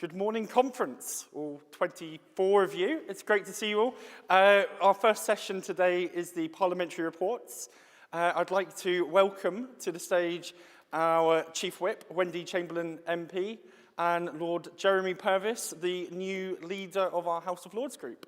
Good morning, conference, all 24 of you. It's great to see you all. Our first session today is the Parliamentary reports. I'd like to welcome to the stage our Chief Whip, Wendy Chamberlain MP, and Lord Jeremy Purvis, the new leader of our House of Lords group.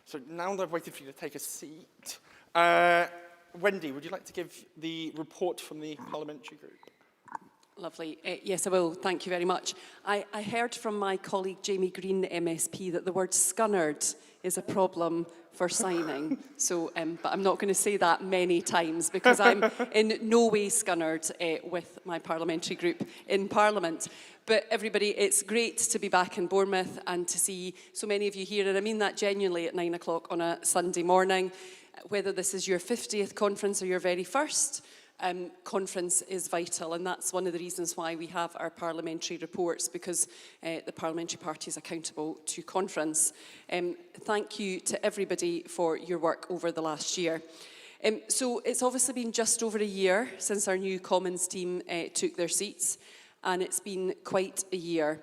So now that I've waited for you to take a seat, Wendy, would you like to give the report from the Parliamentary group? Lovely. Yes, I will. Thank you very much. I heard from my colleague Jamie Green, the MSP, that the word scunnered is a problem for signing. So, but I'm not going to say that many times because I'm in no way scunnered with my parliamentary group in Parliament. But everybody, it's great to be back in Bournemouth and to see so many of you here. And I mean that genuinely at 9 o'clock on a Sunday morning. Whether this is your 50th conference or your very first conference is vital, and that's one of the reasons why we have our parliamentary reports, because the parliamentary party is accountable to conference. Thank you to everybody for your work over the last year. So it's obviously been just over a year since our new Commons team took their seats, and it's been quite a year.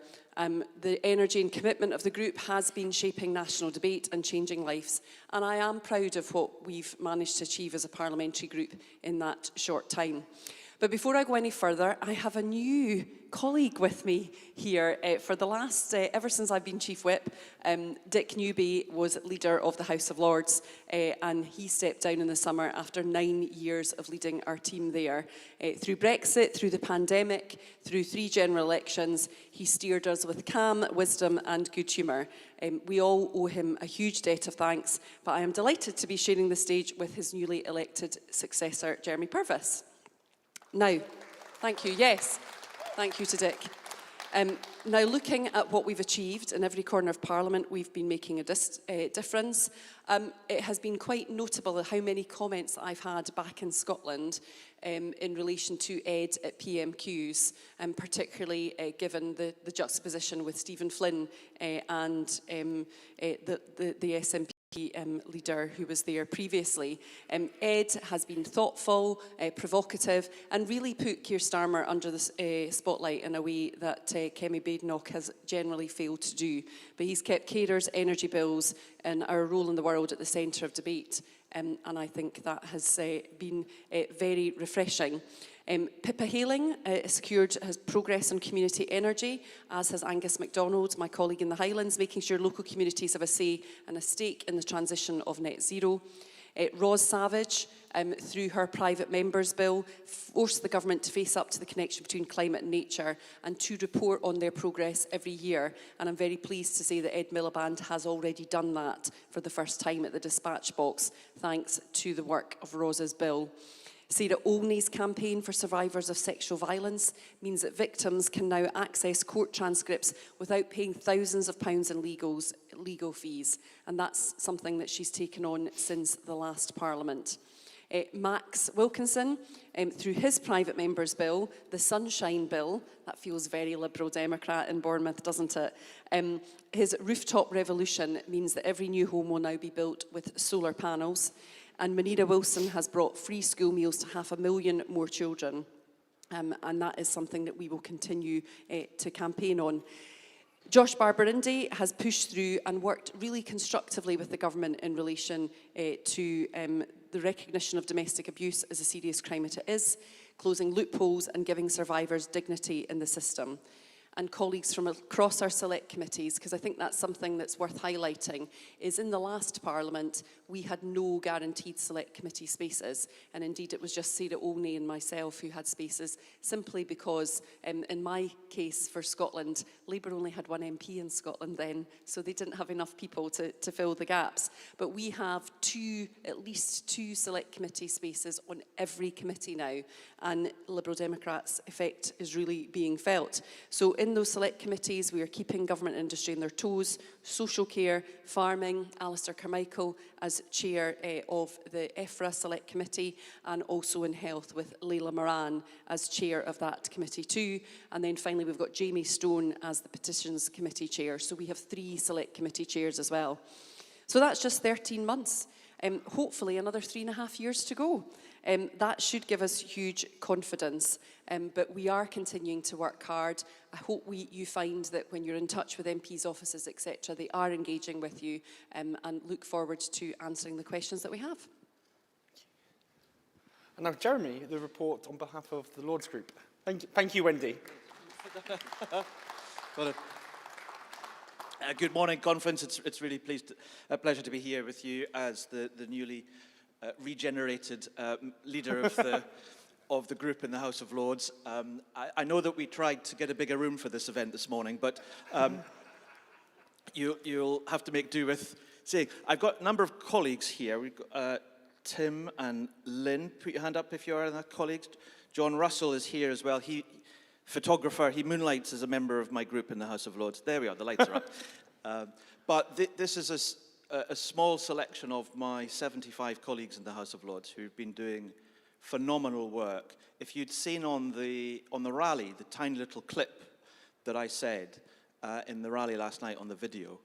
The energy and commitment of the group has been shaping national debate and changing lives, and I am proud of what we've managed to achieve as a parliamentary group in that short time. But before I go any further, I have a new colleague with me here for the last, ever since I've been Chief Whip. Dick Newby was leader of the House of Lords, and he stepped down in the summer after 9 years of leading our team there. Through Brexit, through the pandemic, through 3 general elections, he steered us with calm, wisdom and good humour. We all owe him a huge debt of thanks, but I am delighted to be sharing the stage with his newly elected successor, Jeremy Purvis. Now, thank you, yes, thank you to Dick. Now, looking at what we've achieved in every corner of Parliament, we've been making a difference. It has been quite notable how many comments I've had back in Scotland in relation to Ed at PMQs, particularly given the juxtaposition with Stephen Flynn and the SNP leader who was there previously. Ed has been thoughtful, provocative, and really put Keir Starmer under the spotlight in a way that Kemi Badenoch has generally failed to do. But he's kept carers, energy bills, and our role in the world at the centre of debate. And I think that has been very refreshing. Pippa Hailing has progress on community energy, as has Angus MacDonald, my colleague in the Highlands, making sure local communities have a say and a stake in the transition of net zero. Ros Savage, through her private members bill, forced the government to face up to the connection between climate and nature and to report on their progress every year. And I'm very pleased to say that Ed Miliband has already done that for the first time at the dispatch box, thanks to the work of Ros's bill. Sarah Olney's campaign for survivors of sexual violence means that victims can now access court transcripts without paying thousands of pounds in legal fees. And that's something that she's taken on since the last Parliament. Max Wilkinson, through his private members bill, the Sunshine Bill, that feels very Liberal Democrat in Bournemouth, doesn't it? His rooftop revolution means that every new home will now be built with solar panels. And Munira Wilson has brought free school meals to 500,000 more children. And that is something that we will continue to campaign on. Josh Barber-Indy has pushed through and worked really constructively with the government in relation to the recognition of domestic abuse as a serious crime that it is, closing loopholes and giving survivors dignity in the system. And colleagues from across our select committees, because I think that's something that's worth highlighting, is in the last Parliament, we had no guaranteed select committee spaces. And indeed, it was just Sarah Olney and myself who had spaces, simply because, in my case for Scotland, Labour only had 1 MP in Scotland then, so they didn't have enough people to fill the gaps. But we have at least two select committee spaces on every committee now, and Liberal Democrats' effect is really being felt. So in those select committees, we are keeping government and industry on their toes. Social care, farming, Alistair Carmichael as chair of the EFRA Select Committee, and also in health with Leila Moran as chair of that committee too. And then finally, we've got Jamie Stone as the Petitions Committee chair. So we have 3 select committee chairs as well. So that's just 13 months. Hopefully another 3.5 years to go. That should give us huge confidence, but we are continuing to work hard. I hope you find that when you're in touch with MPs' offices, etc., they are engaging with you, and look forward to answering the questions that we have. And now, Jeremy, the report on behalf of the Lords Group. Thank you, Wendy. Well, good morning, conference. It's really a pleasure to be here with you as the newly regenerated leader of the group in the House of Lords. I know that we tried to get a bigger room for this event this morning, but you'll have to make do with saying. I've got a number of colleagues here. We've got Tim and Lynn. Put your hand up if you are that colleagues. John Russell is here as well. Photographer, he moonlights as a member of my group in the House of Lords. There we are, the lights are up. But this is a small selection of my 75 colleagues in the House of Lords who've been doing phenomenal work. If you'd seen on the rally, the tiny little clip that I said in the rally last night on the video,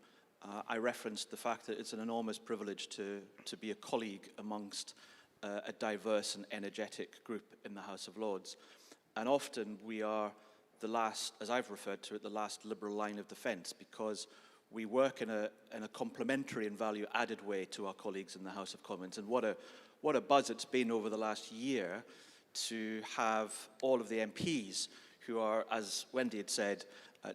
I referenced the fact that it's an enormous privilege to be a colleague amongst a diverse and energetic group in the House of Lords. And often we are the last, as I've referred to it, the last liberal line of defence, because we work in a complementary and value-added way to our colleagues in the House of Commons. And what a buzz it's been over the last year to have all of the MPs who are, as Wendy had said,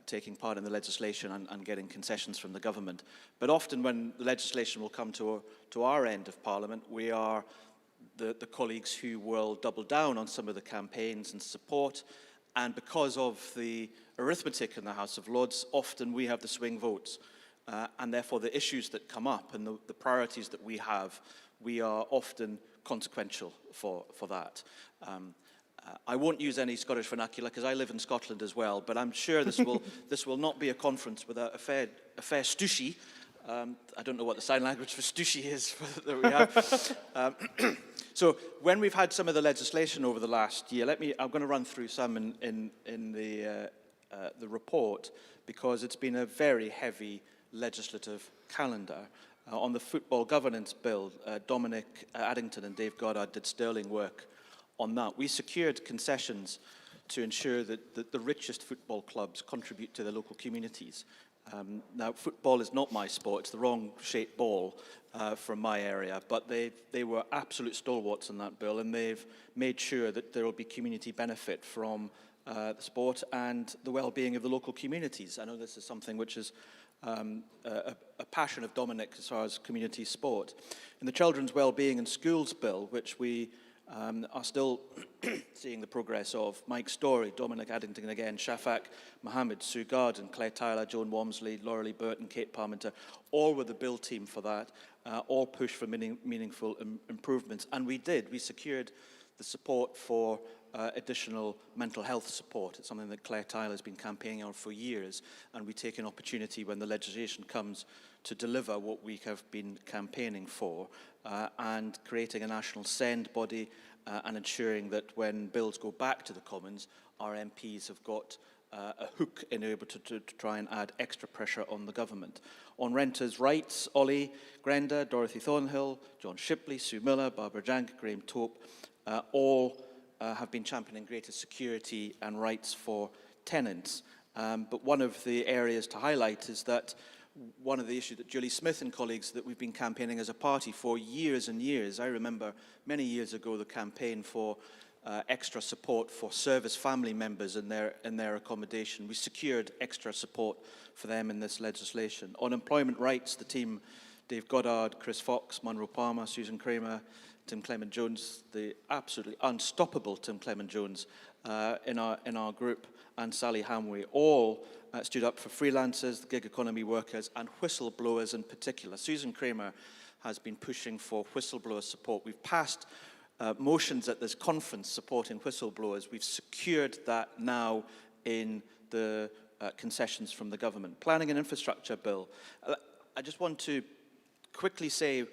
taking part in the legislation and getting concessions from the government. But often when the legislation will come to our end of Parliament, we are the colleagues who will double down on some of the campaigns and support, and because of the arithmetic in the House of Lords, often we have the swing votes, and therefore the issues that come up and the priorities that we have, we are often consequential for that. I won't use any Scottish vernacular because I live in Scotland as well, but I'm sure this will not be a conference without a fair stooshy. I don't know what the sign language for stooshy is that we have. So when we've had some of the legislation over the last year, I'm going to run through some in the report, because it's been a very heavy legislative calendar. On the football governance bill, Dominic Addington and Dave Goddard did sterling work on that. We secured concessions to ensure that the richest football clubs contribute to their local communities. Now, football is not my sport. It's the wrong shaped ball from my area, but they were absolute stalwarts in that bill, and they've made sure that there will be community benefit from the sport and the well-being of the local communities. I know this is something which is a passion of Dominic as far as community sport. In the Children's Wellbeing in Schools bill, which we are still seeing the progress of, Mike Story, Dominic Addington again, Shafak Mohammed, Sue Garden, Claire Tyler, Joan Walmsley, Laura Lee Burton, Kate Parmenter, all were the bill team for that, all pushed for meaningful improvements. And we did. We secured the support for additional mental health support. It's something that Claire Tyler has been campaigning on for years, and we take an opportunity when the legislation comes to deliver what we have been campaigning for, and creating a national send body and ensuring that when bills go back to the Commons, our MPs have got a hook in able to try and add extra pressure on the government. On renters' rights, Ollie Grenda, Dorothy Thornhill, John Shipley, Sue Miller, Barbara Jank, Graham Tope, all have been championing greater security and rights for tenants. But one of the areas to highlight is that one of the issues that Julie Smith and colleagues that we've been campaigning as a party for years and years. I remember many years ago the campaign for extra support for service family members in their accommodation. We secured extra support for them in this legislation. On employment rights, the team, Dave Goddard, Chris Fox, Monroe Palmer, Susan Kramer, Tim Clement-Jones, the absolutely unstoppable Tim Clement-Jones in our group, and Sally Hamway, all stood up for freelancers, the gig economy workers, and whistleblowers in particular. Susan Kramer has been pushing for whistleblower support. We've passed motions at this conference supporting whistleblowers. We've secured that now in the concessions from the government. Planning and infrastructure bill. I just want to quickly say,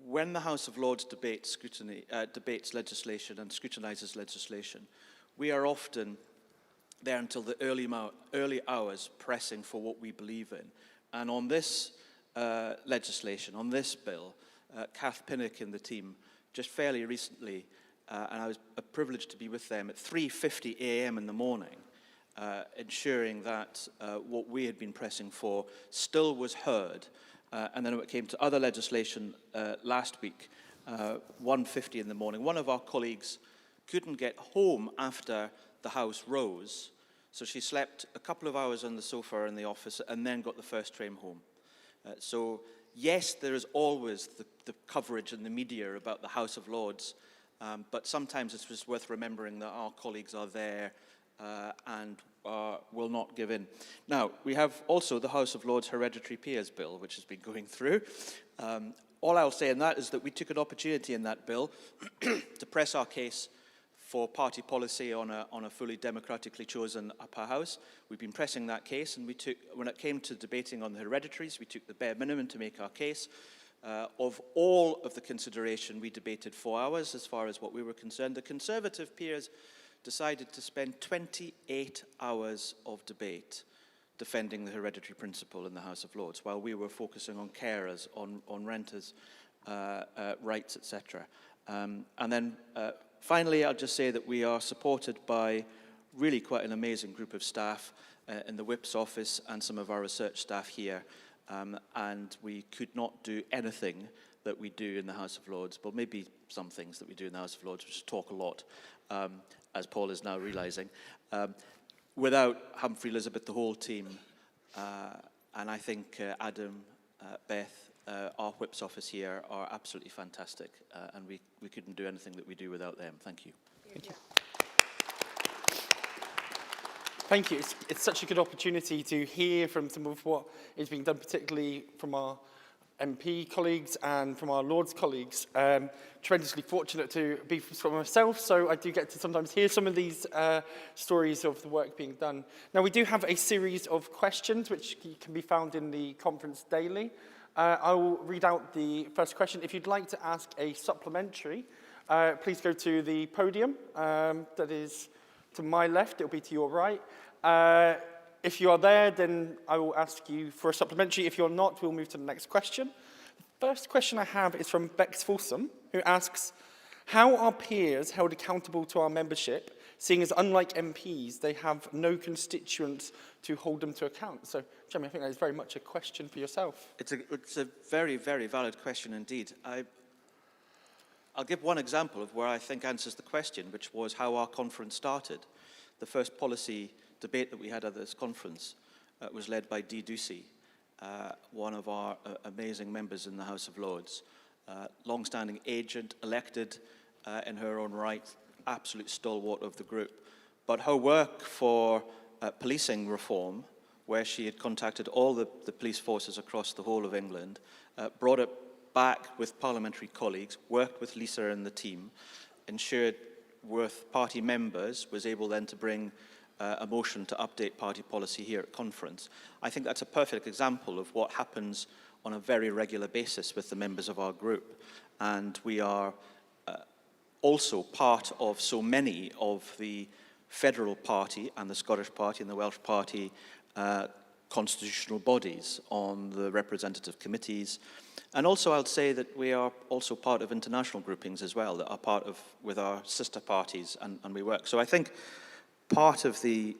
when the House of Lords debates legislation and scrutinises legislation, we are often there until the early hours pressing for what we believe in. And on this legislation, on this bill, Kath Pinnock and the team, just fairly recently, and I was privileged to be with them at 3:50 a.m. in the morning, ensuring that what we had been pressing for still was heard. And then when it came to other legislation last week, 1:50 in the morning, one of our colleagues couldn't get home after the House rose, so she slept a couple of hours on the sofa in the office and then got the first train home. So yes, there is always the coverage in the media about the House of Lords, but sometimes it's just worth remembering that our colleagues are there and will not give in. Now, we have also the House of Lords Hereditary Peers Bill, which has been going through. All I'll say in that is that we took an opportunity in that bill to press our case for party policy on a fully democratically chosen upper house. We've been pressing that case, and when it came to debating on the hereditaries, we took the bare minimum to make our case. Of all of the consideration, we debated 4 hours as far as what we were concerned. The Conservative peers decided to spend 28 hours of debate defending the hereditary principle in the House of Lords, while we were focusing on carers, on renters' rights, etc. And then finally, I'll just say that we are supported by really quite an amazing group of staff in the Whip's office and some of our research staff here. And we could not do anything that we do in the House of Lords, but maybe some things that we do in the House of Lords, which is talk a lot, as Paul is now realising, without Humphrey, Elizabeth, the whole team. And I think Adam, Beth, our Whip's office here are absolutely fantastic, and we couldn't do anything that we do without them. Thank you. Thank you. Thank you. It's such a good opportunity to hear from some of what is being done, particularly from our MP colleagues and from our Lords colleagues. Tremendously fortunate to be from myself, so I do get to sometimes hear some of these stories of the work being done. Now, we do have a series of questions which can be found in the conference daily. I will read out the first question. If you'd like to ask a supplementary, please go to the podium. That is to my left, it'll be to your right. If you are there, then I will ask you for a supplementary. If you're not, we'll move to the next question. The first question I have is from Bex Folsom, who asks, how are peers held accountable to our membership, seeing as unlike MPs, they have no constituents to hold them to account? So, Jeremy, I think that is very much a question for yourself. It's a very, very valid question indeed. I'll give one example of where I think answers the question, which was how our conference started. The first policy debate that we had at this conference was led by Dee Ducey, one of our amazing members in the House of Lords, long-standing agent, elected in her own right, absolute stalwart of the group. But her work for policing reform, where she had contacted all the police forces across the whole of England, brought it back with parliamentary colleagues, worked with Lisa and the team, ensured with party members, was able then to bring a motion to update party policy here at conference. I think that's a perfect example of what happens on a very regular basis with the members of our group. And we are also part of so many of the Federal Party and the Scottish Party and the Welsh Party constitutional bodies on the representative committees. And also I'll say that we are also part of international groupings as well, that are part of, with our sister parties, and we work. So I think part of the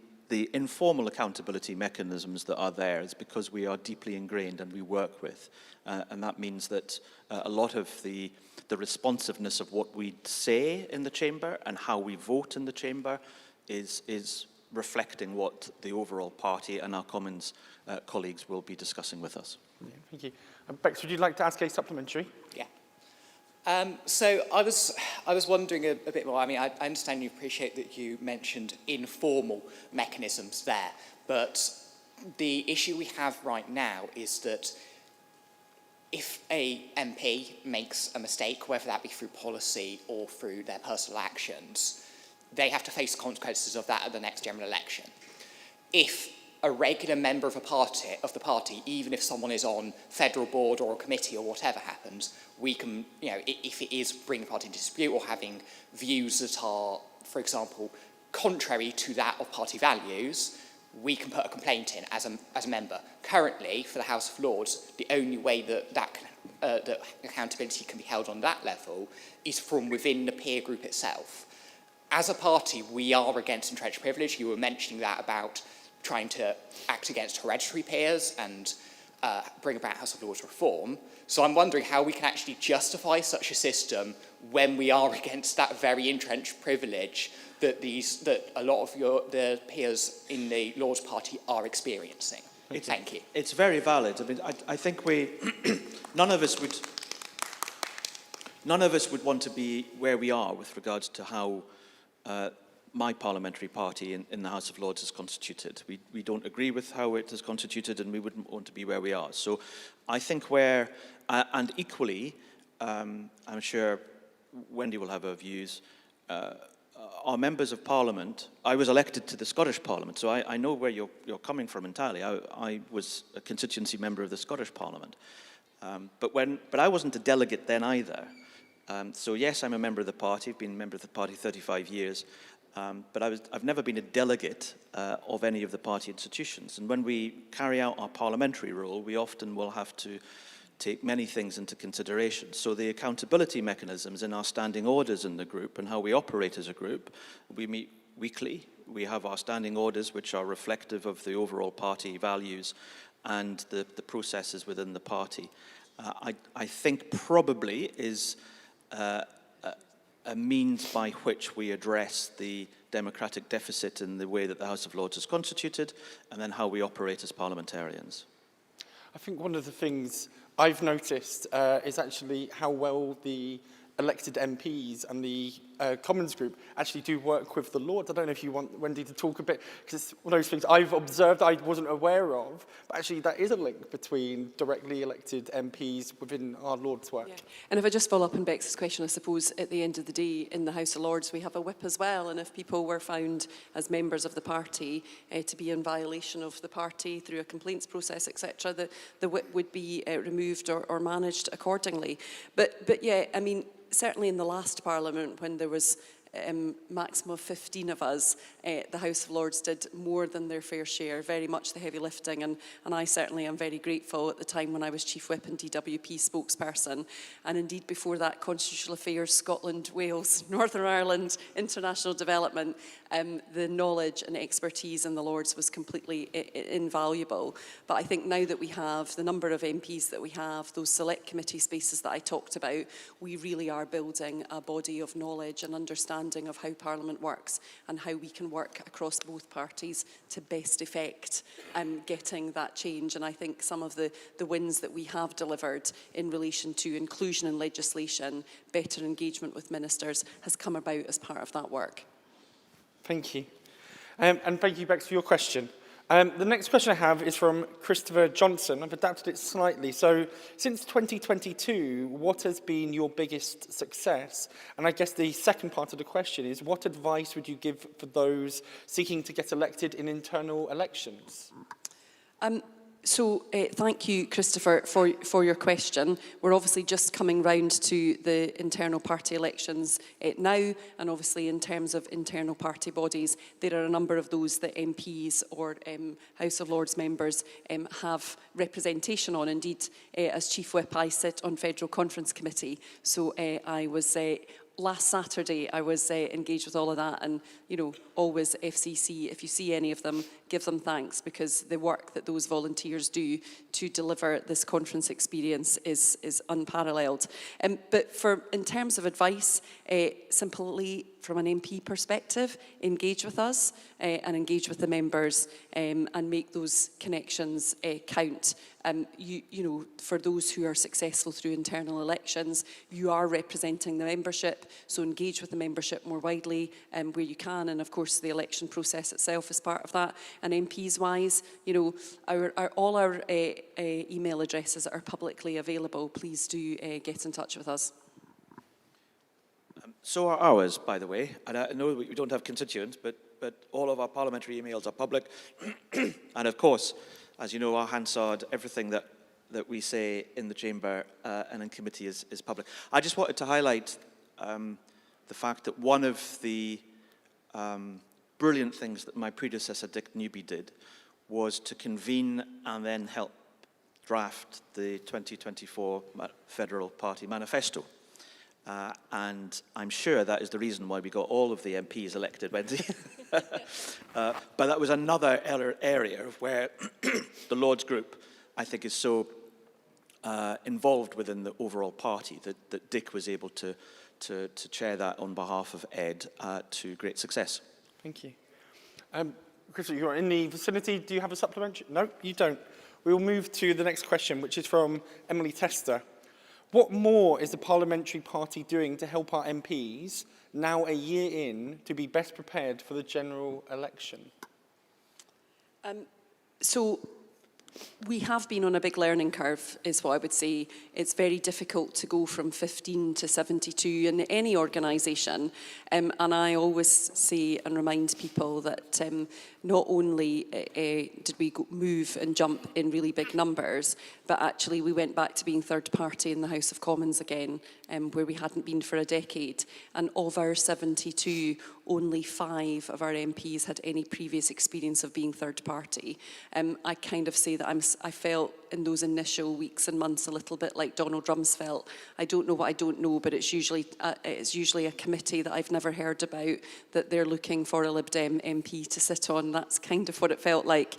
informal accountability mechanisms that are there is because we are deeply ingrained and we work with. And that means that a lot of the responsiveness of what we say in the chamber and how we vote in the chamber is reflecting what the overall party and our Commons colleagues will be discussing with us. Yeah, thank you. Bex, would you like to ask a supplementary? Yeah. So I was wondering a bit more. I mean, I understand you appreciate that you mentioned informal mechanisms there, but the issue we have right now is that if a MP makes a mistake, whether that be through policy or through their personal actions, they have to face the consequences of that at the next general election. If a regular member of the party, even if someone is on federal board or a committee or whatever happens, we can, if it is bringing the party into dispute or having views that are, for example, contrary to that of party values, we can put a complaint in as a member. Currently, for the House of Lords, the only way that accountability can be held on that level is from within the peer group itself. As a party, we are against entrenched privilege. You were mentioning that about trying to act against hereditary peers and bring about House of Lords reform. So I'm wondering how we can actually justify such a system when we are against that very entrenched privilege that a lot of the peers in the Lords Party are experiencing. Thank you. It's very valid. I mean, I think none of us would want to be where we are with regards to how my parliamentary party in the House of Lords is constituted. We don't agree with how it is constituted, and we wouldn't want to be where we are. So I think and equally, I'm sure Wendy will have her views, our members of Parliament, I was elected to the Scottish Parliament, so I know where you're coming from entirely. I was a constituency member of the Scottish Parliament. But I wasn't a delegate then either. So yes, I'm a member of the party. I've been a member of the party 35 years. But I've never been a delegate of any of the party institutions. And when we carry out our parliamentary role, we often will have to take many things into consideration. So the accountability mechanisms in our standing orders in the group and how we operate as a group, we meet weekly. We have our standing orders, which are reflective of the overall party values and the processes within the party. I think probably is a means by which we address the democratic deficit in the way that the House of Lords is constituted, and then how we operate as parliamentarians. I think one of the things I've noticed is actually how well the elected MPs and the Commons group actually do work with the Lords. I don't know if you want Wendy to talk a bit, because it's one of those things I've observed I wasn't aware of, but actually that is a link between directly elected MPs within our Lords' work. Yeah. And if I just follow up on Bex's question, I suppose at the end of the day in the House of Lords we have a whip as well, and if people were found as members of the party to be in violation of the party through a complaints process, etc., the whip would be removed or managed accordingly. But yeah, I mean, certainly in the last Parliament, when there was maximum of 15 of us, the House of Lords did more than their fair share, very much the heavy lifting, and I certainly am very grateful at the time when I was Chief Whip and DWP spokesperson, and indeed before that, Constitutional Affairs, Scotland, Wales, Northern Ireland, International Development, the knowledge and expertise in the Lords was completely invaluable. But I think now that we have the number of MPs that we have, those select committee spaces that I talked about, we really are building a body of knowledge and understanding of how Parliament works and how we can work across both parties to best effect getting that change. And I think some of the wins that we have delivered in relation to inclusion in legislation, better engagement with ministers, has come about as part of that work. Thank you. And thank you, Bex, for your question. The next question I have is from Christopher Johnson. I've adapted it slightly. So, since 2022, what has been your biggest success? And I guess the second part of the question is, what advice would you give for those seeking to get elected in internal elections? So thank you, Christopher, for your question. We're obviously just coming round to the internal party elections now, and obviously in terms of internal party bodies, there are a number of those that MPs or House of Lords members have representation on. Indeed, as Chief Whip, I sit on Federal Conference Committee, so I was... Last Saturday, I was engaged with all of that, and, you know, always FCC, if you see any of them, give them thanks, because the work that those volunteers do to deliver this conference experience is unparalleled. But in terms of advice, simply from an MP perspective, engage with us and engage with the members and make those connections count. You know, for those who are successful through internal elections, you are representing the membership, so engage with the membership more widely where you can, and of course the election process itself is part of that. And MPs wise, you know, all our email addresses are publicly available. Please do get in touch with us. So are ours, by the way. And I know we don't have constituents, but all of our parliamentary emails are public. And of course, as you know, our Hansard, everything that we say in the chamber and in committee is public. I just wanted to highlight the fact that one of the brilliant things that my predecessor, Dick Newby, did was to convene and then help draft the 2024 Federal Party Manifesto. And I'm sure that is the reason why we got all of the MPs elected Wednesday. But that was another area where the Lords Group, I think, is so involved within the overall party that Dick was able to chair that on behalf of Ed to great success. Thank you. Chris, you're in the vicinity. Do you have a supplementary? No, you don't. We'll move to the next question, which is from Emily Tester. What more is the Parliamentary Party doing to help our MPs, now a year in, to be best prepared for the general election? So we have been on a big learning curve, is what I would say. It's very difficult to go from 15 to 72 in any organisation. And I always say and remind people that not only did we move and jump in really big numbers, but actually we went back to being third party in the House of Commons again, where we hadn't been for a decade. And of our 72, only 5 of our MPs had any previous experience of being third party. I kind of say that I felt in those initial weeks and months a little bit like Donald Rumsfeld. I don't know what I don't know, but it's usually a committee that I've never heard about that they're looking for a Lib Dem MP to sit on. That's kind of what it felt like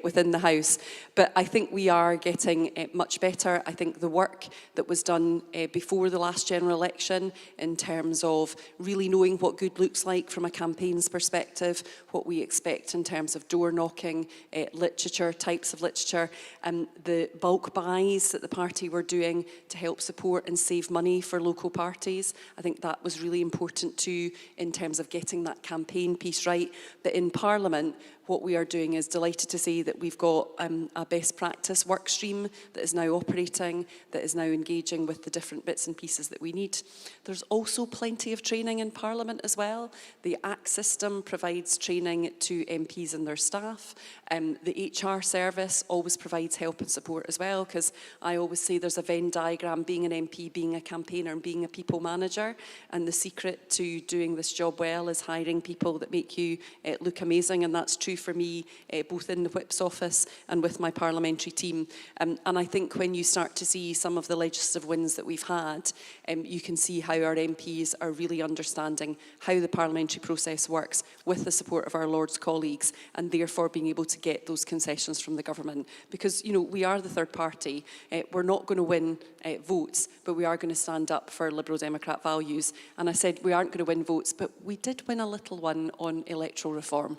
within the House. But I think we are getting much better. I think the work that was done before the last general election in terms of really knowing what good looks like from a campaign's perspective, what we expect in terms of door knocking, literature, types of literature, and the bulk buys that the party were doing to help support and save money for local parties. I think that was really important too in terms of getting that campaign piece right. But in Parliament, what we are doing is delighted to say that we've got a best practice work stream that is now operating, that is now engaging with the different bits and pieces that we need. There's also plenty of training in Parliament as well. The ACT system provides training to MPs and their staff. The HR service always provides help and support as well, because I always say there's a Venn diagram, being an MP, being a campaigner and being a people manager. And the secret to doing this job well is hiring people that make you look amazing, and that's true for me, both in the Whip's office and with my parliamentary team. And I think when you start to see some of the legislative wins that we've had, you can see how our MPs are really understanding how the parliamentary process works with the support of our Lords colleagues, and therefore being able to get those concessions from the government. Because, you know, we are the third party. We're not going to win votes, but we are going to stand up for Liberal Democrat values. And I said we aren't going to win votes, but we did win a little one on electoral reform.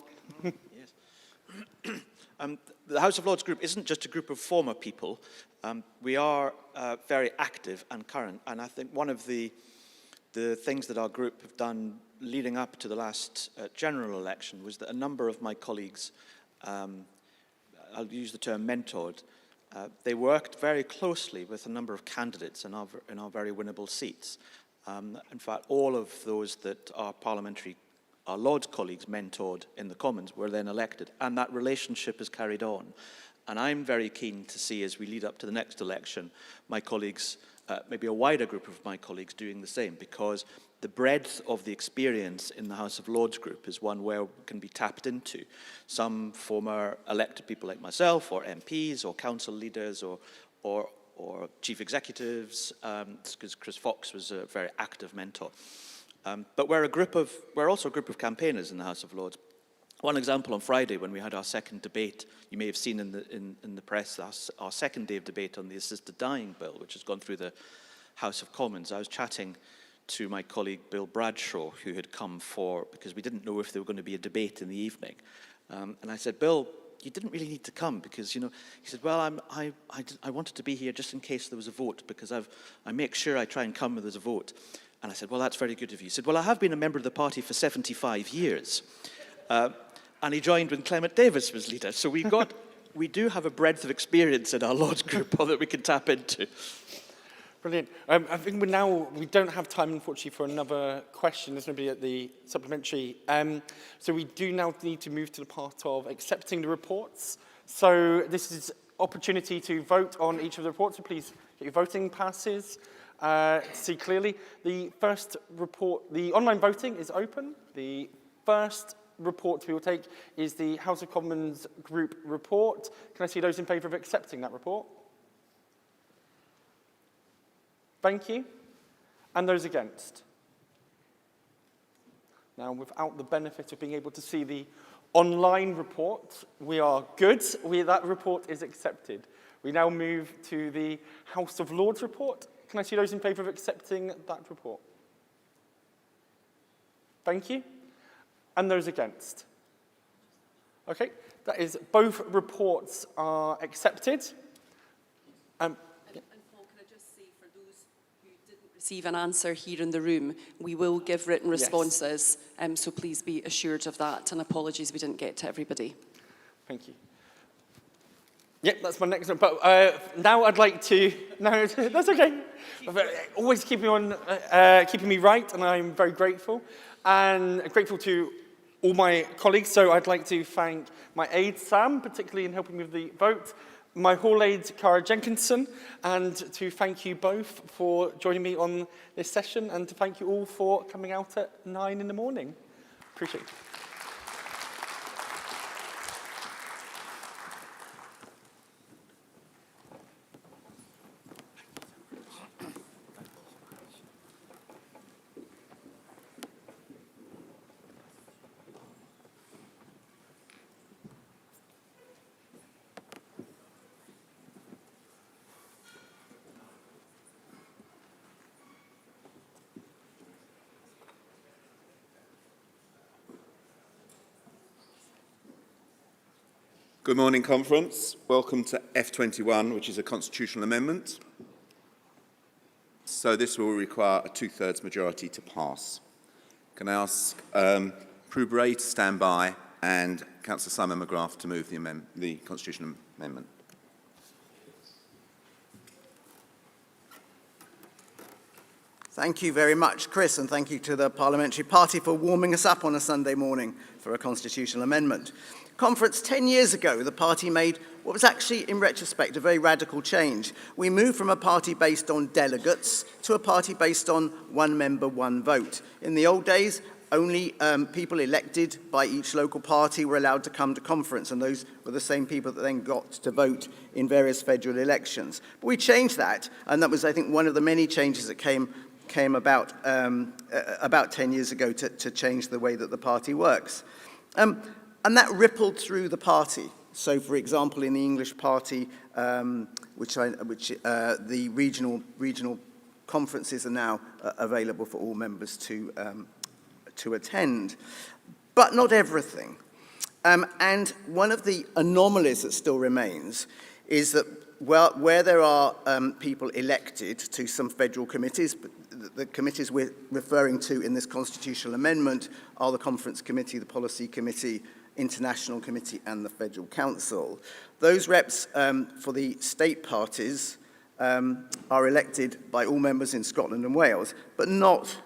The House of Lords group isn't just a group of former people. We are very active and current. And I think one of the things that our group have done leading up to the last general election was that a number of my colleagues, I'll use the term mentored, they worked very closely with a number of candidates in our very winnable seats. In fact, all of those that our Lords colleagues mentored in the Commons were then elected, and that relationship is carried on. And I'm very keen to see, as we lead up to the next election, my colleagues, maybe a wider group of my colleagues doing the same, because the breadth of the experience in the House of Lords group is one where we can be tapped into. Some former elected people like myself, or MPs, or council leaders, or chief executives, because Chris Fox was a very active mentor. But we're also a group of campaigners in the House of Lords. One example on Friday, when we had our second debate, you may have seen in the press our second day of debate on the assisted dying bill, which has gone through the House of Commons. I was chatting to my colleague Bill Bradshaw, who had come because we didn't know if there were going to be a debate in the evening. And I said, Bill, you didn't really need to come because, you know, he said, well, I wanted to be here just in case there was a vote, because I make sure I try and come when there's a vote. And I said, well, that's very good of you. He said, well, I have been a member of the party for 75 years. And he joined when Clement Davis was leader. So we do have a breadth of experience in our Lords group that we can tap into. Brilliant. I think we don't have time, unfortunately, for another question. There's nobody at the supplementary. So we do now need to move to the part of accepting the reports. So this is opportunity to vote on each of the reports. So please get your voting passes. To see clearly, the first report, the online voting is open. The first report we will take is the House of Commons Group report. Can I see those in favour of accepting that report? Thank you. And those against? Now, without the benefit of being able to see the online report, we are good. That report is accepted. We now move to the House of Lords report. Can I see those in favour of accepting that report? Thank you. And those against? Okay, that is, both reports are accepted. And Paul, can I just say, for those who didn't receive an answer here in the room, we will give written responses, so please be assured of that, and apologies we didn't get to everybody. Thank you. Yep, that's my next one. But now I'd like to... No, that's okay. Always keeping me right, and I'm very grateful. And grateful to all my colleagues. So I'd like to thank my aide, Sam, particularly in helping me with the vote, my hall aide, Cara Jenkinson, and to thank you both for joining me on this session, and to thank you all for coming out at 9 in the morning. Appreciate it. Good morning, Conference. Welcome to F21, which is a constitutional amendment. So this will require a 2/3 majority to pass. Can I ask Prue Bray to stand by and Councillor Simon McGrath to move the constitutional amendment? Thank you very much, Chris, and thank you to the Parliamentary Party for warming us up on a Sunday morning for a constitutional amendment. Conference, 10 years ago, the party made what was actually, in retrospect, a very radical change. We moved from a party based on delegates to a party based on one member, one vote. In the old days, only people elected by each local party were allowed to come to conference, and those were the same people that then got to vote in various federal elections. But we changed that, and that was, I think, one of the many changes that came about 10 years ago to change the way that the party works. And that rippled through the party. So, for example, in the English party, the regional conferences are now available for all members to attend. But not everything. And one of the anomalies that still remains is that where there are people elected to some federal committees, but the committees we're referring to in this constitutional amendment are the Conference Committee, the Policy Committee, International Committee and the Federal Council. Those reps for the state parties are elected by all members in Scotland and Wales, but not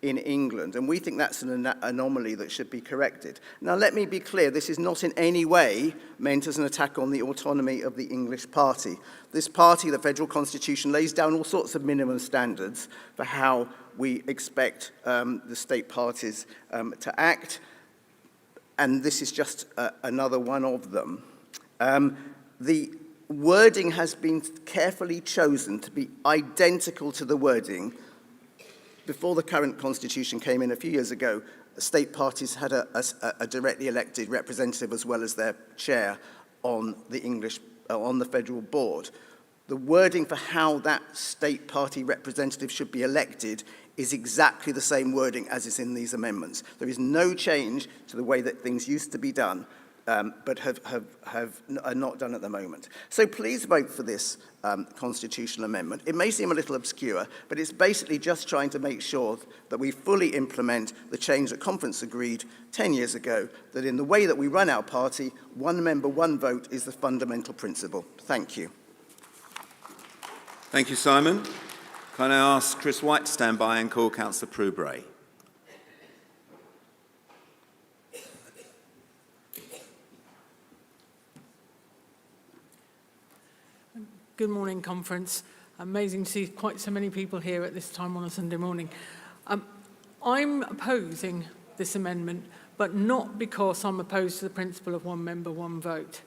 in England. And we think that's an anomaly that should be corrected. Now, let me be clear, this is not in any way meant as an attack on the autonomy of the English party. This party, the Federal Constitution, lays down all sorts of minimum standards for how we expect the state parties to act. And this is just another one of them. The wording has been carefully chosen to be identical to the wording. Before the current constitution came in a few years ago, state parties had a directly elected representative as well as their chair on the federal board. The wording for how that state party representative should be elected is exactly the same wording as is in these amendments. There is no change to the way that things used to be done, but are not done at the moment. So please vote for this constitutional amendment. It may seem a little obscure, but it's basically just trying to make sure that we fully implement the change that Conference agreed 10 years ago, that in the way that we run our party, one member, one vote is the fundamental principle. Thank you. Thank you, Simon. Can I ask Chris White to stand by and call Councillor Prue Bray? Good morning, Conference. Amazing to see quite so many people here at this time on a Sunday morning. I'm opposing this amendment, but not because I'm opposed to the principle of one member, one vote.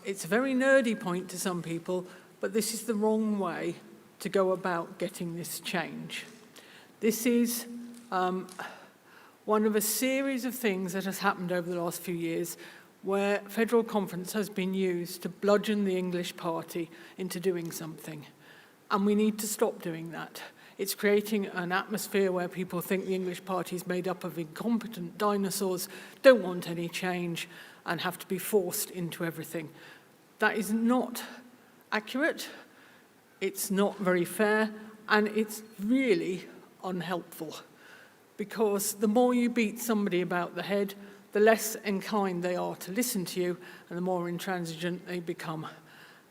It's a very nerdy point to some people, but this is the wrong way to go about getting this change. This is one of a series of things that has happened over the last few years where federal conference has been used to bludgeon the English party into doing something. And we need to stop doing that. It's creating an atmosphere where people think the English party is made up of incompetent dinosaurs, don't want any change, and have to be forced into everything. That is not accurate, it's not very fair, and it's really unhelpful. Because the more you beat somebody about the head, the less inclined they are to listen to you, and the more intransigent they become.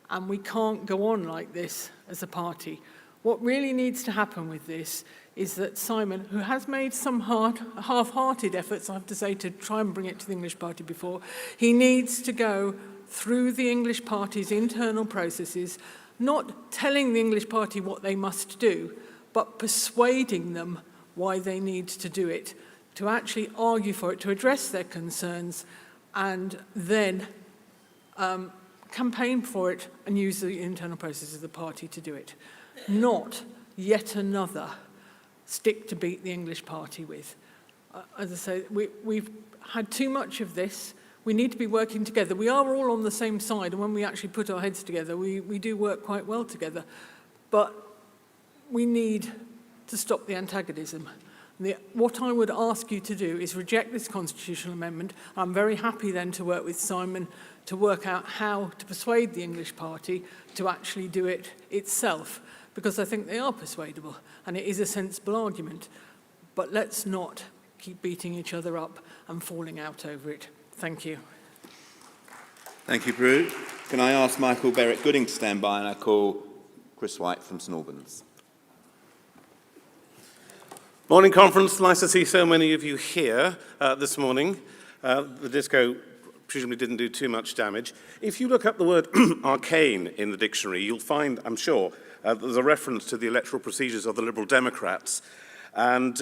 And we can't go on like this as a party. What really needs to happen with this is that Simon, who has made some half-hearted efforts, I have to say, to try and bring it to the English party before, he needs to go through the English party's internal processes, not telling the English party what they must do, but persuading them why they need to do it, to actually argue for it, to address their concerns, and then campaign for it and use the internal processes of the party to do it. Not yet another stick to beat the English party with. As I say, we've had too much of this. We need to be working together. We are all on the same side, and when we actually put our heads together, we do work quite well together. But we need to stop the antagonism. What I would ask you to do is reject this constitutional amendment. I'm very happy then to work with Simon to work out how to persuade the English party to actually do it itself, because I think they are persuadable and it is a sensible argument. But let's not keep beating each other up and falling out over it. Thank you. Thank you, Prue. Can I ask Michael Berwick-Gooding to stand by, and I call Chris White from St Albans. Morning, conference. Nice to see so many of you here this morning. The disco presumably didn't do too much damage. If you look up the word arcane in the dictionary, you'll find, I'm sure, there's a reference to the electoral procedures of the Liberal Democrats. And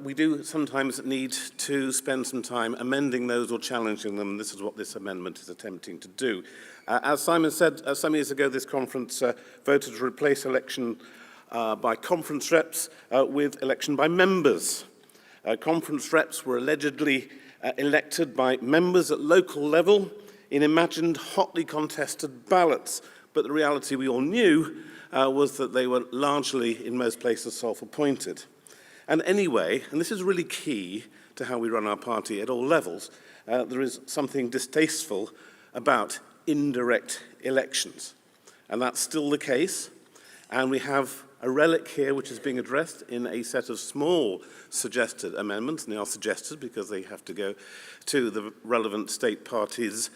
we do sometimes need to spend some time amending those or challenging them. This is what this amendment is attempting to do. As Simon said, some years ago, this conference voted to replace election by conference reps with election by members. Conference reps were allegedly elected by members at local level in imagined hotly contested ballots. But the reality we all knew was that they were largely, in most places, self-appointed. And anyway, and this is really key to how we run our party at all levels, there is something distasteful about indirect elections. And that's still the case. And we have a relic here which is being addressed in a set of small suggested amendments, and they are suggested because they have to go to the relevant state parties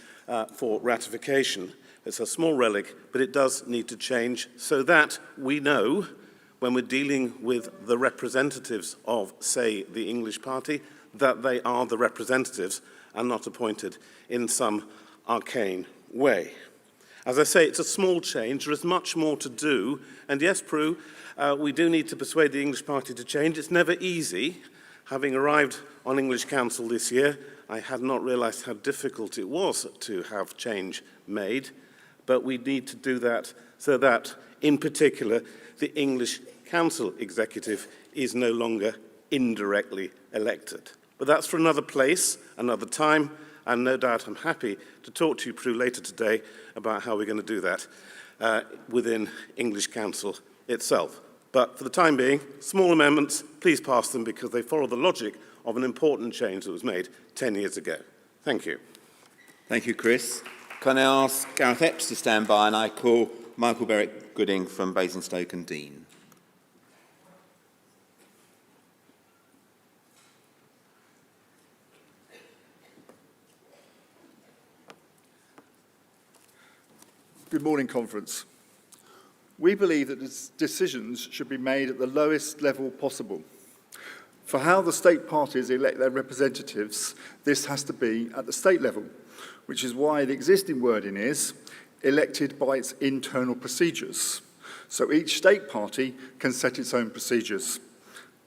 for ratification. It's a small relic, but it does need to change so that we know when we're dealing with the representatives of, say, the English party, that they are the representatives and not appointed in some arcane way. As I say, it's a small change. There is much more to do. And yes, Prue, we do need to persuade the English party to change. It's never easy. Having arrived on English Council this year, I had not realised how difficult it was to have change made. But we need to do that so that, in particular, the English Council executive is no longer indirectly elected. But that's for another place, another time. And no doubt I'm happy to talk to you, Prue, later today about how we're going to do that within English Council itself. But for the time being, small amendments, please pass them because they follow the logic of an important change that was made 10 years ago. Thank you. Thank you, Chris. Can I ask Gareth Epps to stand by, and I call Michael Berwick-Gooding from Basingstoke and Dean. Good morning, Conference. We believe that decisions should be made at the lowest level possible. For how the state parties elect their representatives, this has to be at the state level, which is why the existing wording is elected by its internal procedures. So each state party can set its own procedures.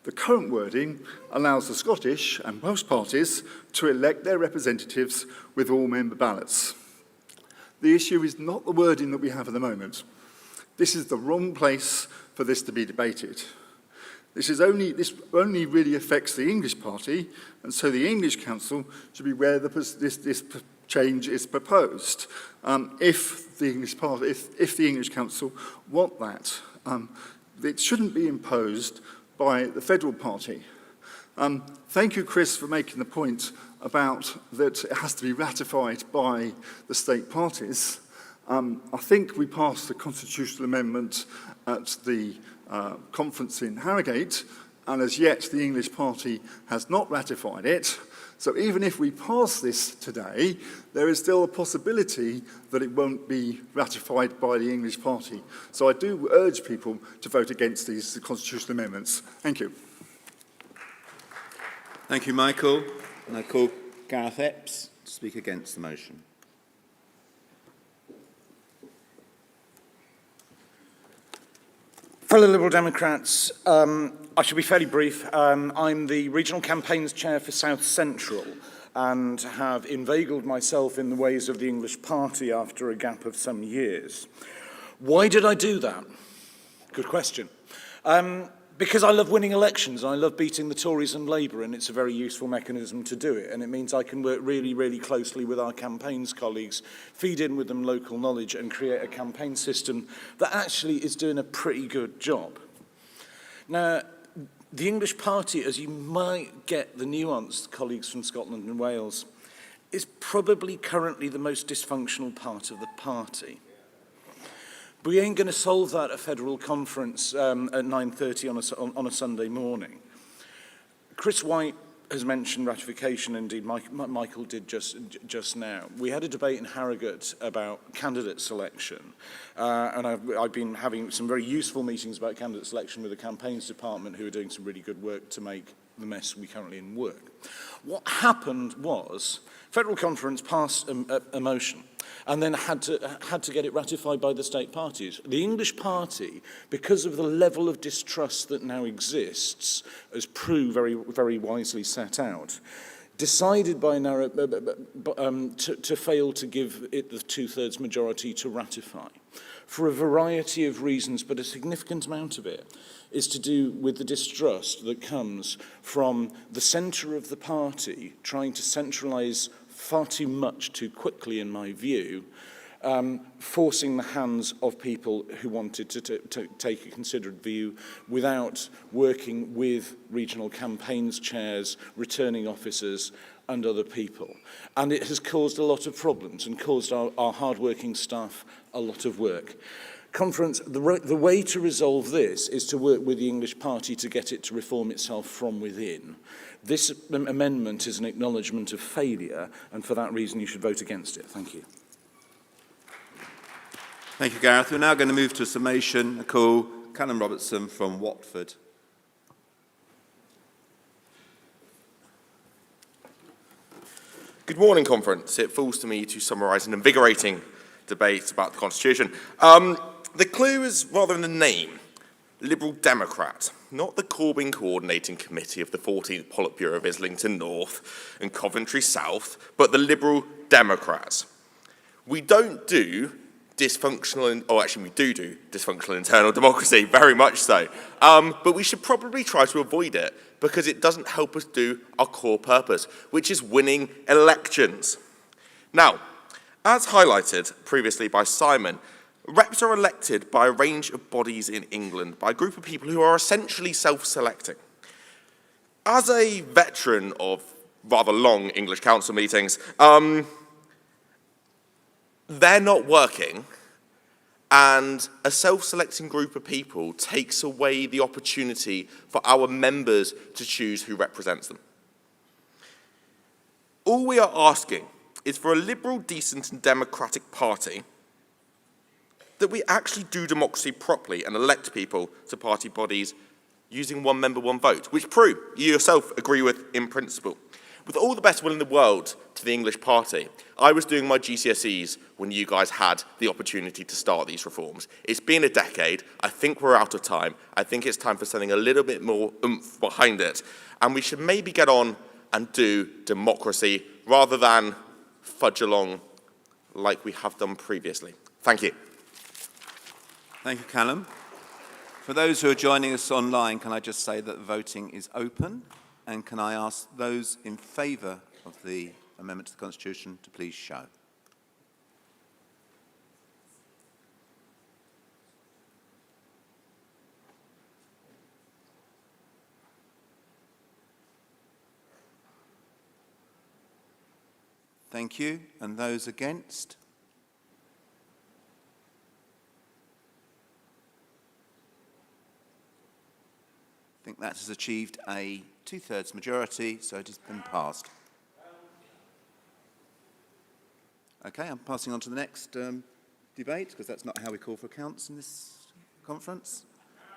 The current wording allows the Scottish and Welsh parties to elect their representatives with all-member ballots. The issue is not the wording that we have at the moment. This is the wrong place for this to be debated. This only really affects the English party, and so the English Council should be where this change is proposed. If the English Council want that, it shouldn't be imposed by the federal party. Thank you, Chris, for making the point about that it has to be ratified by the state parties. I think we passed the constitutional amendment at the conference in Harrogate, and as yet the English party has not ratified it. So even if we pass this today, there is still a possibility that it won't be ratified by the English party. So I do urge people to vote against these constitutional amendments. Thank you. Thank you, Michael. And I call Gareth Epps to speak against the motion. Fellow Liberal Democrats, I shall be fairly brief. I'm the Regional Campaigns Chair for South Central and have inveigled myself in the ways of the English Party after a gap of some years. Why did I do that? Good question. Because I love winning elections, I love beating the Tories and Labour, and it's a very useful mechanism to do it. And it means I can work really, really closely with our campaigns colleagues, feed in with them local knowledge and create a campaign system that actually is doing a pretty good job. Now, the English Party, as you might get the nuanced colleagues from Scotland and Wales, is probably currently the most dysfunctional part of the party. But we ain't going to solve that at a federal conference at 9:30 on a Sunday morning. Chris White has mentioned ratification, indeed Michael did just now. We had a debate in Harrogate about candidate selection, and I've been having some very useful meetings about candidate selection with the campaigns department, who are doing some really good work to make the mess we currently in work. What happened was, federal conference passed a motion and then had to get it ratified by the state parties. The English party, because of the level of distrust that now exists, as Prue very, very wisely set out, decided by now to fail to give it the two-thirds majority to ratify, for a variety of reasons, but a significant amount of it is to do with the distrust that comes from the centre of the party trying to centralise far too much too quickly, in my view, forcing the hands of people who wanted to take a considered view without working with regional campaigns chairs, returning officers and other people. And it has caused a lot of problems and caused our hard-working staff a lot of work. Conference, the way to resolve this is to work with the English Party to get it to reform itself from within. This amendment is an acknowledgement of failure, and for that reason you should vote against it. Thank you. Thank you, Gareth. We're now going to move to a summation. I call Callum Robertson from Watford. Good morning, Conference. It falls to me to summarise an invigorating debate about the Constitution. The clue is rather in the name, Liberal Democrat, not the Corbyn Coordinating Committee of the 14th Politburo of Islington North and Coventry South, but the Liberal Democrats. We don't do dysfunctional, we do dysfunctional internal democracy, very much so, but we should probably try to avoid it because it doesn't help us do our core purpose, which is winning elections. Now, as highlighted previously by Simon, reps are elected by a range of bodies in England, by a group of people who are essentially self-selecting. As a veteran of rather long English council meetings, they're not working, and a self-selecting group of people takes away the opportunity for our members to choose who represents them. All we are asking is for a liberal, decent and democratic party that we actually do democracy properly and elect people to party bodies using one member, one vote, which Prue, you yourself agree with in principle. With all the best will in the world to the English party, I was doing my GCSEs when you guys had the opportunity to start these reforms. It's been a decade. I think we're out of time. I think it's time for something a little bit more oomph behind it. And we should maybe get on and do democracy rather than fudge along like we have done previously. Thank you. Thank you, Callum. For those who are joining us online, can I just say that the voting is open? And can I ask those in favour of the amendment to the Constitution to please show? Thank you. And those against? I think that has achieved a two-thirds majority, so it has been passed. Okay, I'm passing on to the next debate, because that's not how we call for accounts in this conference.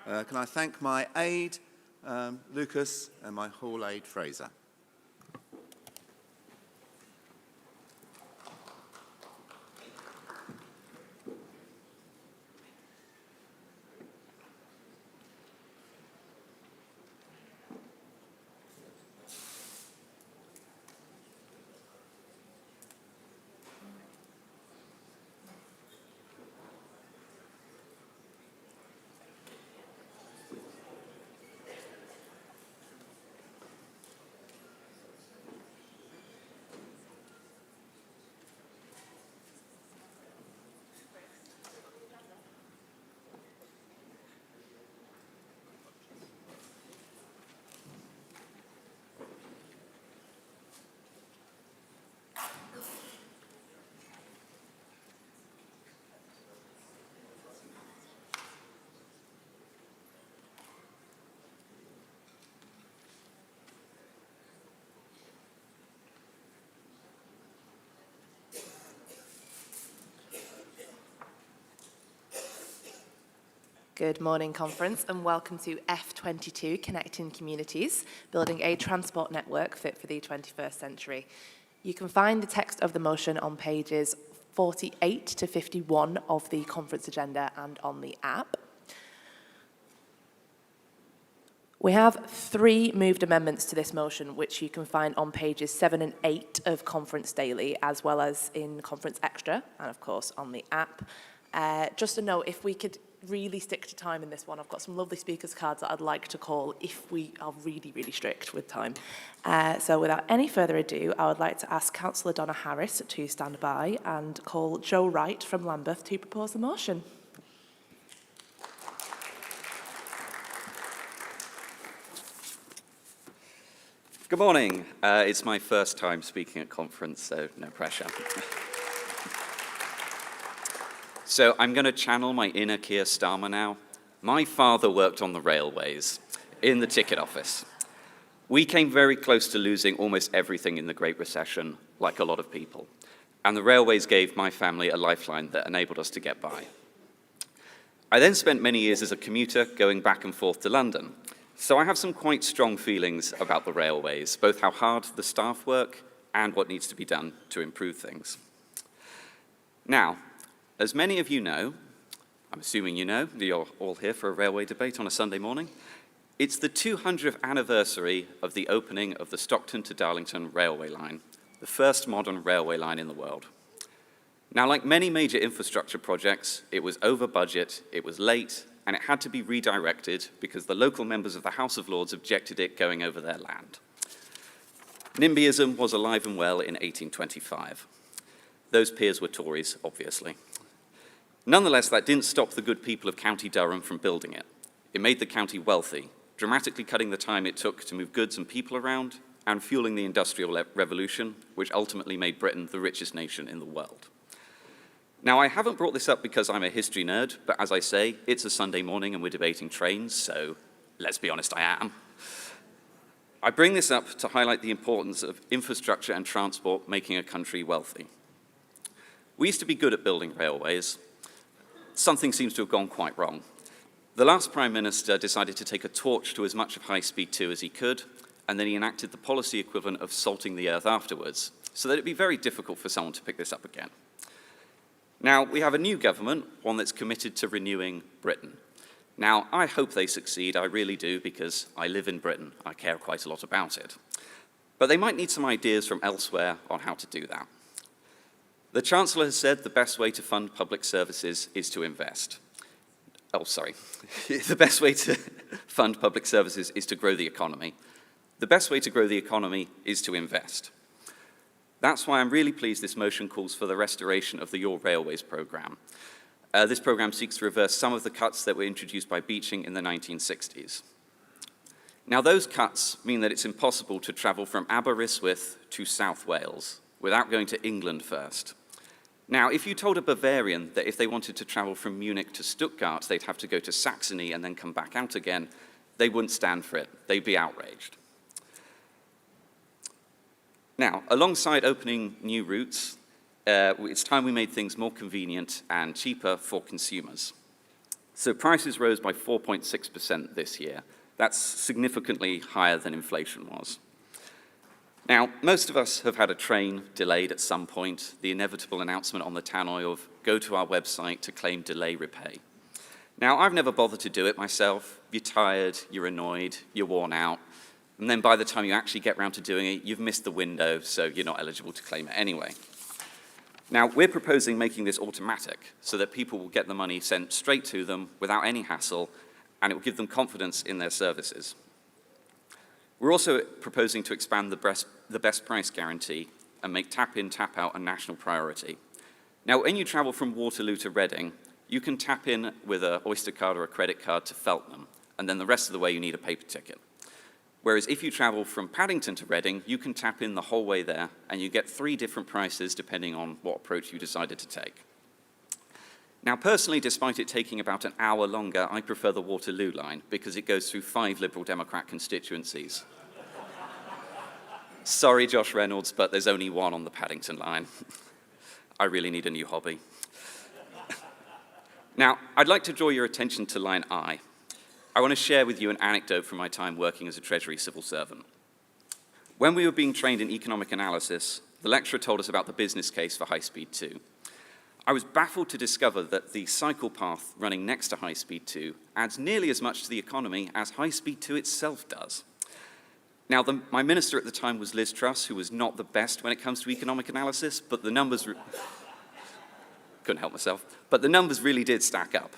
Can I thank my aide, Lucas, and my hall aide, Fraser. Good morning, Conference, and welcome to F22, Connecting Communities, Building a Transport Network Fit for the 21st Century. You can find the text of the motion on pages 48 to 51 of the conference agenda and on the app. We have 3 moved amendments to this motion, which you can find on pages 7 and 8 of Conference Daily, as well as in Conference Extra, and of course on the app. Just a note, if we could really stick to time in this one. I've got some lovely speakers cards that I'd like to call if we are really, really strict with time. So without any further ado, I would like to ask Councillor Donna Harris to stand by and call Joe Wright from Lambeth to propose the motion. Good morning. It's my first time speaking at conference, so no pressure. So I'm going to channel my inner Keir Starmer now. My father worked on the railways in the ticket office. We came very close to losing almost everything in the Great Recession, like a lot of people. And the railways gave my family a lifeline that enabled us to get by. I then spent many years as a commuter going back and forth to London. So I have some quite strong feelings about the railways, both how hard the staff work and what needs to be done to improve things. Now, as many of you know, I'm assuming you know, you're all here for a railway debate on a Sunday morning, it's the 200th anniversary of the opening of the Stockton to Darlington railway line, the first modern railway line in the world. Now, like many major infrastructure projects, it was over budget, it was late, and it had to be redirected because the local members of the House of Lords objected it going over their land. NIMBYism was alive and well in 1825. Those peers were Tories, obviously. Nonetheless, that didn't stop the good people of County Durham from building it. It made the county wealthy, dramatically cutting the time it took to move goods and people around and fueling the Industrial Revolution, which ultimately made Britain the richest nation in the world. Now, I haven't brought this up because I'm a history nerd, but as I say, it's a Sunday morning and we're debating trains, so let's be honest, I am. I bring this up to highlight the importance of infrastructure and transport making a country wealthy. We used to be good at building railways. Something seems to have gone quite wrong. The last Prime Minister decided to take a torch to as much of High Speed 2 as he could, and then he enacted the policy equivalent of salting the earth afterwards, so that it'd be very difficult for someone to pick this up again. Now, we have a new government, one that's committed to renewing Britain. Now, I hope they succeed, I really do, because I live in Britain. I care quite a lot about it. But they might need some ideas from elsewhere on how to do that. The Chancellor has said the best way to fund public services is to invest. Oh, sorry. The best way to fund public services is to grow the economy. The best way to grow the economy is to invest. That's why I'm really pleased this motion calls for the restoration of the Your Railways programme. This programme seeks to reverse some of the cuts that were introduced by Beeching in the 1960s. Now, those cuts mean that it's impossible to travel from Aberystwyth to South Wales without going to England first. Now, if you told a Bavarian that if they wanted to travel from Munich to Stuttgart, they'd have to go to Saxony and then come back out again, they wouldn't stand for it. They'd be outraged. Now, alongside opening new routes, it's time we made things more convenient and cheaper for consumers. So prices rose by 4.6% this year. That's significantly higher than inflation was. Now, most of us have had a train delayed at some point, the inevitable announcement on the tannoy of go to our website to claim delay repay. Now, I've never bothered to do it myself. You're tired, you're annoyed, you're worn out, and then by the time you actually get around to doing it, you've missed the window, so you're not eligible to claim it anyway. Now, we're proposing making this automatic so that people will get the money sent straight to them without any hassle, and it will give them confidence in their services. We're also proposing to expand the best price guarantee and make tap-in, tap-out a national priority. Now, when you travel from Waterloo to Reading, you can tap in with an Oyster card or a credit card to Feltham, and then the rest of the way you need a paper ticket. Whereas if you travel from Paddington to Reading, you can tap in the whole way there, and you get 3 different prices depending on what approach you decided to take. Now, personally, despite it taking about an hour longer, I prefer the Waterloo line because it goes through 5 Liberal Democrat constituencies. Sorry, Josh Reynolds, but there's only one on the Paddington line. I really need a new hobby. Now, I'd like to draw your attention to line I. I want to share with you an anecdote from my time working as a Treasury civil servant. When we were being trained in economic analysis, the lecturer told us about the business case for High Speed 2. I was baffled to discover that the cycle path running next to High Speed 2 adds nearly as much to the economy as High Speed 2 itself does. Now, my minister at the time was Liz Truss, who was not the best when it comes to economic analysis, but the numbers... couldn't help myself. But the numbers really did stack up.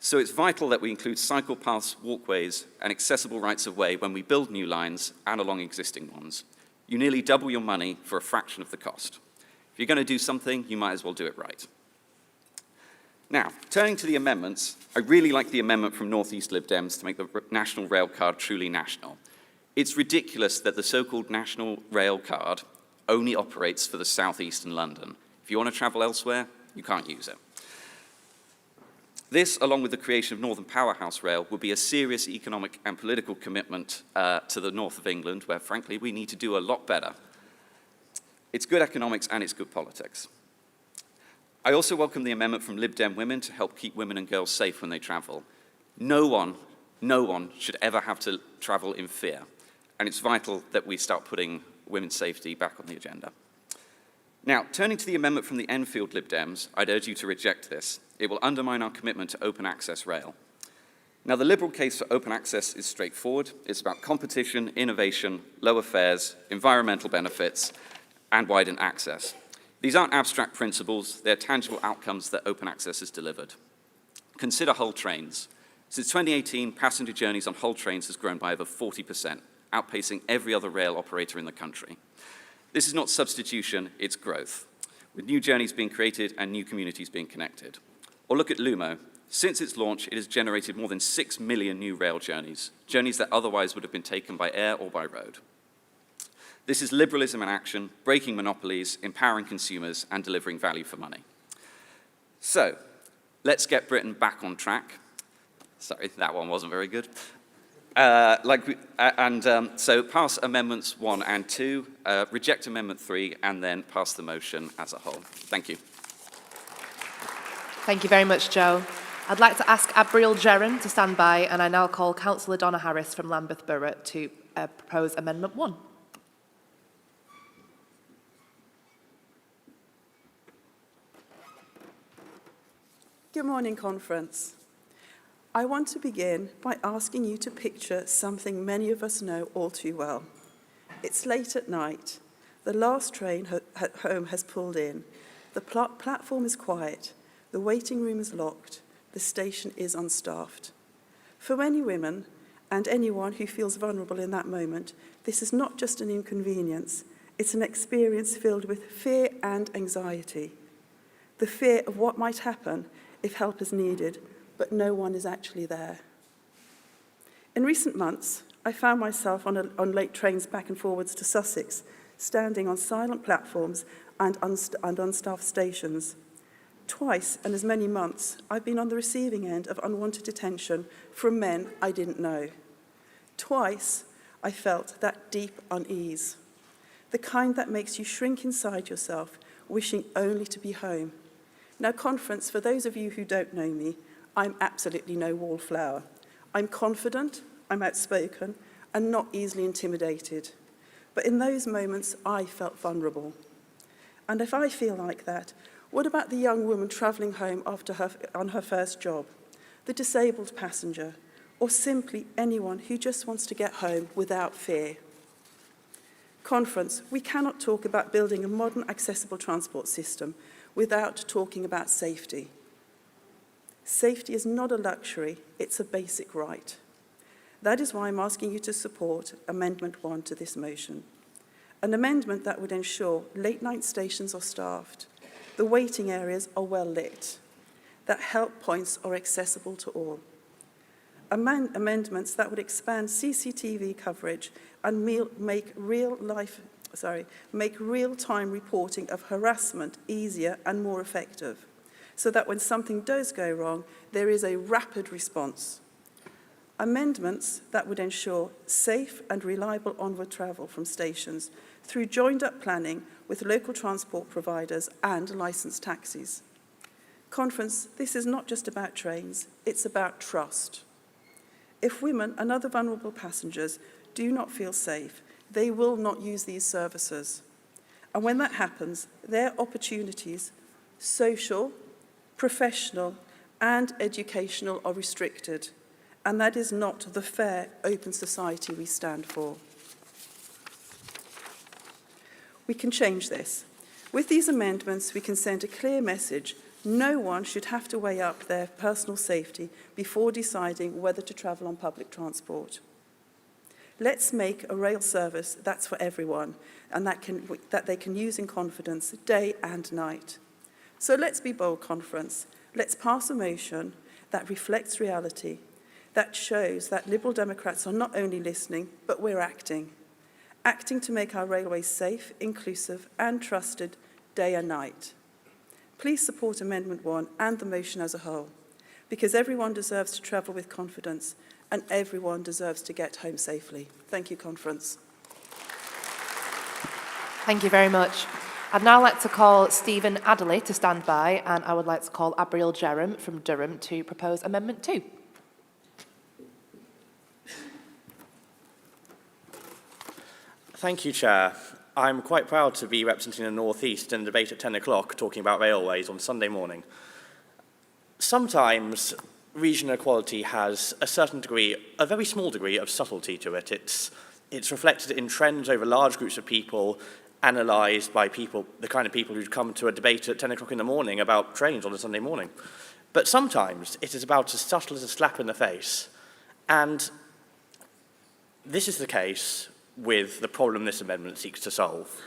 So it's vital that we include cycle paths, walkways, and accessible rights of way when we build new lines and along existing ones. You nearly double your money for a fraction of the cost. If you're going to do something, you might as well do it right. Now, turning to the amendments, I really like the amendment from North East Lib Dems to make the National Rail Card truly national. It's ridiculous that the so-called National Rail Card only operates for the South East and London. If you want to travel elsewhere, you can't use it. This, along with the creation of Northern Powerhouse Rail, would be a serious economic and political commitment to the north of England, where, frankly, we need to do a lot better. It's good economics and it's good politics. I also welcome the amendment from Lib Dem women to help keep women and girls safe when they travel. No one should ever have to travel in fear, and it's vital that we start putting women's safety back on the agenda. Now, turning to the amendment from the Enfield Lib Dems, I'd urge you to reject this. It will undermine our commitment to open access rail. Now, the Liberal case for open access is straightforward. It's about competition, innovation, lower fares, environmental benefits, and widened access. These aren't abstract principles, they're tangible outcomes that open access has delivered. Consider Hull Trains. Since 2018, passenger journeys on Hull Trains has grown by over 40%, outpacing every other rail operator in the country. This is not substitution, it's growth, with new journeys being created and new communities being connected. Or look at Lumo. Since its launch, it has generated more than 6 million new rail journeys, journeys that otherwise would have been taken by air or by road. This is liberalism in action, breaking monopolies, empowering consumers, and delivering value for money. So, let's get Britain back on track. Sorry, that one wasn't very good. So pass Amendments 1 and 2, reject Amendment 3, and then pass the motion as a whole. Thank you. Thank you very much, Joe. I'd like to ask Abriel Geron to stand by, and I now call Councillor Donna Harris from Lambeth Borough to propose Amendment 1. Good morning, Conference. I want to begin by asking you to picture something many of us know all too well. It's late at night. The last train home has pulled in. The platform is quiet. The waiting room is locked. The station is unstaffed. For many women, and anyone who feels vulnerable in that moment, this is not just an inconvenience. It's an experience filled with fear and anxiety. The fear of what might happen if help is needed, but no one is actually there. In recent months, I found myself on late trains back and forwards to Sussex, standing on silent platforms and unstaffed stations. Twice in as many months, I've been on the receiving end of unwanted attention from men I didn't know. Twice, I felt that deep unease, the kind that makes you shrink inside yourself, wishing only to be home. Now, Conference, for those of you who don't know me, I'm absolutely no wallflower. I'm confident, I'm outspoken, and not easily intimidated. But in those moments, I felt vulnerable. And if I feel like that, what about the young woman travelling home on her first job, the disabled passenger, or simply anyone who just wants to get home without fear? Conference, we cannot talk about building a modern, accessible transport system without talking about safety. Safety is not a luxury, it's a basic right. That is why I'm asking you to support Amendment 1 to this motion. An amendment that would ensure late-night stations are staffed, the waiting areas are well lit, that help points are accessible to all. Amendments that would expand CCTV coverage and make real-time reporting of harassment easier and more effective, so that when something does go wrong, there is a rapid response. Amendments that would ensure safe and reliable onward travel from stations through joined-up planning with local transport providers and licensed taxis. Conference, this is not just about trains, it's about trust. If women and other vulnerable passengers do not feel safe, they will not use these services. And when that happens, their opportunities, social, professional, and educational, are restricted. And that is not the fair, open society we stand for. We can change this. With these amendments, we can send a clear message. No one should have to weigh up their personal safety before deciding whether to travel on public transport. Let's make a rail service that's for everyone and that they can use in confidence day and night. So let's be bold, Conference. Let's pass a motion that reflects reality, that shows that Liberal Democrats are not only listening, but we're acting to make our railways safe, inclusive and trusted day and night. Please support Amendment 1 and the motion as a whole, because everyone deserves to travel with confidence and everyone deserves to get home safely. Thank you, Conference. Thank you very much. I'd now like to call Stephen Adderley to stand by, and I would like to call Abriel Jerram from Durham to propose Amendment 2. Thank you, Chair. I'm quite proud to be representing the North East in a debate at 10 o'clock talking about railways on Sunday morning. Sometimes regional equality has a certain degree, a very small degree of subtlety to it. It's reflected in trends over large groups of people, analysed by people, the kind of people who'd come to a debate at 10 o'clock in the morning about trains on a Sunday morning. But sometimes it is about as subtle as a slap in the face. And this is the case with the problem this amendment seeks to solve.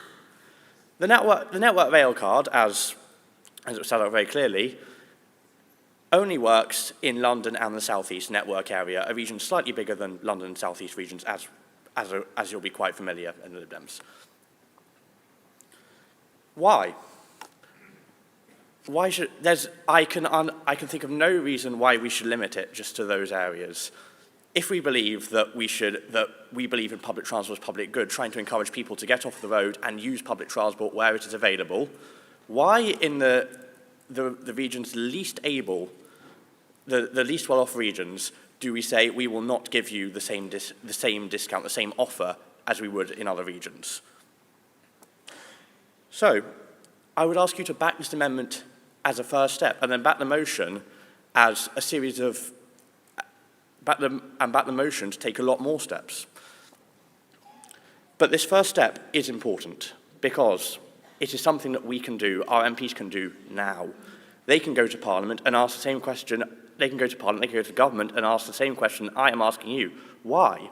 The network rail card, as it was set out very clearly, only works in London and the South East network area, a region slightly bigger than London and South East regions, as you'll be quite familiar in the Lib Dems. Why? Why should I can think of no reason why we should limit it just to those areas. If we believe that we believe in public transport as public good, trying to encourage people to get off the road and use public transport where it is available, why in the regions least able, the least well-off regions, do we say we will not give you the same discount, the same offer as we would in other regions? So, I would ask you to back this amendment as a first step, and then back the motion as a series of, back the motion to take a lot more steps. But this first step is important because it is something that we can do, our MPs can do now. They can go to Parliament and ask the same question, they can go to Parliament, they can go to government and ask the same question I am asking you. Why?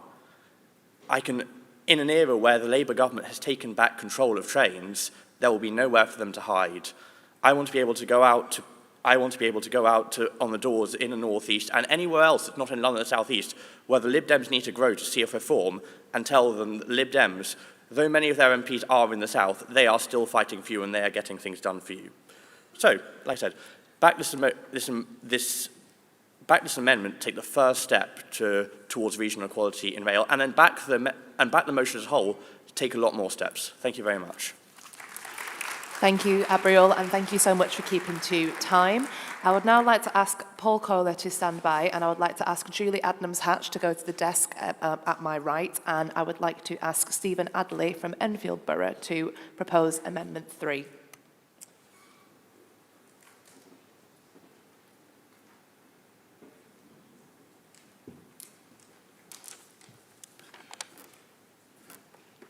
In an era where the Labour government has taken back control of trains, there will be nowhere for them to hide. I want to be able to go out on the doors in the North East and anywhere else that's not in London or South East where the Lib Dems need to grow to see if reform and tell them that Lib Dems, though many of their MPs are in the South, they are still fighting for you and they are getting things done for you. So, like I said, back this amendment, take the first step towards regional equality in rail, and then back the motion as a whole to take a lot more steps. Thank you very much. Thank you, Abriol, and thank you so much for keeping to time. I would now like to ask Paul Kohler to stand by, and I would like to ask Julie Adnams-Hatch to go to the desk at my right, and I would like to ask Stephen Adley from Enfield Borough to propose Amendment 3.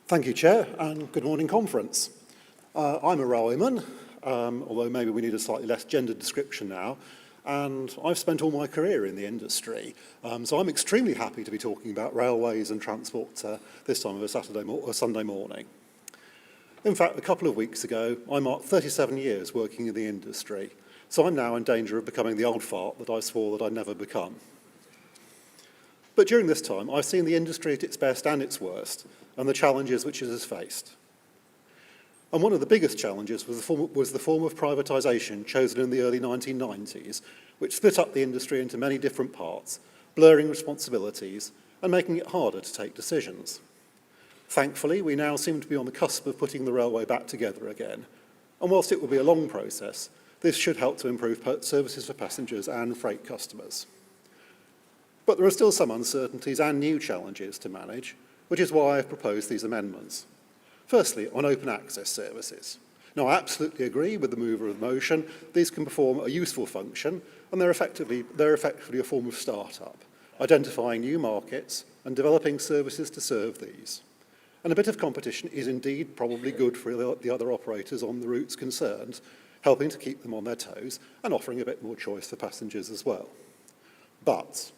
Thank you, Chair, and good morning, Conference. I'm a railwayman, although maybe we need a slightly less gendered description now, and I've spent all my career in the industry, so I'm extremely happy to be talking about railways and transport this time of a Sunday morning. In fact, a couple of weeks ago, I marked 37 years working in the industry, so I'm now in danger of becoming the old fart that I swore that I'd never become. But during this time, I've seen the industry at its best and its worst, and the challenges which it has faced. And one of the biggest challenges was the form of privatisation chosen in the early 1990s, which split up the industry into many different parts, blurring responsibilities and making it harder to take decisions. Thankfully, we now seem to be on the cusp of putting the railway back together again, and whilst it will be a long process, this should help to improve services for passengers and freight customers. But there are still some uncertainties and new challenges to manage, which is why I've proposed these amendments. Firstly, on open access services. Now, I absolutely agree with the mover of the motion. These can perform a useful function, and they're effectively a form of start-up, identifying new markets and developing services to serve these. And a bit of competition is indeed probably good for the other operators on the routes concerned, helping to keep them on their toes and offering a bit more choice for passengers as well. But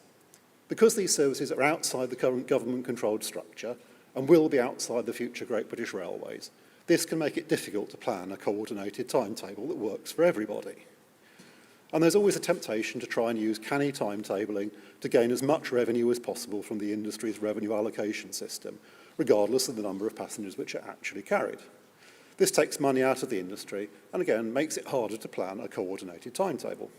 because these services are outside the current government-controlled structure and will be outside the future Great British Railways, this can make it difficult to plan a coordinated timetable that works for everybody. And there's always a temptation to try and use canny timetabling to gain as much revenue as possible from the industry's revenue allocation system, regardless of the number of passengers which are actually carried. This takes money out of the industry and again makes it harder to plan a coordinated timetable.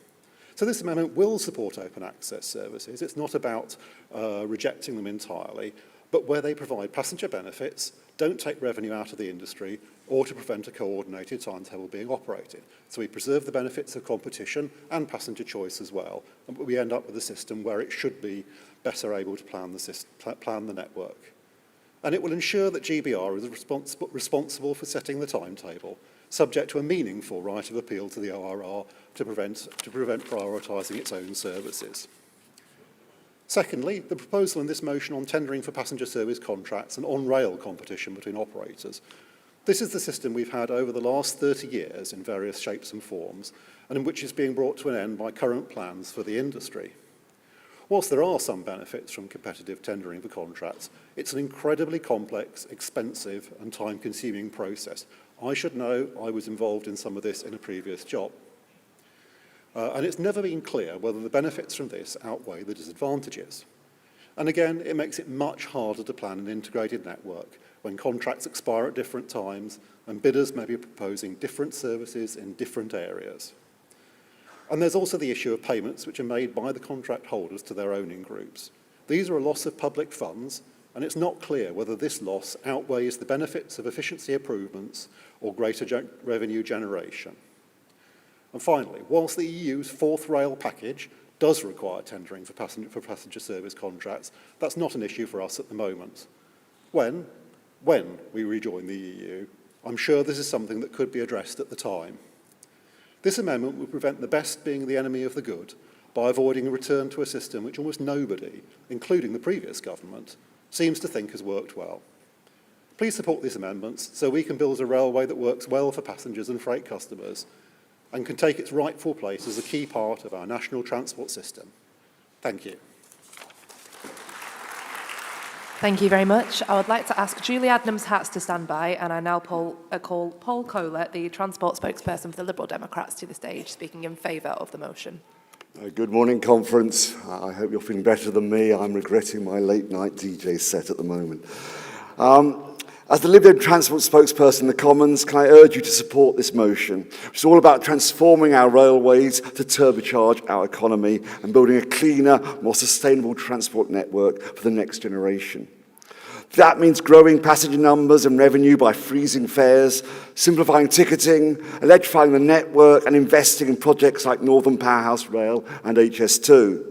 So this amendment will support open access services. It's not about rejecting them entirely, but where they provide passenger benefits, don't take revenue out of the industry, or to prevent a coordinated timetable being operated. So we preserve the benefits of competition and passenger choice as well, and we end up with a system where it should be better able to plan the network. And it will ensure that GBR is responsible for setting the timetable, subject to a meaningful right of appeal to the ORR to prevent prioritising its own services. Secondly, the proposal in this motion on tendering for passenger service contracts and on-rail competition between operators. This is the system we've had over the last 30 years in various shapes and forms, and in which is being brought to an end by current plans for the industry. Whilst there are some benefits from competitive tendering for contracts, it's an incredibly complex, expensive and time-consuming process. I should know, I was involved in some of this in a previous job. And it's never been clear whether the benefits from this outweigh the disadvantages. And again, it makes it much harder to plan an integrated network when contracts expire at different times and bidders may be proposing different services in different areas. And there's also the issue of payments which are made by the contract holders to their owning groups. These are a loss of public funds, and it's not clear whether this loss outweighs the benefits of efficiency improvements or greater revenue generation. And finally, whilst the EU's fourth rail package does require tendering for passenger service contracts, that's not an issue for us at the moment. When we rejoin the EU, I'm sure this is something that could be addressed at the time. This amendment would prevent the best being the enemy of the good by avoiding a return to a system which almost nobody, including the previous government, seems to think has worked well. Please support these amendments so we can build a railway that works well for passengers and freight customers and can take its rightful place as a key part of our national transport system. Thank you. Thank you very much. I would like to ask Julie Adams-Hatts to stand by, and I now call Paul Kohler, the Transport spokesperson for the Liberal Democrats, to the stage, speaking in favour of the motion. Good morning, conference. I hope you're feeling better than me. I'm regretting my late-night DJ set at the moment. As the Lib Dem Transport spokesperson in the Commons, can I urge you to support this motion, which is all about transforming our railways to turbocharge our economy and building a cleaner, more sustainable transport network for the next generation. That means growing passenger numbers and revenue by freezing fares, simplifying ticketing, electrifying the network, and investing in projects like Northern Powerhouse Rail and HS2.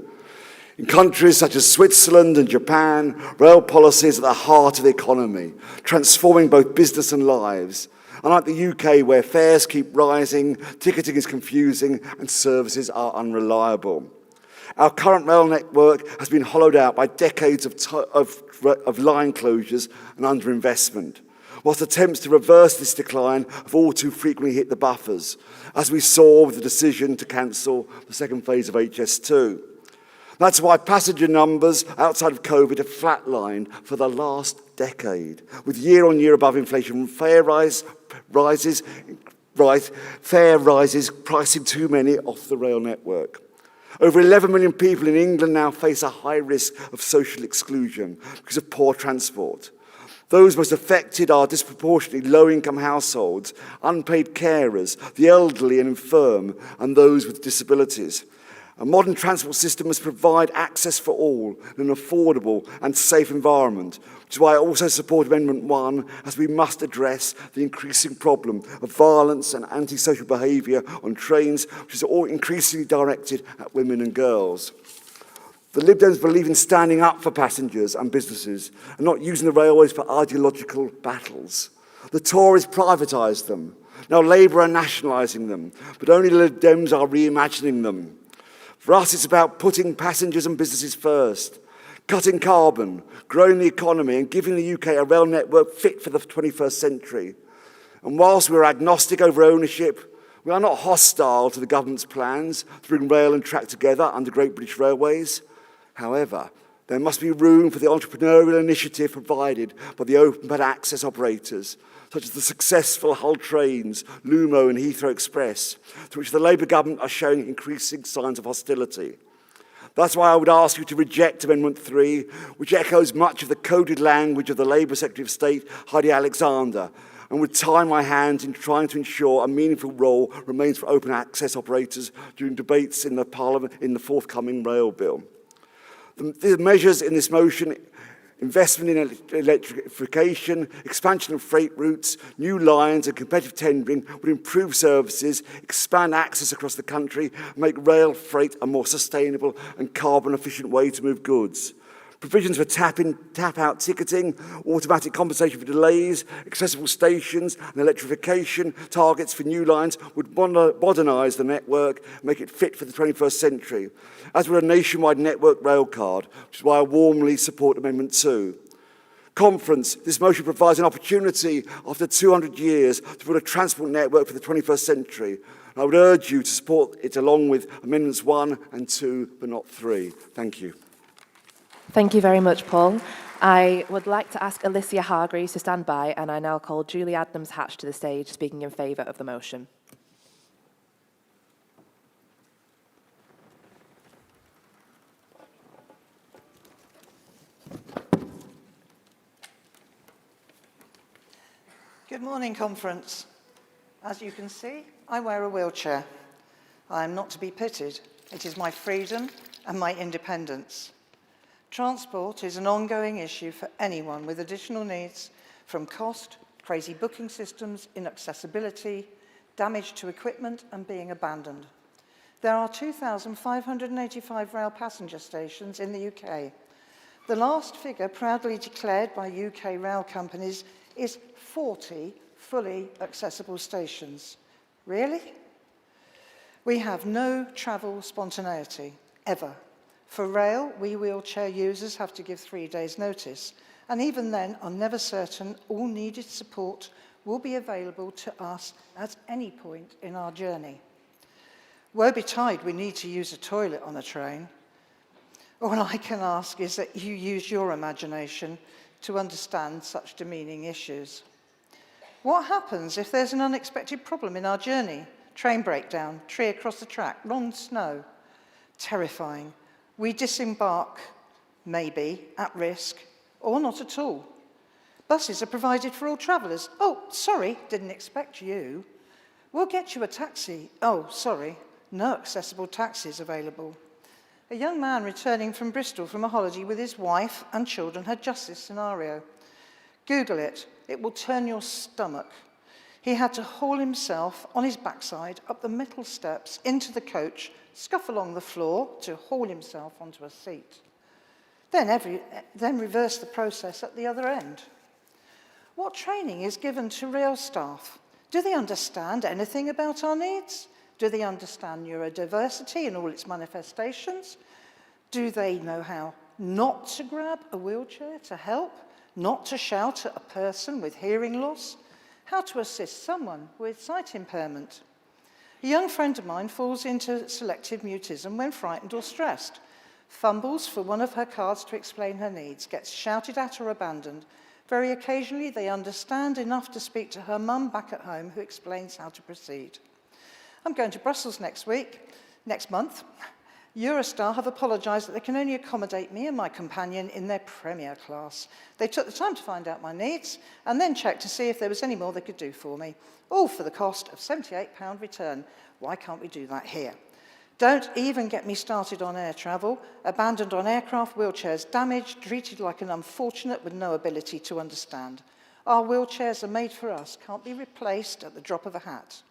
In countries such as Switzerland and Japan, rail policy is at the heart of the economy, transforming both business and lives. Unlike the UK, where fares keep rising, ticketing is confusing, and services are unreliable. Our current rail network has been hollowed out by decades of line closures and underinvestment, whilst attempts to reverse this decline have all too frequently hit the buffers, as we saw with the decision to cancel the second phase of HS2. That's why passenger numbers outside of COVID have flatlined for the last decade, with year-on-year above inflation fare rises, pricing too many off the rail network. Over 11 million people in England now face a high risk of social exclusion because of poor transport. Those most affected are disproportionately low-income households, unpaid carers, the elderly and infirm, and those with disabilities. A modern transport system must provide access for all in an affordable and safe environment, which is why I also support Amendment 1, as we must address the increasing problem of violence and antisocial behaviour on trains, which is all increasingly directed at women and girls. The Lib Dems believe in standing up for passengers and businesses and not using the railways for ideological battles. The Tories privatised them. Now Labour are nationalising them, but only the Lib Dems are reimagining them. For us, it's about putting passengers and businesses first, cutting carbon, growing the economy, and giving the UK a rail network fit for the 21st century. And whilst we're agnostic over ownership, we are not hostile to the government's plans to bring rail and track together under Great British Railways. However, there must be room for the entrepreneurial initiative provided by the open access operators, such as the successful Hull Trains, Lumo and Heathrow Express, to which the Labour government are showing increasing signs of hostility. That's why I would ask you to reject Amendment 3, which echoes much of the coded language of the Labour Secretary of State, Heidi Alexander, and would tie my hands in trying to ensure a meaningful role remains for open access operators during debates in the Parliament in the forthcoming rail bill. The measures in this motion: investment in electrification, expansion of freight routes, new lines and competitive tendering would improve services, expand access across the country, and make rail freight a more sustainable and carbon-efficient way to move goods. Provisions for tap-in, tap-out ticketing, automatic compensation for delays, accessible stations and electrification targets for new lines would modernise the network and make it fit for the 21st century, as would a nationwide network rail card, which is why I warmly support Amendment 2. Conference, this motion provides an opportunity after 200 years to build a transport network for the 21st century. And I would urge you to support it along with Amendments 1 and 2, but not 3. Thank you. Thank you very much, Paul. I would like to ask Alicia Hargreaves to stand by, and I now call Julie Adams-Hatch to the stage, speaking in favour of the motion. Good morning, conference. As you can see, I wear a wheelchair. I am not to be pitied. It is my freedom and my independence. Transport is an ongoing issue for anyone with additional needs, from cost, crazy booking systems, inaccessibility, damage to equipment and being abandoned. There are 2,585 rail passenger stations in the UK. The last figure proudly declared by UK rail companies is 40 fully accessible stations. Really? We have no travel spontaneity, ever. For rail, we wheelchair users have to give 3 days' notice, and even then are never certain all needed support will be available to us at any point in our journey. Woe betide we need to use a toilet on a train. All I can ask is that you use your imagination to understand such demeaning issues. What happens if there's an unexpected problem in our journey? Train breakdown, tree across the track, long snow. Terrifying. We disembark, maybe, at risk, or not at all. Buses are provided for all travellers. Oh, sorry, didn't expect you. We'll get you a taxi. Oh, sorry, no accessible taxis available. A young man returning from Bristol from a holiday with his wife and children had just this scenario. Google it. It will turn your stomach. He had to haul himself on his backside up the metal steps into the coach, scuff along the floor to haul himself onto a seat. Then reverse the process at the other end. What training is given to rail staff? Do they understand anything about our needs? Do they understand neurodiversity and all its manifestations? Do they know how not to grab a wheelchair to help? Not to shout at a person with hearing loss? How to assist someone with sight impairment? A young friend of mine falls into selective mutism when frightened or stressed, fumbles for one of her cards to explain her needs, gets shouted at or abandoned. Very occasionally, they understand enough to speak to her mum back at home who explains how to proceed. I'm going to Brussels next month. Eurostar have apologised that they can only accommodate me and my companion in their premier class. They took the time to find out my needs and then checked to see if there was any more they could do for me, all for the cost of £78 return. Why can't we do that here? Don't even get me started on air travel, abandoned on aircraft, wheelchairs damaged, treated like an unfortunate with no ability to understand. Our wheelchairs are made for us, can't be replaced at the drop of a hat.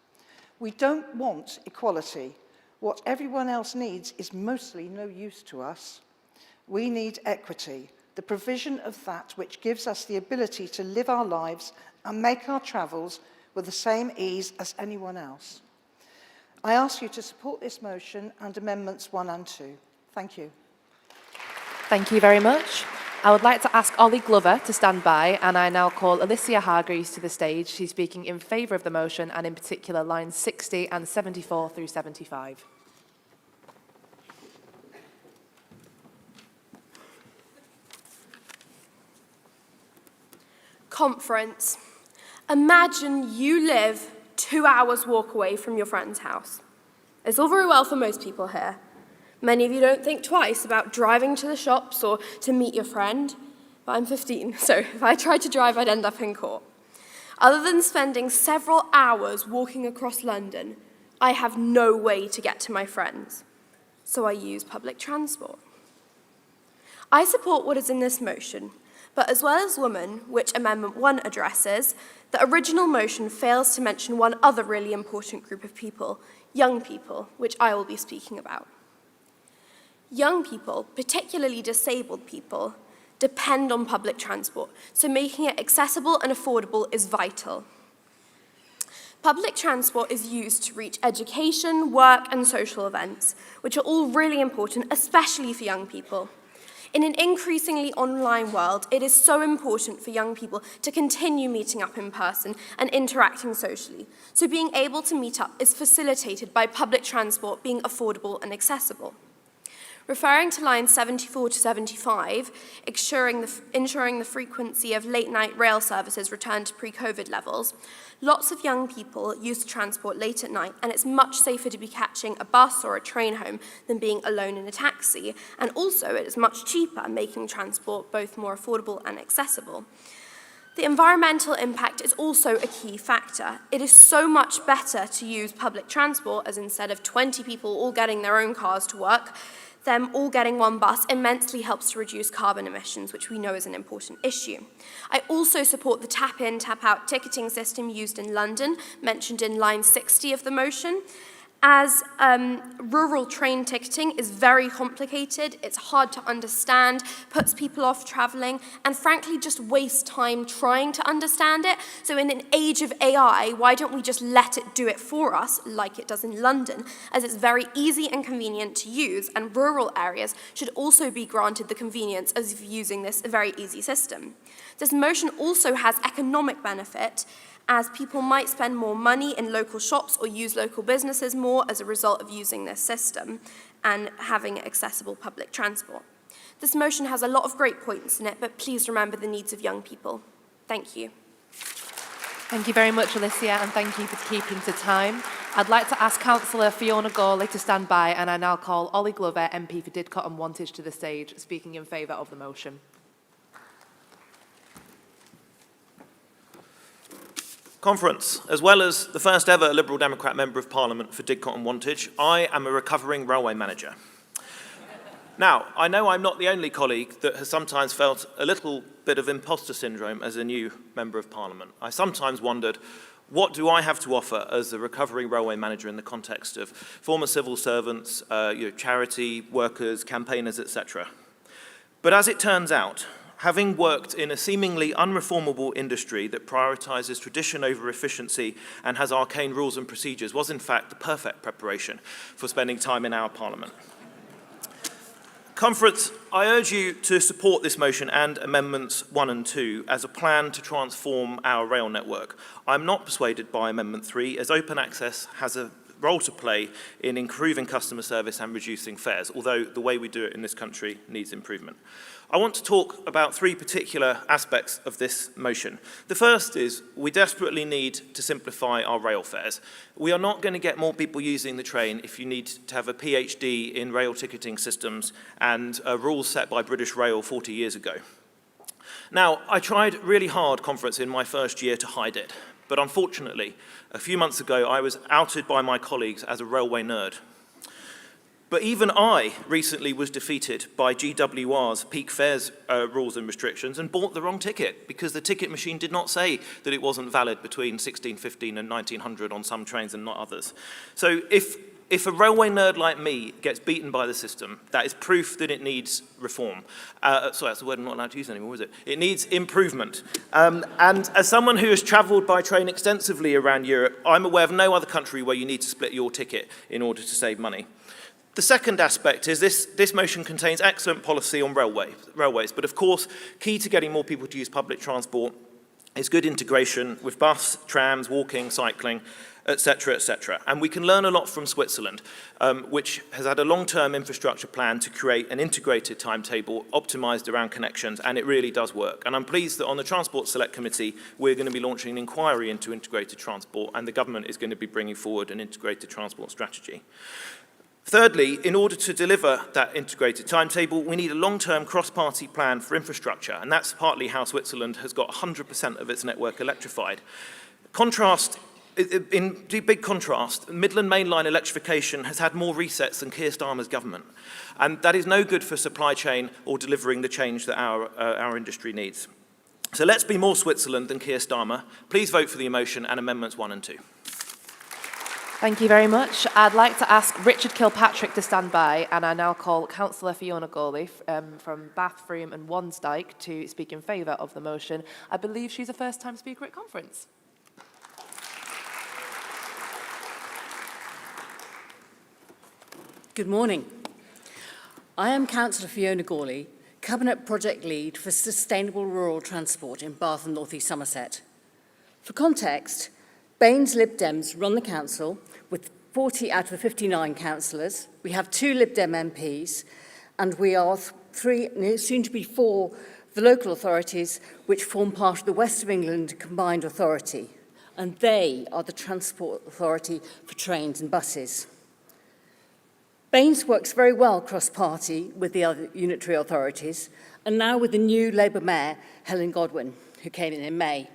We don't want equality. What everyone else needs is mostly no use to us. We need equity, the provision of that which gives us the ability to live our lives and make our travels with the same ease as anyone else. I ask you to support this motion and Amendments 1 and 2. Thank you. Thank you very much. I would like to ask Ollie Glover to stand by, and I now call Alicia Hargreaves to the stage. She's speaking in favour of the motion, and in particular lines 60 and 74 through 75. Conference. Imagine you live 2 hours walk away from your friend's house. It's all very well for most people here. Many of you don't think twice about driving to the shops or to meet your friend. But I'm 15, so if I tried to drive, I'd end up in court. Other than spending several hours walking across London, I have no way to get to my friends. So I use public transport. I support what is in this motion, but as well as women, which Amendment 1 addresses, the original motion fails to mention one other really important group of people, young people, which I will be speaking about. Young people, particularly disabled people, depend on public transport, so making it accessible and affordable is vital. Public transport is used to reach education, work, and social events, which are all really important, especially for young people. In an increasingly online world, it is so important for young people to continue meeting up in person and interacting socially. So being able to meet up is facilitated by public transport being affordable and accessible. Referring to lines 74 to 75, ensuring the frequency of late-night rail services return to pre-COVID levels, lots of young people use transport late at night, and it's much safer to be catching a bus or a train home than being alone in a taxi. And also, it is much cheaper, making transport both more affordable and accessible. The environmental impact is also a key factor. It is so much better to use public transport, as instead of 20 people all getting their own cars to work, them all getting one bus immensely helps to reduce carbon emissions, which we know is an important issue. I also support the tap-in, tap-out ticketing system used in London, mentioned in line 60 of the motion. as rural train ticketing is very complicated, it's hard to understand, puts people off travelling, and frankly just wastes time trying to understand it. So in an age of AI, why don't we just let it do it for us, like it does in London, as it's very easy and convenient to use, and rural areas should also be granted the convenience of using this very easy system. This motion also has economic benefit, as people might spend more money in local shops or use local businesses more as a result of using this system and having accessible public transport. This motion has a lot of great points in it, but please remember the needs of young people. Thank you. Thank you very much, Alicia, and thank you for keeping to time. I'd like to ask Councillor Fiona Gawley to stand by, and I now call Ollie Glover, MP for Didcot and Wantage, to the stage, speaking in favour of the motion. Conference, as well as the first ever Liberal Democrat Member of Parliament for Didcot and Wantage, I am a recovering railway manager. Now, I know I'm not the only colleague that has sometimes felt a little bit of imposter syndrome as a new Member of Parliament. I sometimes wondered, what do I have to offer as a recovering railway manager in the context of former civil servants, charity workers, campaigners, etc. But as it turns out, having worked in a seemingly unreformable industry that prioritises tradition over efficiency and has arcane rules and procedures was in fact the perfect preparation for spending time in our Parliament. Conference, I urge you to support this motion and Amendments 1 and 2 as a plan to transform our rail network. I'm not persuaded by Amendment 3, as open access has a role to play in improving customer service and reducing fares, although the way we do it in this country needs improvement. I want to talk about three particular aspects of this motion. The first is we desperately need to simplify our rail fares. We are not going to get more people using the train if you need to have a PhD in rail ticketing systems and rules set by British Rail 40 years ago. Now, I tried really hard, Conference, in my first year to hide it, but unfortunately, a few months ago, I was outed by my colleagues as a railway nerd. But even I recently was defeated by GWR's peak fares rules and restrictions and bought the wrong ticket because the ticket machine did not say that it wasn't valid between 1615 and 1900 on some trains and not others. So if a railway nerd like me gets beaten by the system, that is proof that it needs reform. Sorry, that's the word I'm not allowed to use anymore, is it? It needs improvement. And as someone who has travelled by train extensively around Europe, I'm aware of no other country where you need to split your ticket in order to save money. The second aspect is this motion contains excellent policy on railways, but of course, key to getting more people to use public transport is good integration with bus, trams, walking, cycling, etc., etc. And we can learn a lot from Switzerland, which has had a long-term infrastructure plan to create an integrated timetable optimised around connections, and it really does work. And I'm pleased that on the Transport Select Committee, we're going to be launching an inquiry into integrated transport, and the government is going to be bringing forward an integrated transport strategy. Thirdly, in order to deliver that integrated timetable, we need a long-term cross-party plan for infrastructure, and that's partly how Switzerland has got 100% of its network electrified. In big contrast, Midland Main Line electrification has had more resets than Keir Starmer's government, and that is no good for supply chain or delivering the change that our industry needs. So let's be more Switzerland than Keir Starmer. Please vote for the motion and Amendments 1 and 2. Thank you very much. I'd like to ask Richard Kilpatrick to stand by, and I now call Councillor Fiona Gawley from Bath, Frome and Wansdyke to speak in favour of the motion. I believe she's a first-time speaker at conference. Good morning. I am Councillor Fiona Gawley, Cabinet Project Lead for Sustainable Rural Transport in Bath and North East Somerset. For context, Baines Lib Dems run the council with 40 out of the 59 councillors. We have 2 Lib Dem MPs, and we are 3, soon to be 4, the local authorities which form part of the West of England Combined Authority, and they are the transport authority for trains and buses. Baines works very well cross-party with the other unitary authorities, and now with the new Labour Mayor, Helen Godwin, who came in May.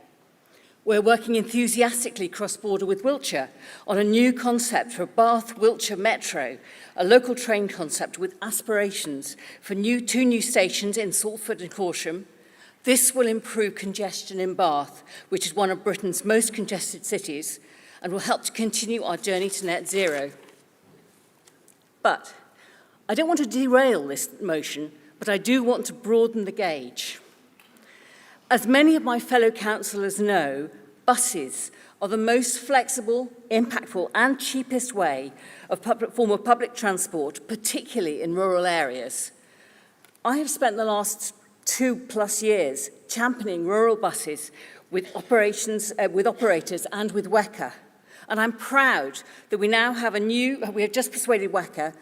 We're working enthusiastically cross-border with Wiltshire on a new concept for Bath-Wiltshire Metro, a local train concept with aspirations for 2 new stations in Salford and Corsham. This will improve congestion in Bath, which is one of Britain's most congested cities, and will help to continue our journey to net zero. But I don't want to derail this motion, but I do want to broaden the gauge. As many of my fellow councillors know, buses are the most flexible, impactful and cheapest form of public transport, particularly in rural areas. I have spent the last 2+ years championing rural buses with operators and with WECA. And I'm proud that we have just persuaded WECA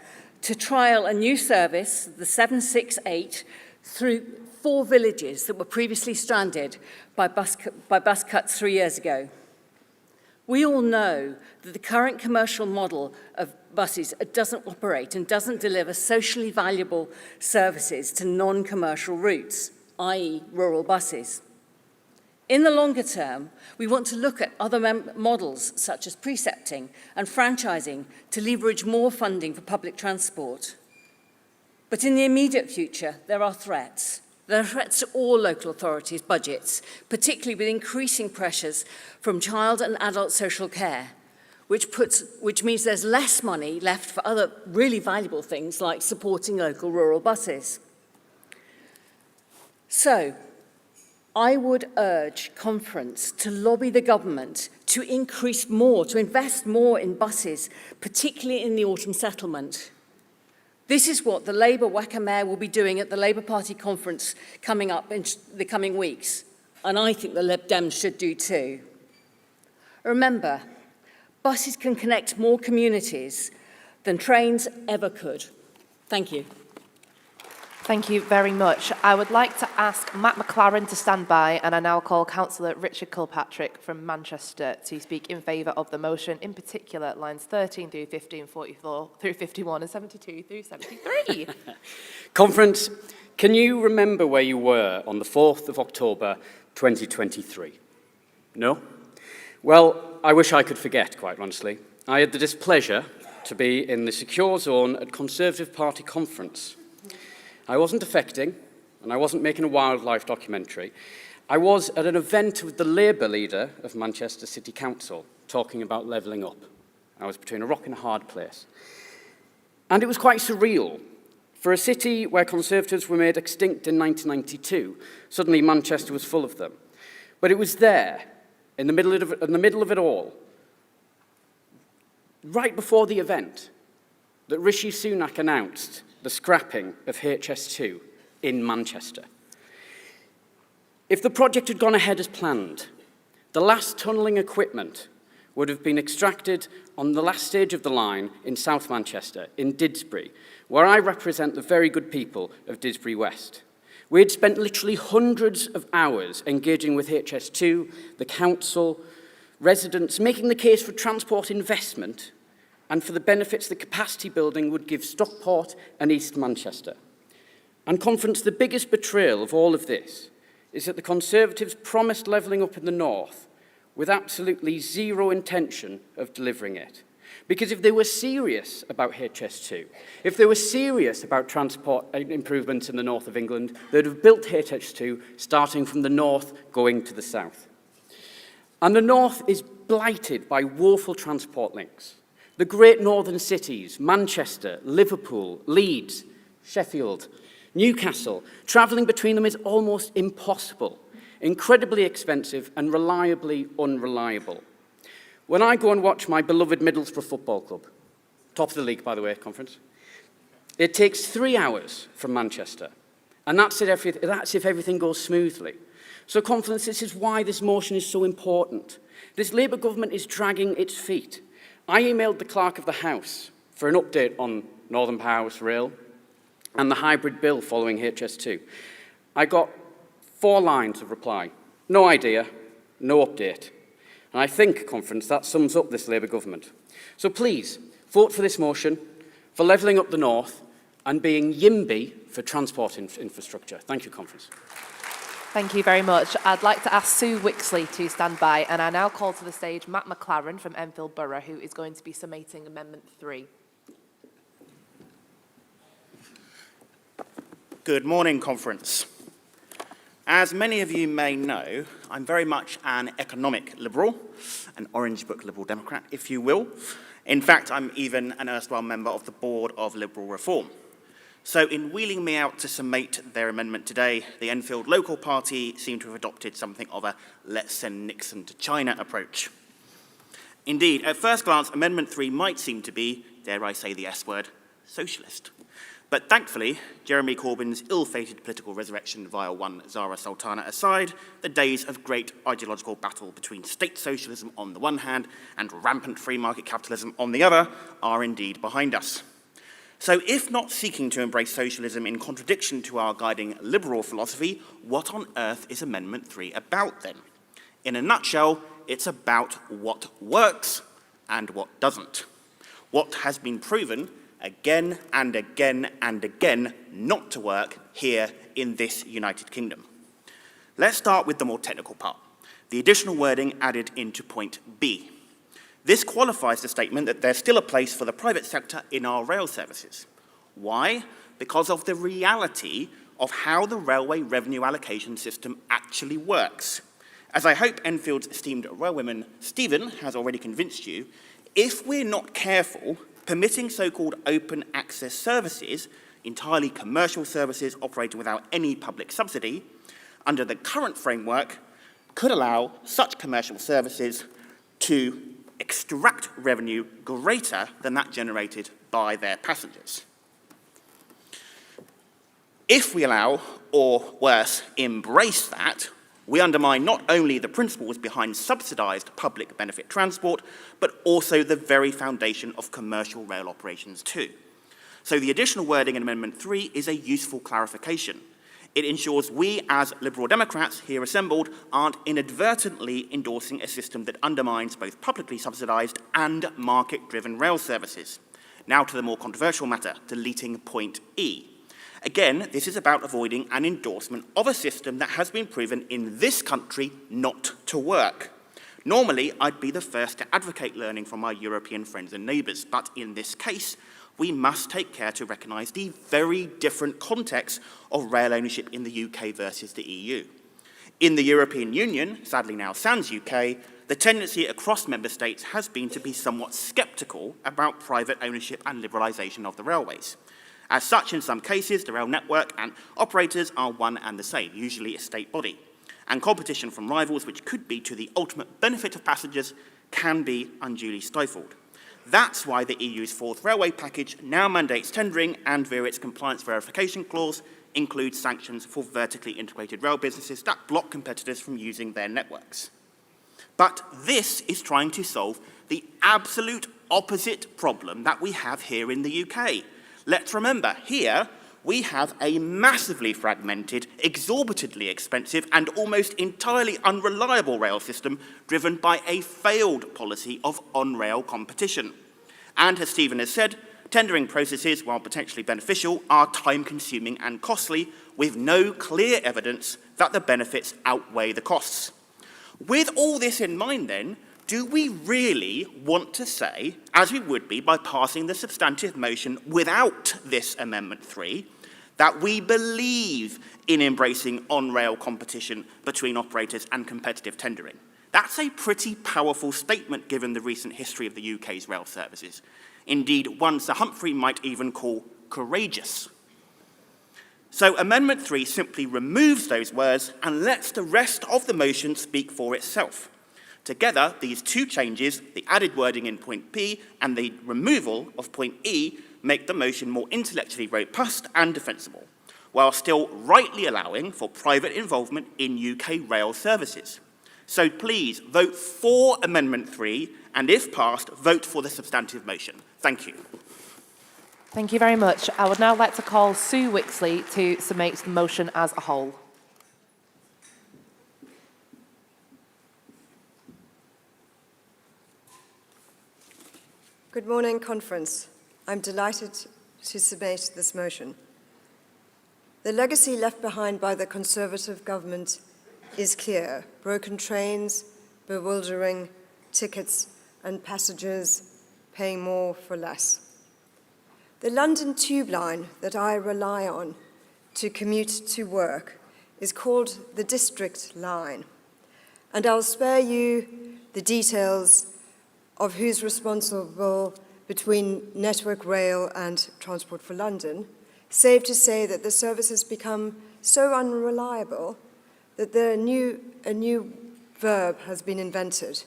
to trial a new service, the 768, through 4 villages that were previously stranded by bus cuts 3 years ago. We all know that the current commercial model of buses doesn't operate and doesn't deliver socially valuable services to non-commercial routes, i.e. rural buses. In the longer term, we want to look at other models such as precepting and franchising to leverage more funding for public transport. But in the immediate future, there are threats. There are threats to all local authorities' budgets, particularly with increasing pressures from child and adult social care, which means there's less money left for other really valuable things like supporting local rural buses. So, I would urge Conference to lobby the government to invest more in buses, particularly in the autumn settlement. This is what the Labour WECA Mayor will be doing at the Labour Party conference coming up in the coming weeks, and I think the Lib Dems should do too. Remember, buses can connect more communities than trains ever could. Thank you. Thank you very much. I would like to ask Matt McLaren to stand by, and I now call Councillor Richard Kilpatrick from Manchester to speak in favour of the motion, in particular lines 13 through 15, 44 through 51 and 72 through 73. Conference, can you remember where you were on the 4th of October 2023? No? Well, I wish I could forget, quite honestly. I had the displeasure to be in the secure zone at Conservative Party conference. I wasn't affecting, and I wasn't making a wildlife documentary. I was at an event with the Labour leader of Manchester City Council, talking about levelling up. I was between a rock and a hard place. And it was quite surreal. For a city where Conservatives were made extinct in 1992, suddenly Manchester was full of them. But it was there, in the middle of it all, right before the event, that Rishi Sunak announced the scrapping of HS2 in Manchester. If the project had gone ahead as planned, the last tunnelling equipment would have been extracted on the last stage of the line in South Manchester, in Didsbury, where I represent the very good people of Didsbury West. We had spent literally hundreds of hours engaging with HS2, the council, residents, making the case for transport investment and for the benefits the capacity building would give Stockport and East Manchester. And Conference, the biggest betrayal of all of this is that the Conservatives promised levelling up in the north with absolutely zero intention of delivering it. Because if they were serious about HS2, if they were serious about transport improvements in the north of England, they'd have built HS2 starting from the north going to the south. And the north is blighted by woeful transport links. The great northern cities, Manchester, Liverpool, Leeds, Sheffield, Newcastle, travelling between them is almost impossible, incredibly expensive and reliably unreliable. When I go and watch my beloved Middlesbrough Football Club, top of the league, by the way, Conference, it takes 3 hours from Manchester, and that's if everything goes smoothly. So, Conference, this is why this motion is so important. This Labour government is dragging its feet. I emailed the Clerk of the House for an update on Northern Powerhouse Rail and the hybrid bill following HS2. I got 4 lines of reply. No idea, no update. And I think, Conference, that sums up this Labour government. So please, vote for this motion, for levelling up the north and being YIMBY for transport infrastructure. Thank you, Conference. Thank you very much. I'd like to ask Sue Wixley to stand by, and I now call to the stage Matt McLaren from Enfield Borough, who is going to be summating Amendment 3. Good morning, Conference. As many of you may know, I'm very much an economic liberal, an Orange Book Liberal Democrat, if you will. In fact, I'm even an erstwhile member of the Board of Liberal Reform. So in wheeling me out to summate their amendment today, the Enfield local party seemed to have adopted something of a let's send Nixon to China approach. Indeed, at first glance, Amendment 3 might seem to be, dare I say the S word, socialist. But thankfully, Jeremy Corbyn's ill-fated political resurrection via one Zara Sultana aside, the days of great ideological battle between state socialism on the one hand and rampant free market capitalism on the other are indeed behind us. So if not seeking to embrace socialism in contradiction to our guiding liberal philosophy, what on earth is Amendment 3 about then? In a nutshell, it's about what works and what doesn't. What has been proven again and again and again not to work here in this United Kingdom. Let's start with the more technical part, the additional wording added into point B. This qualifies the statement that there's still a place for the private sector in our rail services. Why? Because of the reality of how the railway revenue allocation system actually works. As I hope Enfield's esteemed railwayman Stephen has already convinced you, if we're not careful, permitting so-called open access services, entirely commercial services operating without any public subsidy, under the current framework, could allow such commercial services to extract revenue greater than that generated by their passengers. If we allow, or worse, embrace that, we undermine not only the principles behind subsidised public benefit transport, but also the very foundation of commercial rail operations too. So the additional wording in Amendment 3 is a useful clarification. It ensures we, as Liberal Democrats here assembled, aren't inadvertently endorsing a system that undermines both publicly subsidised and market-driven rail services. Now to the more controversial matter, deleting point E. Again, this is about avoiding an endorsement of a system that has been proven in this country not to work. Normally, I'd be the first to advocate learning from our European friends and neighbours, but in this case, we must take care to recognise the very different context of rail ownership in the UK versus the EU. In the European Union, sadly now sans UK, the tendency across member states has been to be somewhat sceptical about private ownership and liberalisation of the railways. As such, in some cases, the rail network and operators are one and the same, usually a state body. And competition from rivals, which could be to the ultimate benefit of passengers, can be unduly stifled. That's why the EU's fourth railway package now mandates tendering and, via its compliance verification clause, includes sanctions for vertically integrated rail businesses that block competitors from using their networks. But this is trying to solve the absolute opposite problem that we have here in the UK. Let's remember, here we have a massively fragmented, exorbitantly expensive, and almost entirely unreliable rail system driven by a failed policy of on-rail competition. And as Stephen has said, tendering processes, while potentially beneficial, are time-consuming and costly, with no clear evidence that the benefits outweigh the costs. With all this in mind, then, do we really want to say, as we would be by passing the substantive motion without this Amendment 3, that we believe in embracing on-rail competition between operators and competitive tendering? That's a pretty powerful statement given the recent history of the UK's rail services. Indeed, one Sir Humphrey might even call courageous. So Amendment 3 simply removes those words and lets the rest of the motion speak for itself. Together, these two changes, the added wording in point P and the removal of point E, make the motion more intellectually robust and defensible, while still rightly allowing for private involvement in UK rail services. So please vote for Amendment 3, and if passed, vote for the substantive motion. Thank you. Thank you very much. I would now like to call Sue Wixley to summate the motion as a whole. Good morning, Conference. I'm delighted to submit this motion. The legacy left behind by the Conservative government is clear: broken trains, bewildering tickets, and passengers paying more for less. The London Tube line that I rely on to commute to work is called the District Line. And I'll spare you the details of who's responsible between Network Rail and Transport for London, save to say that the service has become so unreliable that a new verb has been invented.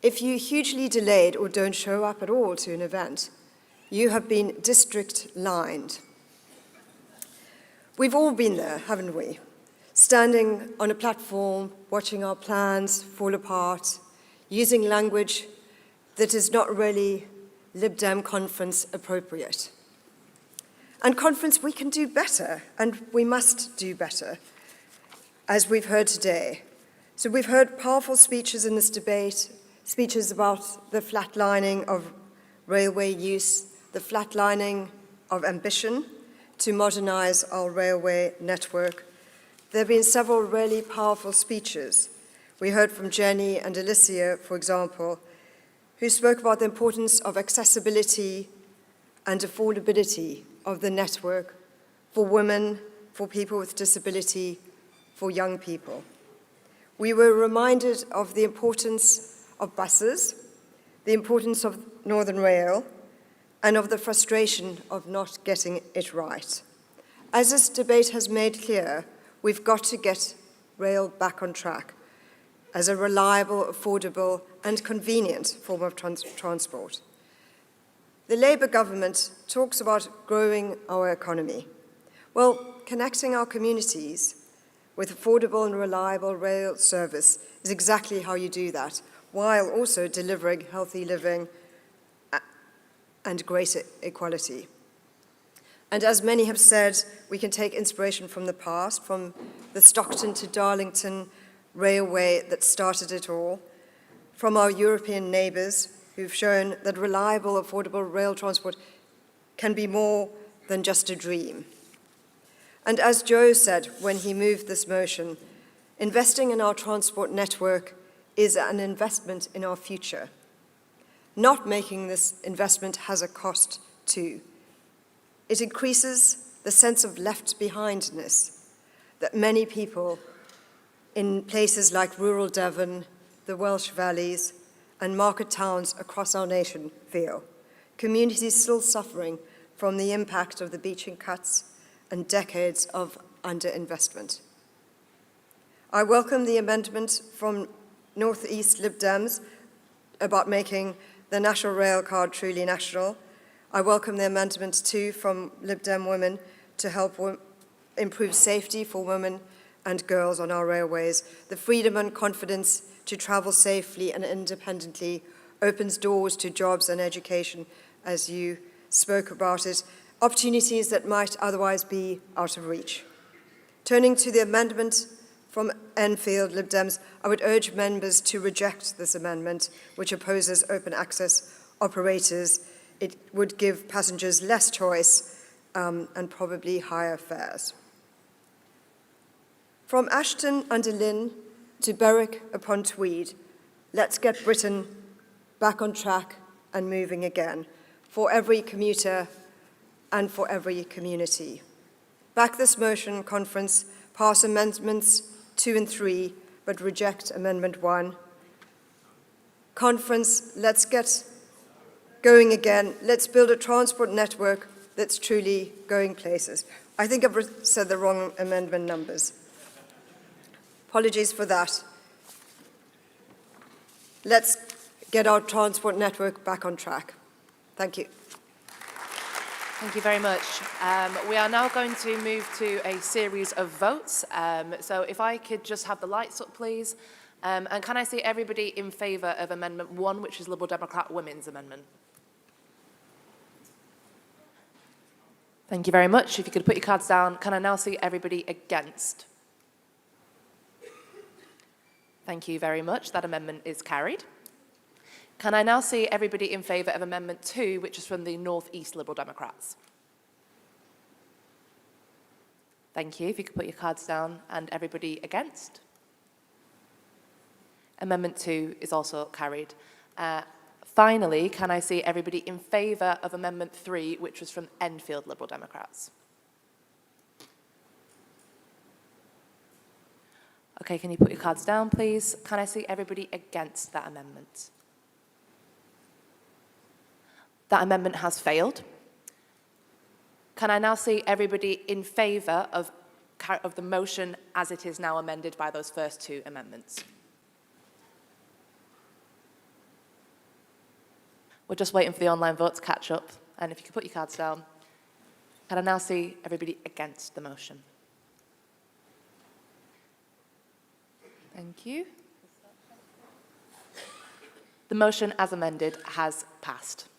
If you hugely delayed or don't show up at all to an event, you have been district-lined. We've all been there, haven't we? Standing on a platform, watching our plans fall apart, using language that is not really Lib Dem conference appropriate. And conference, we can do better, and we must do better, as we've heard today. So we've heard powerful speeches in this debate, speeches about the flatlining of railway use, the flatlining of ambition to modernize our railway network. There have been several really powerful speeches. We heard from Jenny and Alicia, for example, who spoke about the importance of accessibility and affordability of the network for women, for people with disability, for young people. We were reminded of the importance of buses, the importance of Northern Rail, and of the frustration of not getting it right. As this debate has made clear, we've got to get rail back on track as a reliable, affordable, and convenient form of transport. The Labour government talks about growing our economy. Well, connecting our communities with affordable and reliable rail service is exactly how you do that, while also delivering healthy living and greater equality. And as many have said, we can take inspiration from the past, from the Stockton to Darlington railway that started it all, from our European neighbours who've shown that reliable, affordable rail transport can be more than just a dream. And as Joe said when he moved this motion, investing in our transport network is an investment in our future. Not making this investment has a cost too. It increases the sense of left-behindness that many people in places like rural Devon, the Welsh valleys, and market towns across our nation feel. Communities still suffering from the impact of the beaching cuts and decades of underinvestment. I welcome the amendment from North East Lib Dems about making the National Rail Card truly national. I welcome the amendment too from Lib Dem women to help improve safety for women and girls on our railways. The freedom and confidence to travel safely and independently opens doors to jobs and education, as you spoke about it, opportunities that might otherwise be out of reach. Turning to the amendment from Enfield Lib Dems, I would urge members to reject this amendment, which opposes open access operators. It would give passengers less choice and probably higher fares. From Ashton-under-Lyne to Berwick-upon-Tweed, let's get Britain back on track and moving again for every commuter and for every community. Back this motion, conference, pass amendments 2 and 3, but reject Amendment 1. Conference, let's get going again. Let's build a transport network that's truly going places. I think I've said the wrong amendment numbers. Apologies for that. Let's get our transport network back on track. Thank you. Thank you very much. We are now going to move to a series of votes. So if I could just have the lights up, please. And can I see everybody in favour of Amendment 1, which is Liberal Democrat Women's Amendment? Thank you very much. If you could put your cards down, can I now see everybody against? Thank you very much. That amendment is carried. Can I now see everybody in favour of Amendment 2, which is from the North East Liberal Democrats? Thank you. If you could put your cards down, and everybody against? Amendment 2 is also carried. Finally, can I see everybody in favour of Amendment 3, which was from Enfield Liberal Democrats? Okay, can you put your cards down, please? Can I see everybody against that amendment? That amendment has failed. Can I now see everybody in favour of the motion as it is now amended by those first two amendments? We're just waiting for the online vote to catch up. And if you could put your cards down. Can I now see everybody against the motion? Thank you. The motion as amended has passed.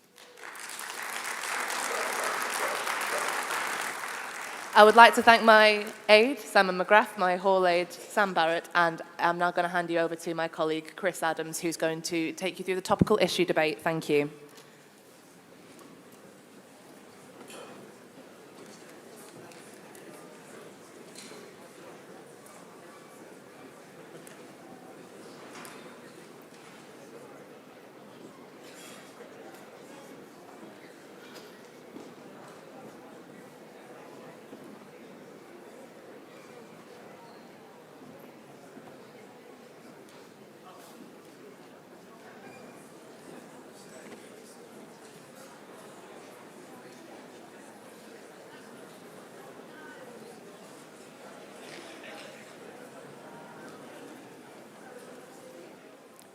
I would like to thank my aide, Simon McGrath, my hall aide, Sam Barrett, and I'm now going to hand you over to my colleague, Chris Adams, who's going to take you through the topical issue debate. Thank you.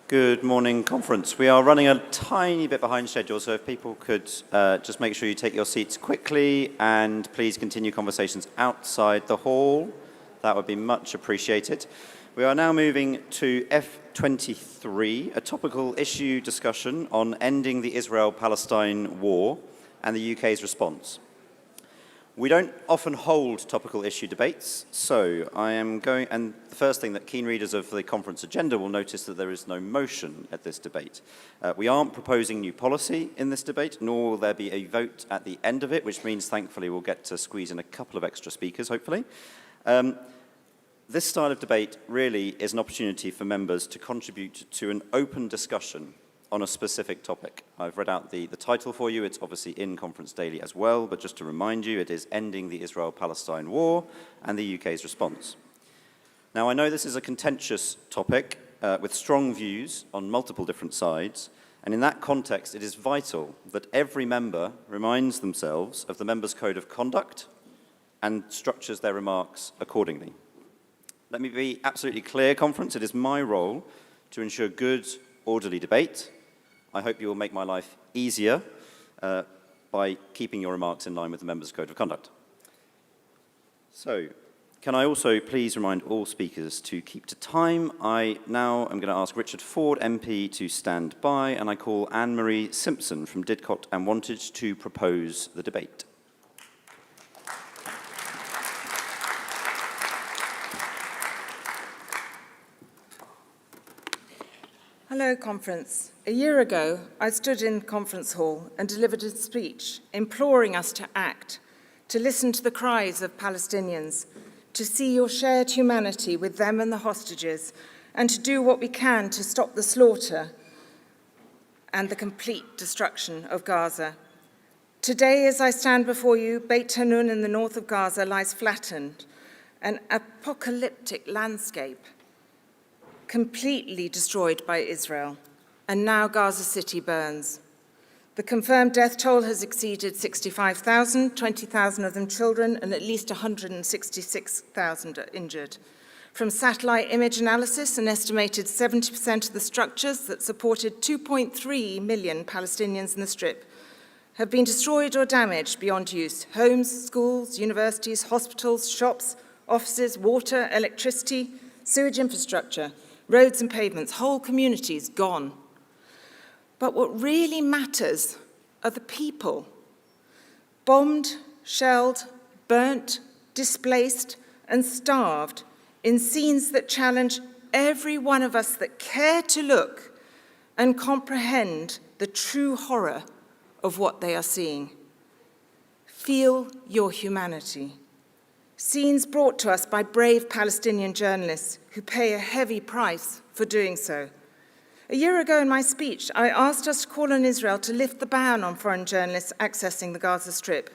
Good morning, conference. We are running a tiny bit behind schedule, so if people could just make sure you take your seats quickly and please continue conversations outside the hall, that would be much appreciated. We are now moving to F23, a topical issue discussion on ending the Israel-Palestine war and the UK's response. We don't often hold topical issue debates, so and the first thing that keen readers of the conference agenda will notice that there is no motion at this debate. We aren't proposing new policy in this debate, nor will there be a vote at the end of it, which means, thankfully, we'll get to squeeze in a couple of extra speakers, hopefully. This style of debate really is an opportunity for members to contribute to an open discussion on a specific topic. I've read out the title for you. It's obviously in Conference Daily as well, but just to remind you, it is Ending the Israel-Palestine War and the UK's Response. Now, I know this is a contentious topic with strong views on multiple different sides, and in that context, it is vital that every member reminds themselves of the member's code of conduct and structures their remarks accordingly. Let me be absolutely clear, conference. It is my role to ensure good, orderly debate. I hope you will make my life easier by keeping your remarks in line with the members' code of conduct. So, can I also please remind all speakers to keep to time? I now am going to ask Richard Ford, MP, to stand by, and I call Anne-Marie Simpson from Didcot and Wantage to propose the debate. Hello, conference. A year ago, I stood in conference hall and delivered a speech imploring us to act, to listen to the cries of Palestinians, to see your shared humanity with them and the hostages, and to do what we can to stop the slaughter and the complete destruction of Gaza. Today, as I stand before you, Beit Hanun in the north of Gaza lies flattened, an apocalyptic landscape, completely destroyed by Israel, and now Gaza City burns. The confirmed death toll has exceeded 65,000, 20,000 of them children, and at least 166,000 are injured. From satellite image analysis, an estimated 70% of the structures that supported 2.3 million Palestinians in the Strip have been destroyed or damaged beyond use. Homes, schools, universities, hospitals, shops, offices, water, electricity, sewage infrastructure, roads and pavements, whole communities gone. But what really matters are the people. Bombed, shelled, burnt, displaced, and starved in scenes that challenge every one of us that care to look and comprehend the true horror of what they are seeing. Feel your humanity. Scenes brought to us by brave Palestinian journalists who pay a heavy price for doing so. A year ago in my speech, I asked us to call on Israel to lift the ban on foreign journalists accessing the Gaza Strip.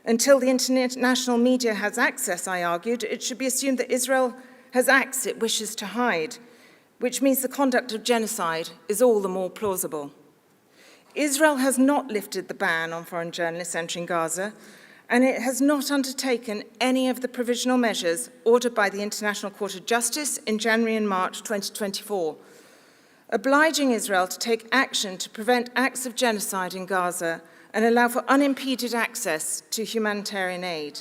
Until the international media has access, I argued, it should be assumed that Israel has acts it wishes to hide, which means the conduct of genocide is all the more plausible. Israel has not lifted the ban on foreign journalists entering Gaza, and it has not undertaken any of the provisional measures ordered by the International Court of Justice in January and March 2024, obliging Israel to take action to prevent acts of genocide in Gaza and allow for unimpeded access to humanitarian aid.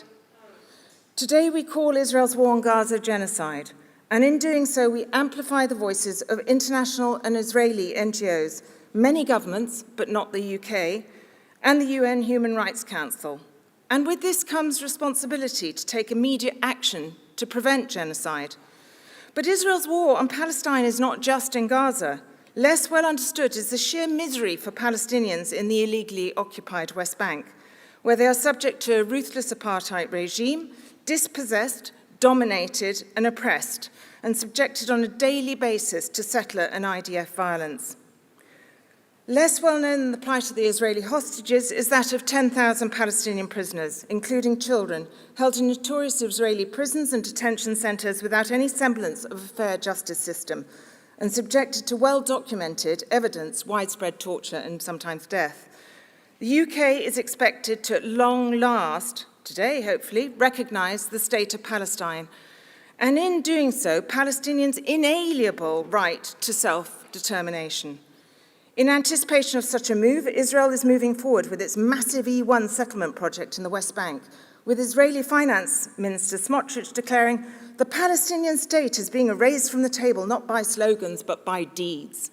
Today we call Israel's war on Gaza genocide, and in doing so we amplify the voices of international and Israeli NGOs, many governments, but not the UK, and the UN Human Rights Council. And with this comes responsibility to take immediate action to prevent genocide. But Israel's war on Palestine is not just in Gaza. Less well understood is the sheer misery for Palestinians in the illegally occupied West Bank, where they are subject to a ruthless apartheid regime, dispossessed, dominated, and oppressed, and subjected on a daily basis to settler and IDF violence. Less well known than the plight of the Israeli hostages is that of 10,000 Palestinian prisoners, including children, held in notorious Israeli prisons and detention centres without any semblance of a fair justice system, and subjected to well-documented evidence, widespread torture and sometimes death. The UK is expected to, at long last, today hopefully, recognise the state of Palestine, and in doing so, Palestinians' inalienable right to self-determination. In anticipation of such a move, Israel is moving forward with its massive E1 settlement project in the West Bank, with Israeli Finance Minister Smotrich declaring, "The Palestinian state is being erased from the table not by slogans but by deeds."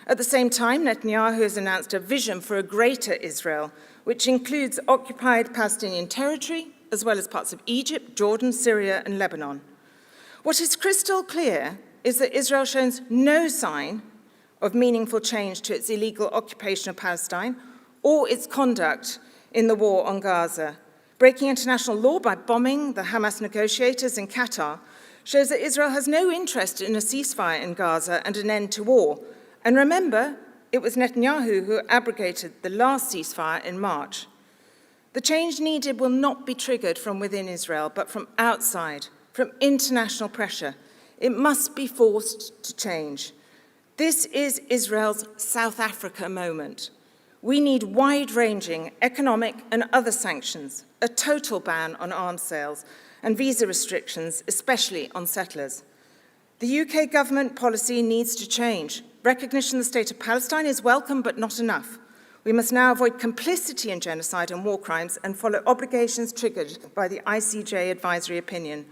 At the same time, Netanyahu has announced a vision for a greater Israel, which includes occupied Palestinian territory, as well as parts of Egypt, Jordan, Syria, and Lebanon. What is crystal clear is that Israel shows no sign of meaningful change to its illegal occupation of Palestine or its conduct in the war on Gaza. Breaking international law by bombing the Hamas negotiators in Qatar shows that Israel has no interest in a ceasefire in Gaza and an end to war. And remember, it was Netanyahu who abrogated the last ceasefire in March. The change needed will not be triggered from within Israel, but from outside, from international pressure. It must be forced to change. This is Israel's South Africa moment. We need wide-ranging economic and other sanctions, a total ban on arms sales, and visa restrictions, especially on settlers. The UK government policy needs to change. Recognition of the state of Palestine is welcome, but not enough. We must now avoid complicity in genocide and war crimes and follow obligations triggered by the ICJ advisory opinion.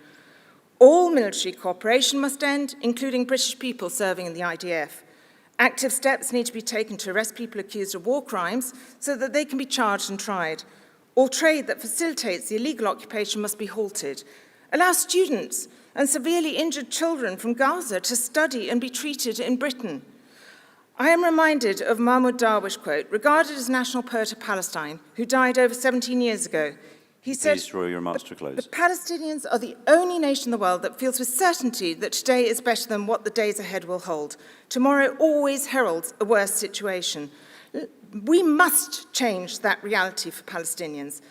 All military cooperation must end, including British people serving in the IDF. Active steps need to be taken to arrest people accused of war crimes so that they can be charged and tried. All trade that facilitates the illegal occupation must be halted. Allow students and severely injured children from Gaza to study and be treated in Britain. I am reminded of Mahmoud Darwish quote, regarded as national poet of Palestine, who died over 17 years ago. He said, "Please draw your remarks to a close." "The Palestinians are the only nation in the world that feels with certainty that today is better than what the days ahead will hold. Tomorrow always heralds a worse situation. We must change that reality for Palestinians.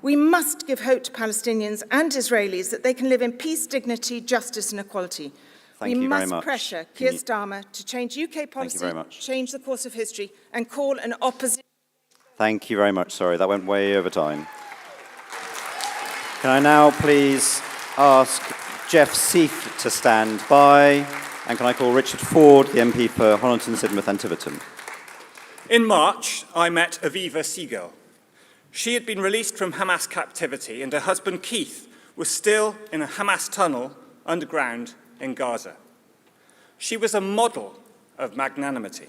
We must give hope to Palestinians and Israelis that they can live in peace, dignity, justice, and equality. Thank you very much. We must pressure Keir Starmer to change UK policy, change the course of history, and call an opposition." Thank you very much. Sorry, that went way over time. Can I now please ask Jeff Seith to stand by, and can I call Richard Ford, the MP for Honiton, Sidmouth and Tiverton. In March, I met Aviva Siegel. She had been released from Hamas captivity, and her husband Keith was still in a Hamas tunnel underground in Gaza. She was a model of magnanimity,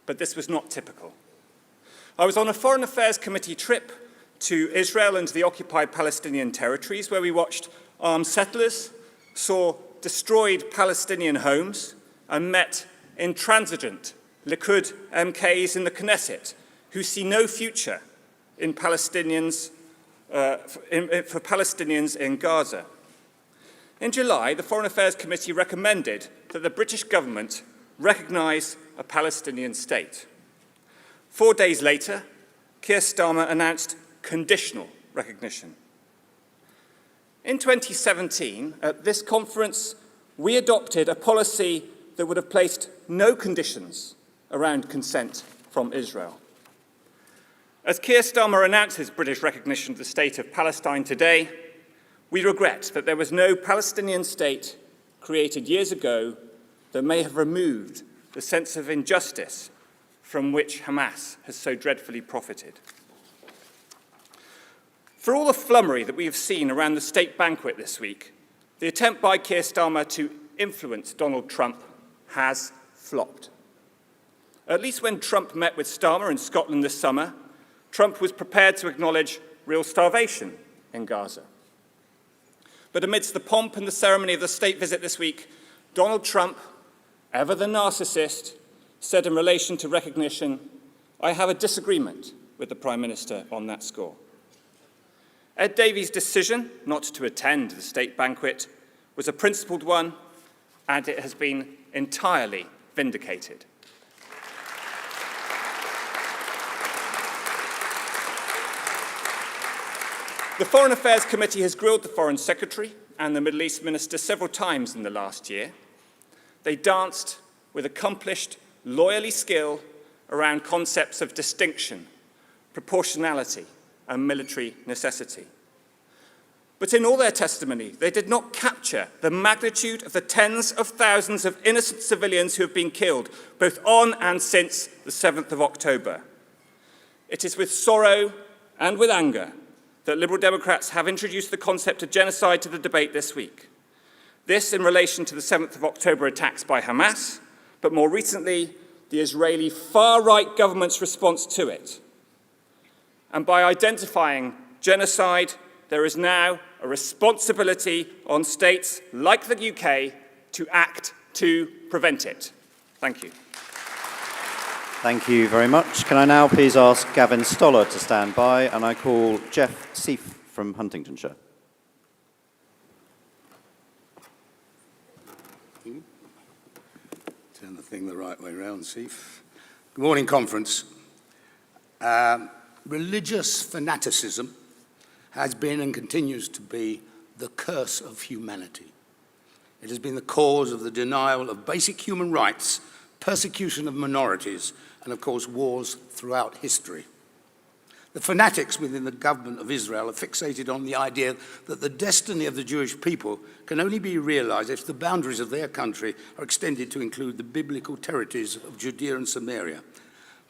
but this was not typical. I was on a Foreign Affairs Committee trip to Israel and the occupied Palestinian territories, where we watched armed settlers, saw destroyed Palestinian homes, and met intransigent Likud MKs in the Knesset who see no future in for Palestinians in Gaza. In July, the Foreign Affairs Committee recommended that the British government recognise a Palestinian state. 4 days later, Keir Starmer announced conditional recognition. In 2017, at this conference, we adopted a policy that would have placed no conditions around consent from Israel. As Keir Starmer announces British recognition of the state of Palestine today, we regret that there was no Palestinian state created years ago that may have removed the sense of injustice from which Hamas has so dreadfully profited. For all the flummery that we have seen around the state banquet this week, the attempt by Keir Starmer to influence Donald Trump has flopped. At least when Trump met with Starmer in Scotland this summer, Trump was prepared to acknowledge real starvation in Gaza. But amidst the pomp and the ceremony of the state visit this week, Donald Trump, ever the narcissist, said in relation to recognition, "I have a disagreement with the Prime Minister on that score." Ed Davey's decision not to attend the state banquet was a principled one, and it has been entirely vindicated. The Foreign Affairs Committee has grilled the Foreign Secretary and the Middle East Minister several times in the last year. They danced with accomplished lawyerly skill around concepts of distinction, proportionality, and military necessity. But in all their testimony, they did not capture the magnitude of the tens of thousands of innocent civilians who have been killed, both on and since the 7th of October. It is with sorrow and with anger that Liberal Democrats have introduced the concept of genocide to the debate this week. This in relation to the 7th of October attacks by Hamas, but more recently, the Israeli far-right government's response to it. And by identifying genocide, there is now a responsibility on states like the UK to act to prevent it. Thank you. Thank you very much. Can I now please ask Gavin Stoller to stand by, and I call Jeff Seif from Huntingdonshire. Turn the thing the right way round, Seif. Good morning, conference. Religious fanaticism has been and continues to be the curse of humanity. It has been the cause of the denial of basic human rights, persecution of minorities, and of course wars throughout history. The fanatics within the government of Israel are fixated on the idea that the destiny of the Jewish people can only be realized if the boundaries of their country are extended to include the biblical territories of Judea and Samaria.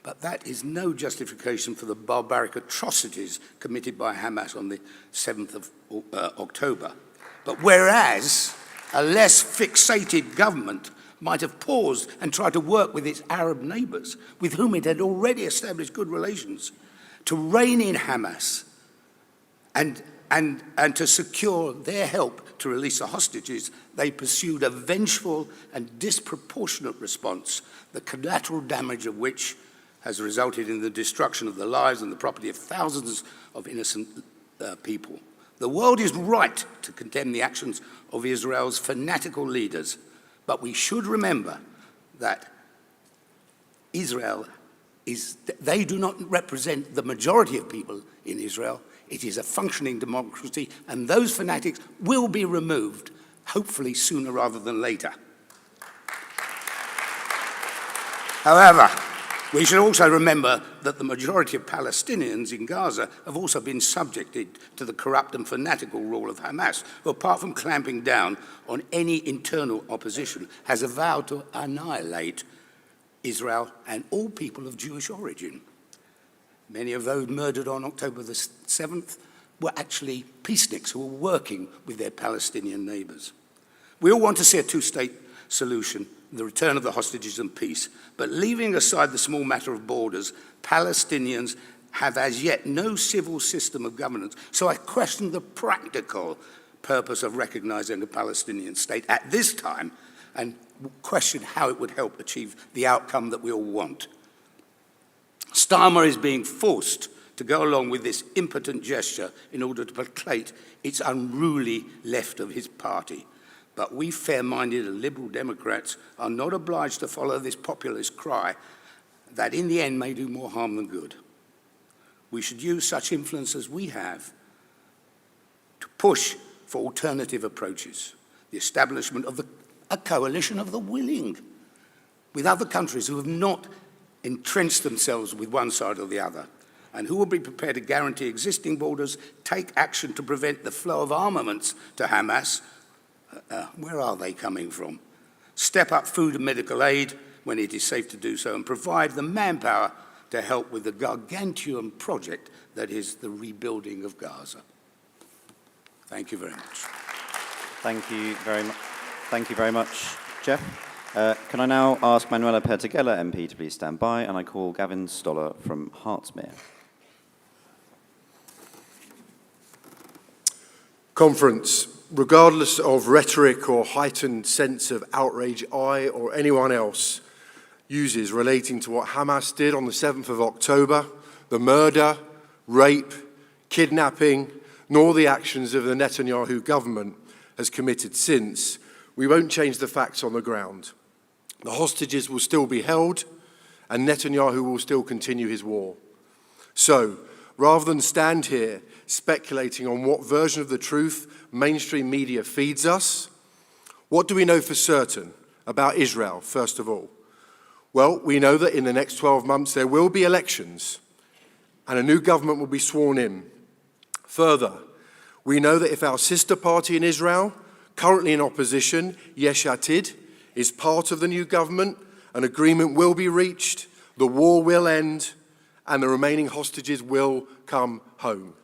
But that is no justification for the barbaric atrocities committed by Hamas on the 7th of October. But whereas a less fixated government might have paused and tried to work with its Arab neighbors, with whom it had already established good relations, to rein in Hamas and to secure their help to release the hostages, they pursued a vengeful and disproportionate response, the collateral damage of which has resulted in the destruction of the lives and the property of thousands of innocent people. The world is right to condemn the actions of Israel's fanatical leaders, but we should remember that they do not represent the majority of people in Israel. It is a functioning democracy, and those fanatics will be removed, hopefully sooner rather than later. However, we should also remember that the majority of Palestinians in Gaza have also been subjected to the corrupt and fanatical rule of Hamas, who, apart from clamping down on any internal opposition, has vowed to annihilate Israel and all people of Jewish origin. Many of those murdered on October the 7th were actually peaceniks who were working with their Palestinian neighbors. We all want to see a two-state solution, the return of the hostages and peace. But leaving aside the small matter of borders, Palestinians have as yet no civil system of governance. So I question the practical purpose of recognizing a Palestinian state at this time and question how it would help achieve the outcome that we all want. Starmer is being forced to go along with this impotent gesture in order to placate its unruly left of his party. But we fair-minded and liberal Democrats are not obliged to follow this populist cry that in the end may do more harm than good. We should use such influence as we have to push for alternative approaches, the establishment of a coalition of the willing with other countries who have not entrenched themselves with one side or the other, and who will be prepared to guarantee existing borders, take action to prevent the flow of armaments to Hamas. Where are they coming from? Step up food and medical aid when it is safe to do so, and provide the manpower to help with the gargantuan project that is the rebuilding of Gaza. Thank you very much. Thank you very much. Thank you very much, Jeff. Can I now ask Manuela Pertegella MP to please stand by, and I call Gavin Stoller from Hertsmere. Conference, regardless of rhetoric or heightened sense of outrage I or anyone else uses relating to what Hamas did on the 7th of October, the murder, rape, kidnapping, nor the actions of the Netanyahu government has committed since, we won't change the facts on the ground. The hostages will still be held, and Netanyahu will still continue his war. So, rather than stand here speculating on what version of the truth mainstream media feeds us, what do we know for certain about Israel, first of all? Well, we know that in the next 12 months there will be elections, and a new government will be sworn in. Further, we know that if our sister party in Israel, currently in opposition, Yesh Atid, is part of the new government, an agreement will be reached, the war will end, and the remaining hostages will come home.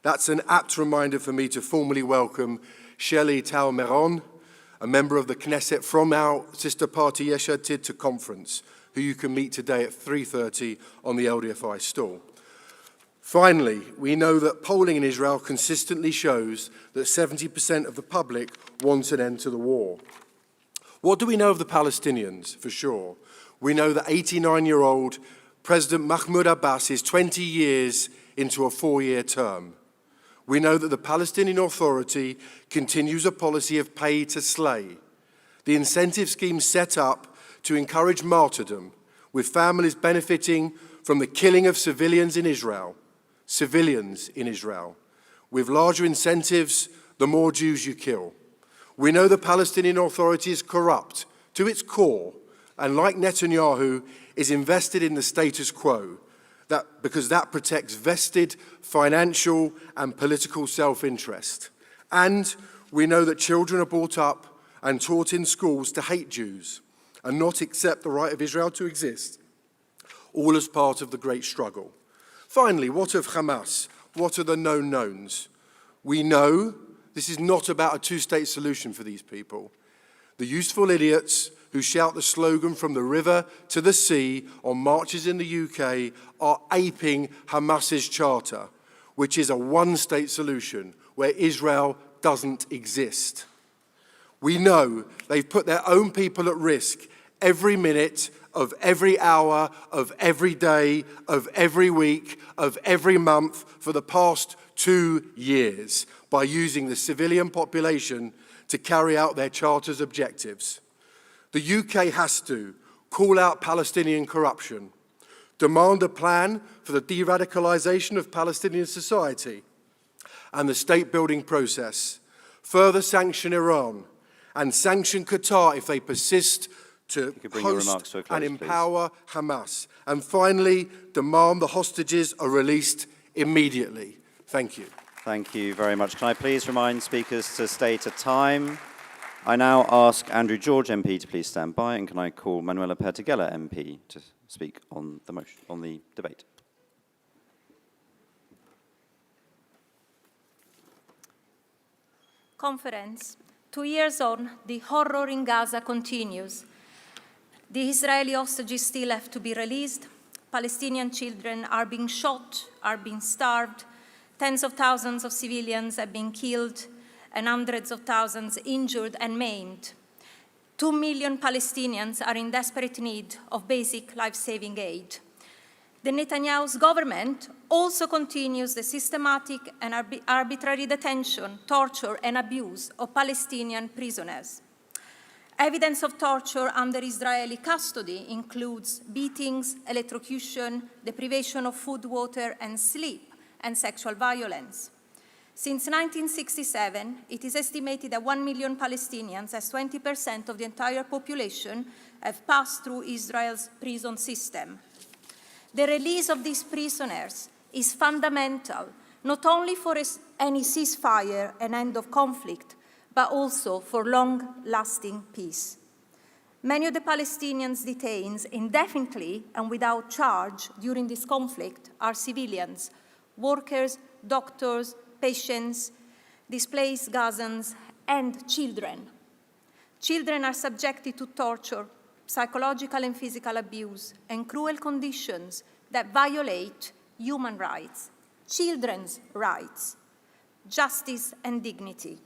That's an apt reminder for me to formally welcome Shelley Tal-Meron, a member of the Knesset from our sister party Yesh Atid, to conference, who you can meet today at 3:30 on the LDFI stall. Finally, we know that polling in Israel consistently shows that 70% of the public wants an end to the war. What do we know of the Palestinians, for sure? We know that 89-year-old President Mahmoud Abbas is 20 years into a 4-year term. We know that the Palestinian Authority continues a policy of pay to slay, the incentive scheme set up to encourage martyrdom, with families benefiting from the killing of civilians in Israel, with larger incentives the more Jews you kill. We know the Palestinian Authority is corrupt to its core, and like Netanyahu, is invested in the status quo, because that protects vested financial and political self-interest. And we know that children are brought up and taught in schools to hate Jews and not accept the right of Israel to exist, all as part of the great struggle. Finally, what of Hamas? What are the known knowns? We know this is not about a two-state solution for these people. The useful idiots who shout the slogan from the river to the sea on marches in the UK are aping Hamas's charter, which is a one-state solution where Israel doesn't exist. We know they've put their own people at risk every minute of every hour, of every day, of every week, of every month for the past 2 years by using the civilian population to carry out their charter's objectives. The UK has to call out Palestinian corruption, demand a plan for the de-radicalization of Palestinian society and the state-building process, further sanction Iran, and sanction Qatar if they persist to host and empower Hamas. And finally, demand the hostages are released immediately. Thank you. Thank you very much. Can I please remind speakers to stay to time? I now ask Andrew George MP to please stand by, and can I call Manuela Pertegella MP to speak on the motion, on the debate? Conference. 2 years on, the horror in Gaza continues. The Israeli hostages still have to be released. Palestinian children are being shot, are being starved. Tens of thousands of civilians have been killed and hundreds of thousands injured and maimed. 2 million Palestinians are in desperate need of basic life-saving aid. The Netanyahu's government also continues the systematic and arbitrary detention, torture, and abuse of Palestinian prisoners. Evidence of torture under Israeli custody includes beatings, electrocution, deprivation of food, water, and sleep, and sexual violence. Since 1967, it is estimated that 1 million Palestinians, as 20% of the entire population, have passed through Israel's prison system. The release of these prisoners is fundamental, not only for any ceasefire and end of conflict, but also for long-lasting peace. Many of the Palestinians detained indefinitely and without charge during this conflict are civilians, workers, doctors, patients, displaced Gazans, and children. Children are subjected to torture, psychological and physical abuse, and cruel conditions that violate human rights, children's rights, justice, and dignity.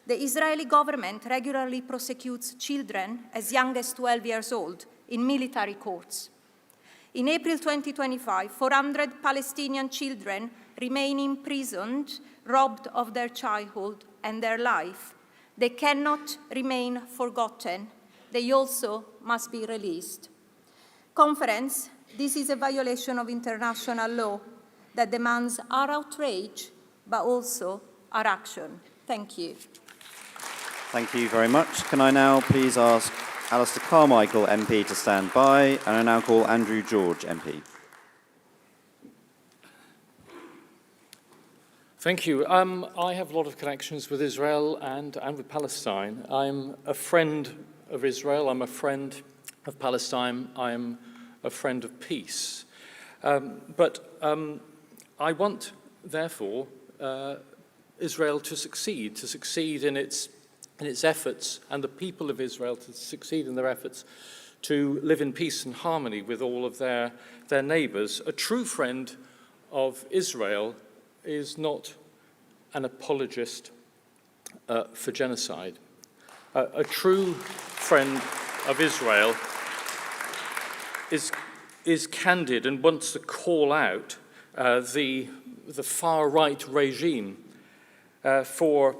The Israeli government regularly prosecutes children as young as 12 years old in military courts. In April 2025, 400 Palestinian children remain imprisoned, robbed of their childhood and their life. They cannot remain forgotten. They also must be released. Conference, this is a violation of international law that demands our outrage, but also our action. Thank you. Thank you very much. Can I now please ask Alistair Carmichael MP to stand by, and I now call Andrew George MP. Thank you. I have a lot of connections with Israel and with Palestine. I'm a friend of Israel. I'm a friend of Palestine. I'm a friend of peace. But I want, therefore, Israel to succeed in its efforts, and the people of Israel to succeed in their efforts to live in peace and harmony with all of their neighbors. A true friend of Israel is not an apologist for genocide. A true friend of Israel is candid and wants to call out the far-right regime for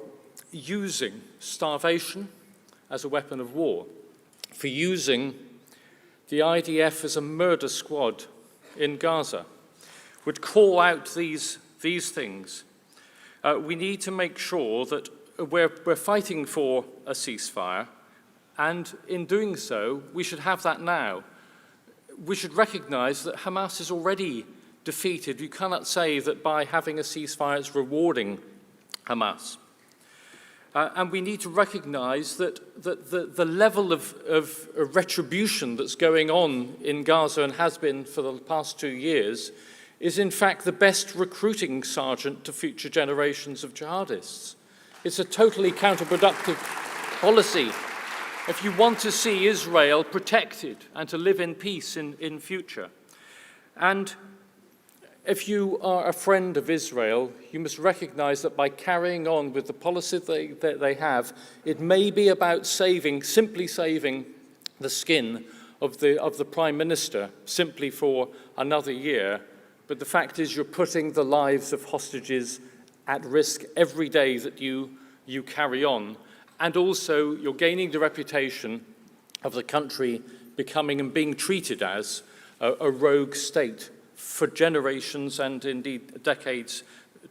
using starvation as a weapon of war, for using the IDF as a murder squad in Gaza, would call out these things. We need to make sure that we're fighting for a ceasefire, and in doing so, we should have that now. We should recognize that Hamas is already defeated. You cannot say that by having a ceasefire it's rewarding Hamas. And we need to recognize that the level of retribution that's going on in Gaza and has been for the past 2 years is in fact the best recruiting sergeant to future generations of jihadists. It's a totally counterproductive policy if you want to see Israel protected and to live in peace in future. And if you are a friend of Israel, you must recognize that by carrying on with the policy that they have, it may be about simply saving the skin of the Prime Minister simply for another year. But the fact is you're putting the lives of hostages at risk every day that you carry on. And also you're gaining the reputation of the country becoming and being treated as a rogue state for generations and indeed decades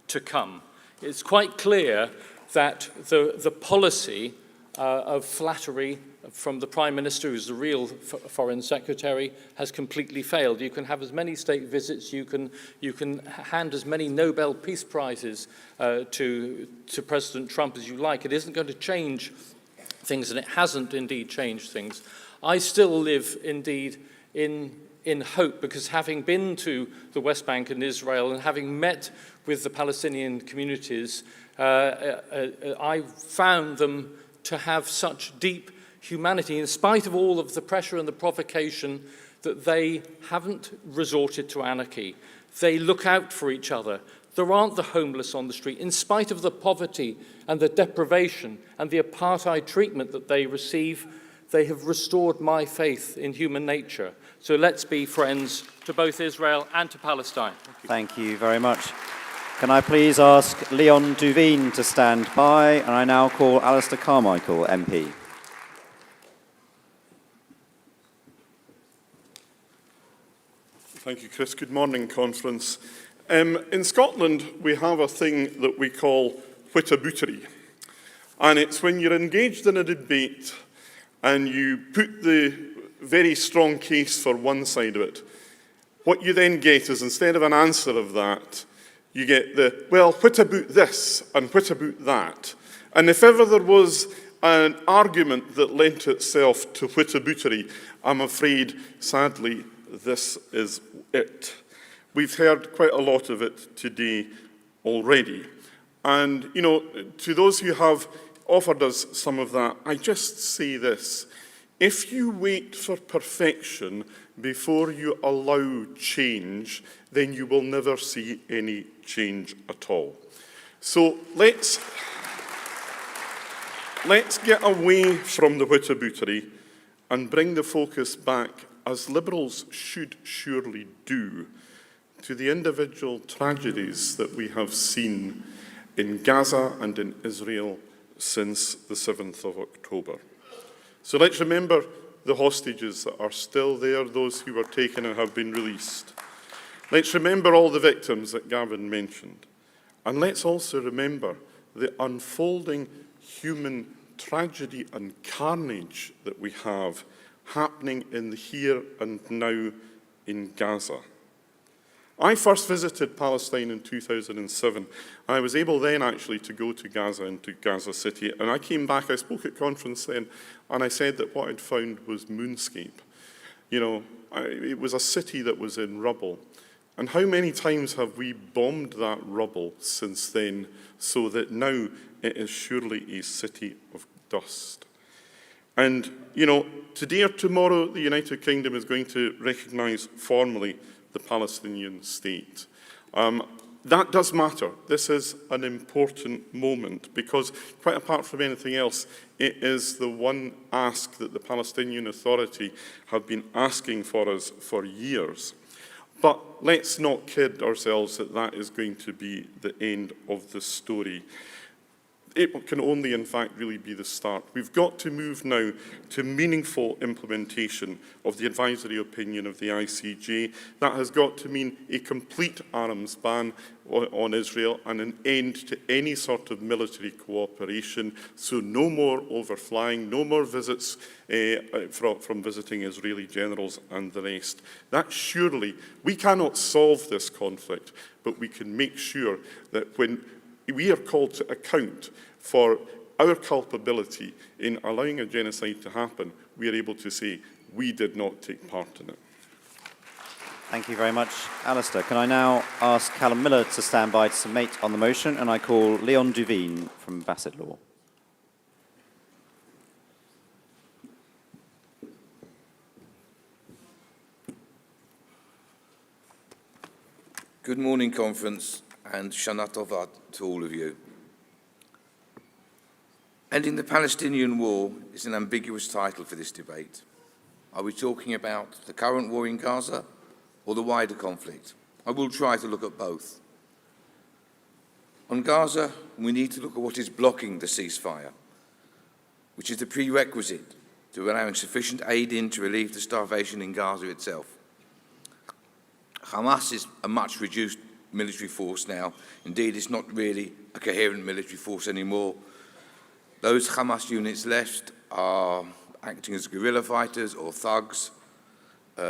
to come. It's quite clear that the policy of flattery from the Prime Minister, who's the real Foreign Secretary, has completely failed. You can have as many state visits, you can hand as many Nobel Peace Prizes to President Trump as you like. It isn't going to change things, and it hasn't indeed changed things. I still live indeed in hope, because having been to the West Bank and Israel and having met with the Palestinian communities, I found them to have such deep humanity, in spite of all of the pressure and the provocation, that they haven't resorted to anarchy. They look out for each other. There aren't the homeless on the street. In spite of the poverty and the deprivation and the apartheid treatment that they receive, they have restored my faith in human nature. So let's be friends to both Israel and to Palestine. Thank you very much. Can I please ask Leon Duveen to stand by, and I now call Alistair Carmichael MP. Thank you, Chris. Good morning, Conference. In Scotland, we have a thing that we call whitabootery. And it's when you're engaged in a debate and you put the very strong case for one side of it. What you then get is, instead of an answer of that, you get the, well, what about this and what about that? And if ever there was an argument that lent itself to whitabootery, I'm afraid, sadly, this is it. We've heard quite a lot of it today already. And, you know, to those who have offered us some of that, I just say this. If you wait for perfection before you allow change, then you will never see any change at all. So let's get away from the whitabootery and bring the focus back, as Liberals should surely do, to the individual tragedies that we have seen in Gaza and in Israel since the 7th of October. So let's remember the hostages that are still there, those who were taken and have been released. Let's remember all the victims that Gavin mentioned. And let's also remember the unfolding human tragedy and carnage that we have happening in the here and now in Gaza. I first visited Palestine in 2007. I was able then actually to go to Gaza and to Gaza City. And I came back, I spoke at conference then, and I said that what I'd found was moonscape. You know, it was a city that was in rubble. And how many times have we bombed that rubble since then, so that now it is surely a city of dust? And, you know, today or tomorrow, the United Kingdom is going to recognise formally the Palestinian state. That does matter. This is an important moment because, quite apart from anything else, it is the one ask that the Palestinian Authority have been asking for us for years. But let's not kid ourselves that that is going to be the end of the story. It can only, in fact, really be the start. We've got to move now to meaningful implementation of the advisory opinion of the ICJ. That has got to mean a complete arms ban on Israel and an end to any sort of military cooperation. So no more overflying, no more visits from visiting Israeli generals and the rest. That surely, we cannot solve this conflict, but we can make sure that when we are called to account for our culpability in allowing a genocide to happen, we are able to say we did not take part in it. Thank you very much, Alistair. Can I now ask Callum Miller to stand by to submit on the motion, and I call Leon Duveen from Bassett Law. Good morning, Conference, and Shana Tova to all of you. Ending the Palestinian war is an ambiguous title for this debate. Are we talking about the current war in Gaza or the wider conflict? I will try to look at both. On Gaza, we need to look at what is blocking the ceasefire, which is the prerequisite to allowing sufficient aid in to relieve the starvation in Gaza itself. Hamas is a much reduced military force now. Indeed, it's not really a coherent military force anymore. Those Hamas units left are acting as guerrilla fighters or thugs,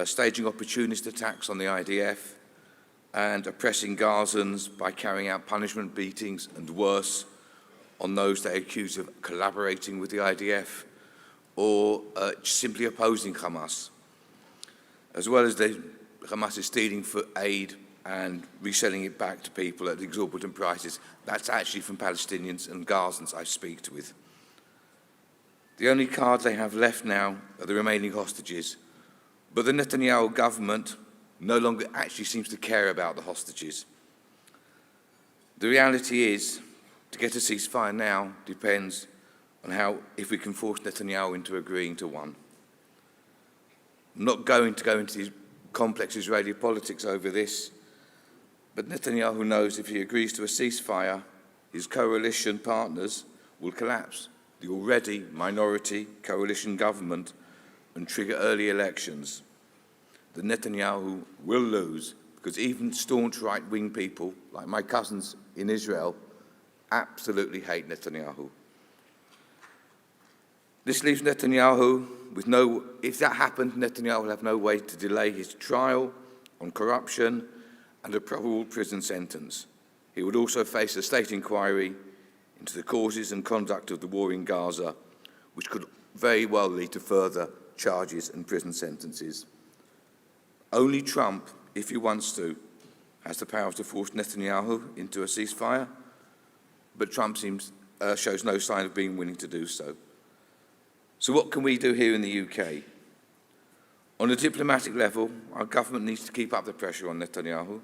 staging opportunist attacks on the IDF, and oppressing Gazans by carrying out punishment beatings and worse on those they accuse of collaborating with the IDF or simply opposing Hamas. As well as Hamas is stealing for aid and reselling it back to people at exorbitant prices. That's actually from Palestinians and Gazans I speak with. The only cards they have left now are the remaining hostages, but the Netanyahu government no longer actually seems to care about the hostages. The reality is, to get a ceasefire now depends on if we can force Netanyahu into agreeing to one. I'm not going to go into these complex Israeli politics over this, but Netanyahu knows if he agrees to a ceasefire, his coalition partners will collapse the already minority coalition government and trigger early elections. The Netanyahu will lose because even staunch right-wing people, like my cousins in Israel, absolutely hate Netanyahu. This leaves Netanyahu with if that happened, Netanyahu will have no way to delay his trial on corruption and a probable prison sentence. He would also face a state inquiry into the causes and conduct of the war in Gaza, which could very well lead to further charges and prison sentences. Only Trump, if he wants to, has the power to force Netanyahu into a ceasefire, but Trump shows no sign of being willing to do so. So what can we do here in the UK? On a diplomatic level, our government needs to keep up the pressure on Netanyahu.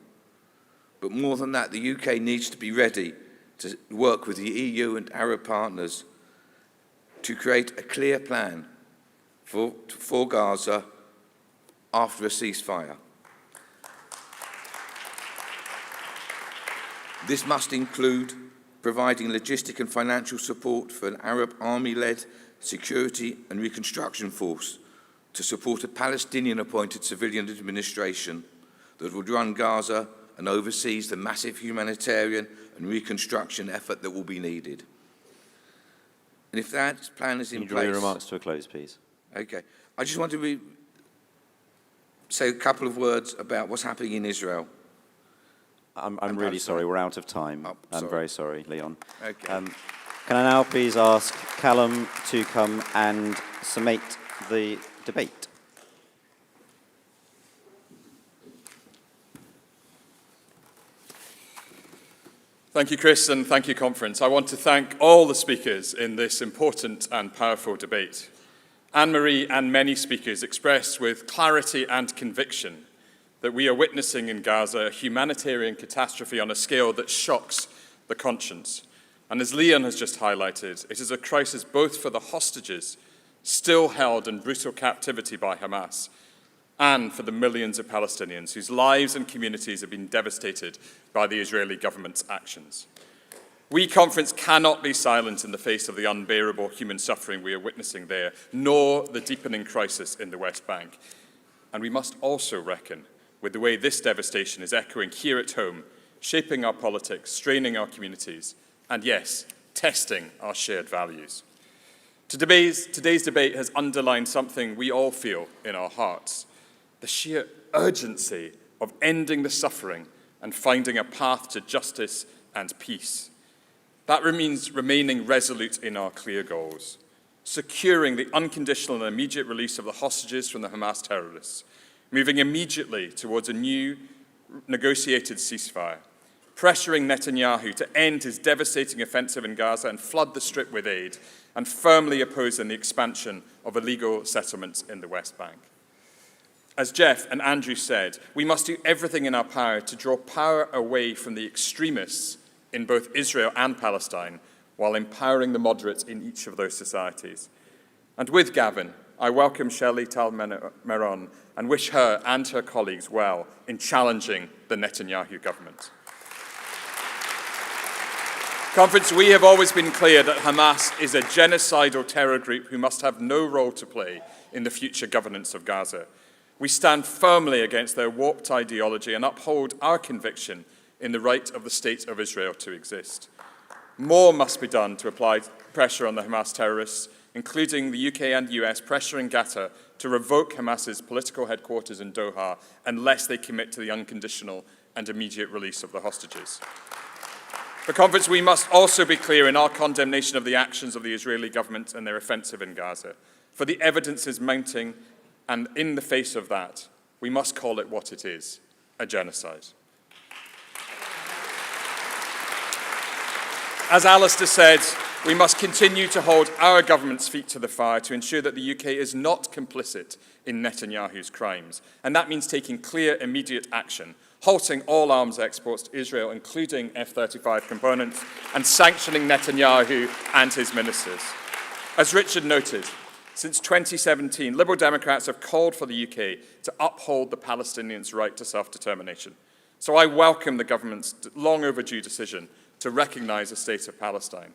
But more than that, the UK needs to be ready to work with the EU and Arab partners to create a clear plan for Gaza after a ceasefire. This must include providing logistic and financial support for an Arab army-led security and reconstruction force to support a Palestinian-appointed civilian administration that would run Gaza and oversees the massive humanitarian and reconstruction effort that will be needed. And if that plan is in place... Can you draw your remarks to a close, please? Okay. I just want to say a couple of words about what's happening in Israel. I'm really sorry, we're out of time. I'm very sorry, Leon. Okay. Can I now please ask Callum to come and summate the debate? Thank you, Chris, and thank you, Conference. I want to thank all the speakers in this important and powerful debate. Anne-Marie and many speakers expressed with clarity and conviction that we are witnessing in Gaza a humanitarian catastrophe on a scale that shocks the conscience. And as Leon has just highlighted, it is a crisis both for the hostages still held in brutal captivity by Hamas and for the millions of Palestinians whose lives and communities have been devastated by the Israeli government's actions. We, Conference, cannot be silent in the face of the unbearable human suffering we are witnessing there, nor the deepening crisis in the West Bank. And we must also reckon with the way this devastation is echoing here at home, shaping our politics, straining our communities, and yes, testing our shared values. Today's debate has underlined something we all feel in our hearts, the sheer urgency of ending the suffering and finding a path to justice and peace. That means remaining resolute in our clear goals, securing the unconditional and immediate release of the hostages from the Hamas terrorists, moving immediately towards a new negotiated ceasefire, pressuring Netanyahu to end his devastating offensive in Gaza and flood the Strip with aid, and firmly opposing the expansion of illegal settlements in the West Bank. As Jeff and Andrew said, we must do everything in our power to draw power away from the extremists in both Israel and Palestine, while empowering the moderates in each of those societies. And with Gavin, I welcome Shelley Tal-Meron and wish her and her colleagues well in challenging the Netanyahu government. Conference, we have always been clear that Hamas is a genocidal terror group who must have no role to play in the future governance of Gaza. We stand firmly against their warped ideology and uphold our conviction in the right of the State of Israel to exist. More must be done to apply pressure on the Hamas terrorists, including the UK and US pressuring Qatar to revoke Hamas's political headquarters in Doha unless they commit to the unconditional and immediate release of the hostages. For Conference, we must also be clear in our condemnation of the actions of the Israeli government and their offensive in Gaza. For the evidence is mounting, and in the face of that, we must call it what it is, a genocide. As Alistair said, we must continue to hold our government's feet to the fire to ensure that the UK is not complicit in Netanyahu's crimes. And that means taking clear, immediate action, halting all arms exports to Israel, including F-35 components, and sanctioning Netanyahu and his ministers. As Richard noted, since 2017, Liberal Democrats have called for the UK to uphold the Palestinians' right to self-determination. So I welcome the government's long overdue decision to recognise the state of Palestine.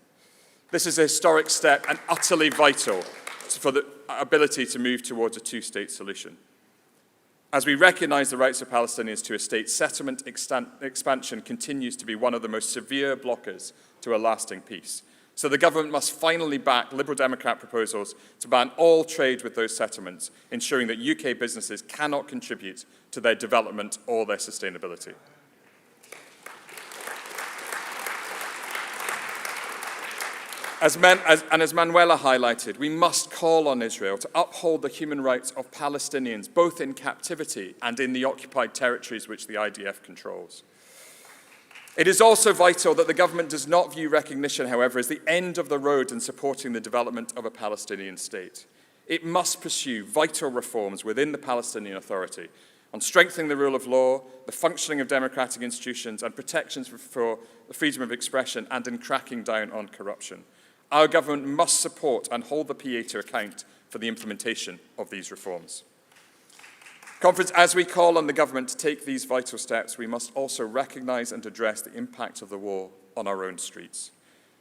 This is a historic step and utterly vital for the ability to move towards a two-state solution. As we recognise the rights of Palestinians to a state, settlement expansion continues to be one of the most severe blockers to a lasting peace. So the government must finally back Liberal Democrat proposals to ban all trade with those settlements, ensuring that UK businesses cannot contribute to their development or their sustainability. As Manuela highlighted, we must call on Israel to uphold the human rights of Palestinians, both in captivity and in the occupied territories which the IDF controls. It is also vital that the government does not view recognition, however, as the end of the road in supporting the development of a Palestinian state. It must pursue vital reforms within the Palestinian Authority on strengthening the rule of law, the functioning of democratic institutions, and protections for the freedom of expression, and in cracking down on corruption. Our government must support and hold the PA to account for the implementation of these reforms. Conference, as we call on the government to take these vital steps, we must also recognise and address the impact of the war on our own streets.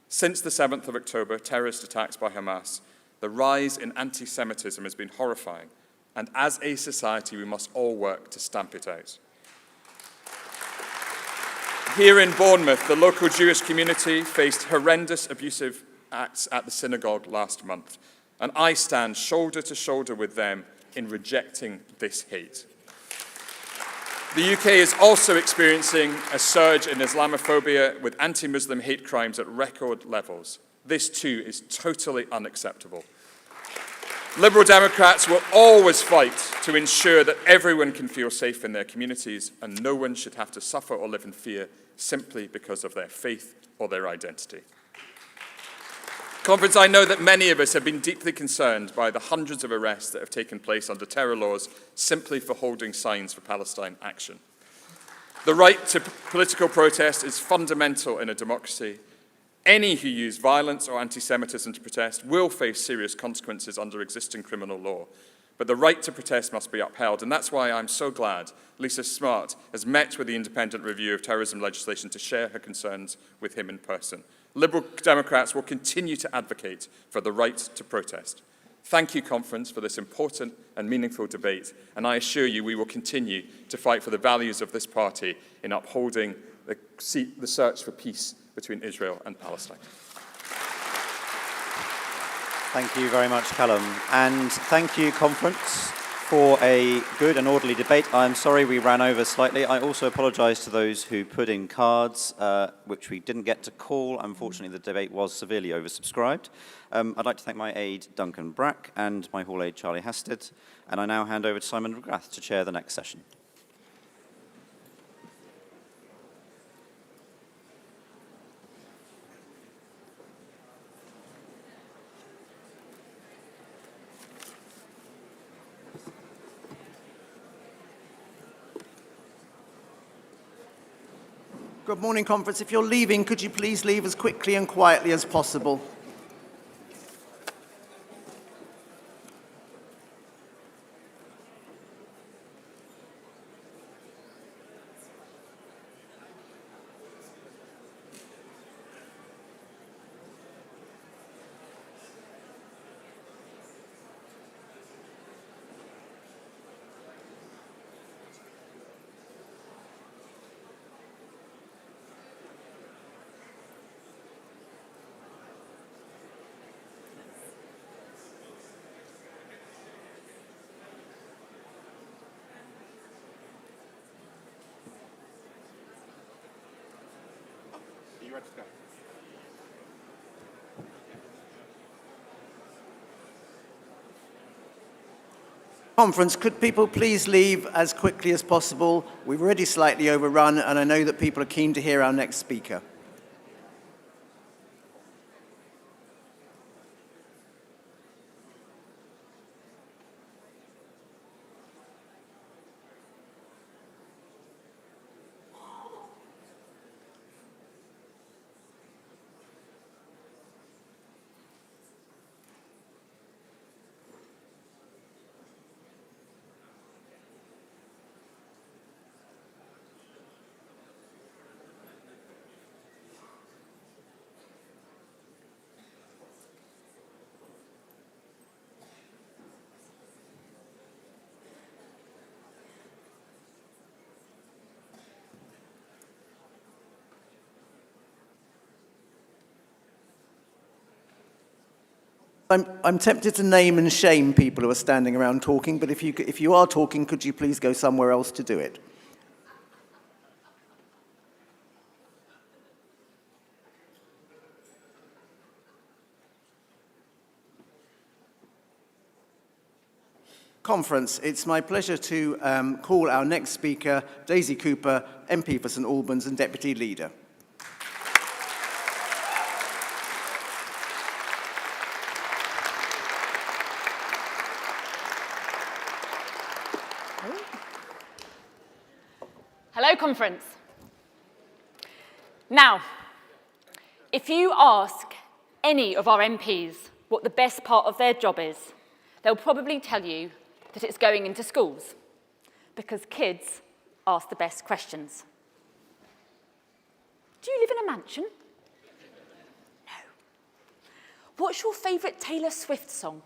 Since the 7th of October, terrorist attacks by Hamas, the rise in anti-Semitism has been horrifying, and as a society, we must all work to stamp it out. Here in Bournemouth, the local Jewish community faced horrendous abusive acts at the synagogue last month, and I stand shoulder to shoulder with them in rejecting this hate. The UK is also experiencing a surge in Islamophobia with anti-Muslim hate crimes at record levels. This too is totally unacceptable. Liberal Democrats will always fight to ensure that everyone can feel safe in their communities and no one should have to suffer or live in fear simply because of their faith or their identity. Conference, I know that many of us have been deeply concerned by the hundreds of arrests that have taken place under terror laws simply for holding signs for Palestine action. The right to political protest is fundamental in a democracy. Any who use violence or anti-Semitism to protest will face serious consequences under existing criminal law. But the right to protest must be upheld, and that's why I'm so glad Lisa Smart has met with the Independent Review of Terrorism Legislation to share her concerns with him in person. Liberal Democrats will continue to advocate for the right to protest. Thank you, Conference, for this important and meaningful debate, and I assure you we will continue to fight for the values of this party in upholding the search for peace between Israel and Palestine. Thank you very much, Callum. And thank you, Conference, for a good and orderly debate. I'm sorry we ran over slightly. I also apologise to those who put in cards, which we didn't get to call. Unfortunately, the debate was severely oversubscribed. I'd like to thank my aide, Duncan Brack, and my hall aide, Charlie Hasted. And I now hand over to Simon McGrath to chair the next session. Good morning, Conference. If you're leaving, could you please leave as quickly and quietly as possible? Conference, could people please leave as quickly as possible? We've already slightly overrun, and I know that people are keen to hear our next speaker. I'm tempted to name and shame people who are standing around talking, but if you are talking, could you please go somewhere else to do it? Conference, it's my pleasure to call our next speaker, Daisy Cooper, MP for St Albans and Deputy Leader. Hello, Conference. Now, if you ask any of our MPs what the best part of their job is, they'll probably tell you that it's going into schools, because kids ask the best questions. Do you live in a mansion? No. What's your favourite Taylor Swift song?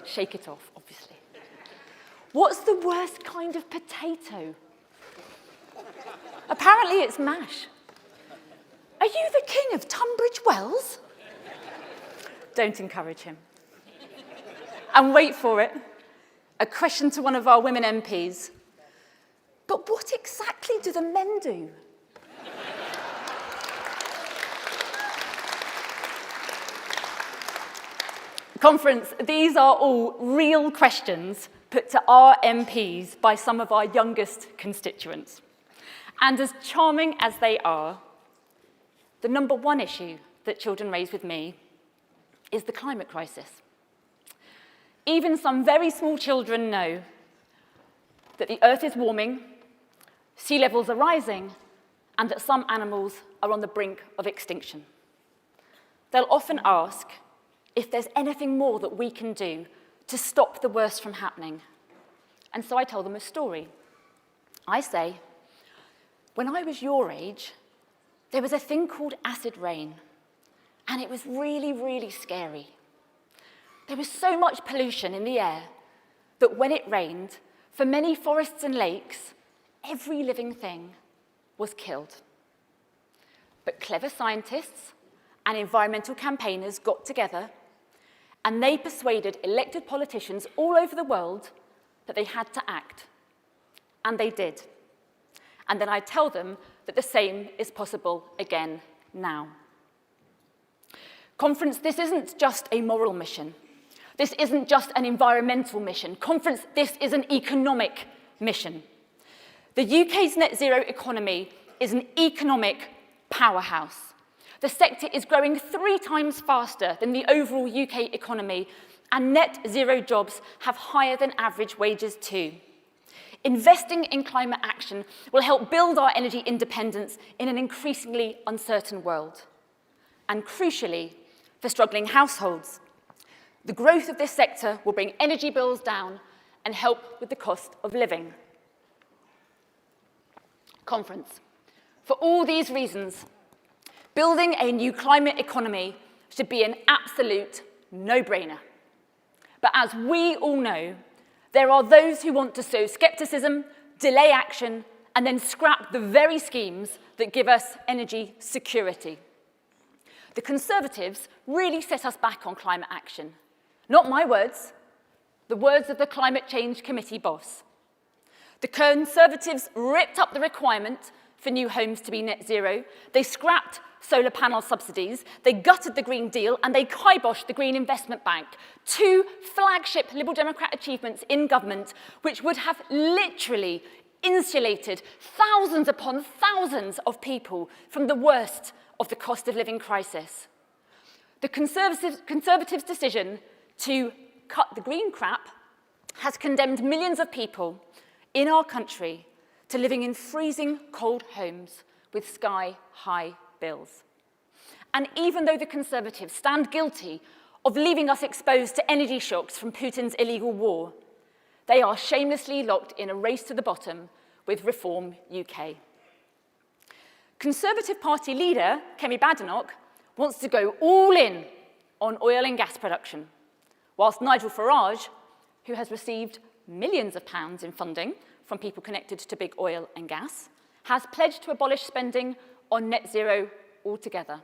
Shake It Off, obviously. What's the worst kind of potato? Apparently it's mash. Are you the king of Tunbridge Wells? Don't encourage him. And wait for it, a question to one of our women MPs. But what exactly do the men do? Conference, these are all real questions put to our MPs by some of our youngest constituents. And as charming as they are, the number one issue that children raise with me is the climate crisis. Even some very small children know that the Earth is warming, sea levels are rising, and that some animals are on the brink of extinction. They'll often ask if there's anything more that we can do to stop the worst from happening. And so I tell them a story. I say, when I was your age, there was a thing called acid rain, and it was really, really scary. There was so much pollution in the air that when it rained, for many forests and lakes, every living thing was killed. But clever scientists and environmental campaigners got together and they persuaded elected politicians all over the world that they had to act. And they did. And then I tell them that the same is possible again now. Conference, this isn't just a moral mission. This isn't just an environmental mission. Conference, this is an economic mission. The UK's net zero economy is an economic powerhouse. The sector is growing 3 times faster than the overall UK economy, and net zero jobs have higher than average wages too. Investing in climate action will help build our energy independence in an increasingly uncertain world. And crucially, for struggling households, the growth of this sector will bring energy bills down and help with the cost of living. Conference. For all these reasons, building a new climate economy should be an absolute no-brainer. But as we all know, there are those who want to sow scepticism, delay action, and then scrap the very schemes that give us energy security. The Conservatives really set us back on climate action. Not my words, the words of the Climate Change Committee boss. The Conservatives ripped up the requirement for new homes to be net zero. They scrapped solar panel subsidies, they gutted the Green Deal, and they kiboshed the Green Investment Bank. 2 flagship Liberal Democrat achievements in government which would have literally insulated thousands upon thousands of people from the worst of the cost of living crisis. The Conservatives' decision to cut the green crap has condemned millions of people in our country to living in freezing cold homes with sky-high bills. And even though the Conservatives stand guilty of leaving us exposed to energy shocks from Putin's illegal war, they are shamelessly locked in a race to the bottom with Reform UK. Conservative Party leader Kemi Badenoch wants to go all in on oil and gas production, whilst Nigel Farage, who has received millions of pounds in funding from people connected to big oil and gas, has pledged to abolish spending on net zero altogether.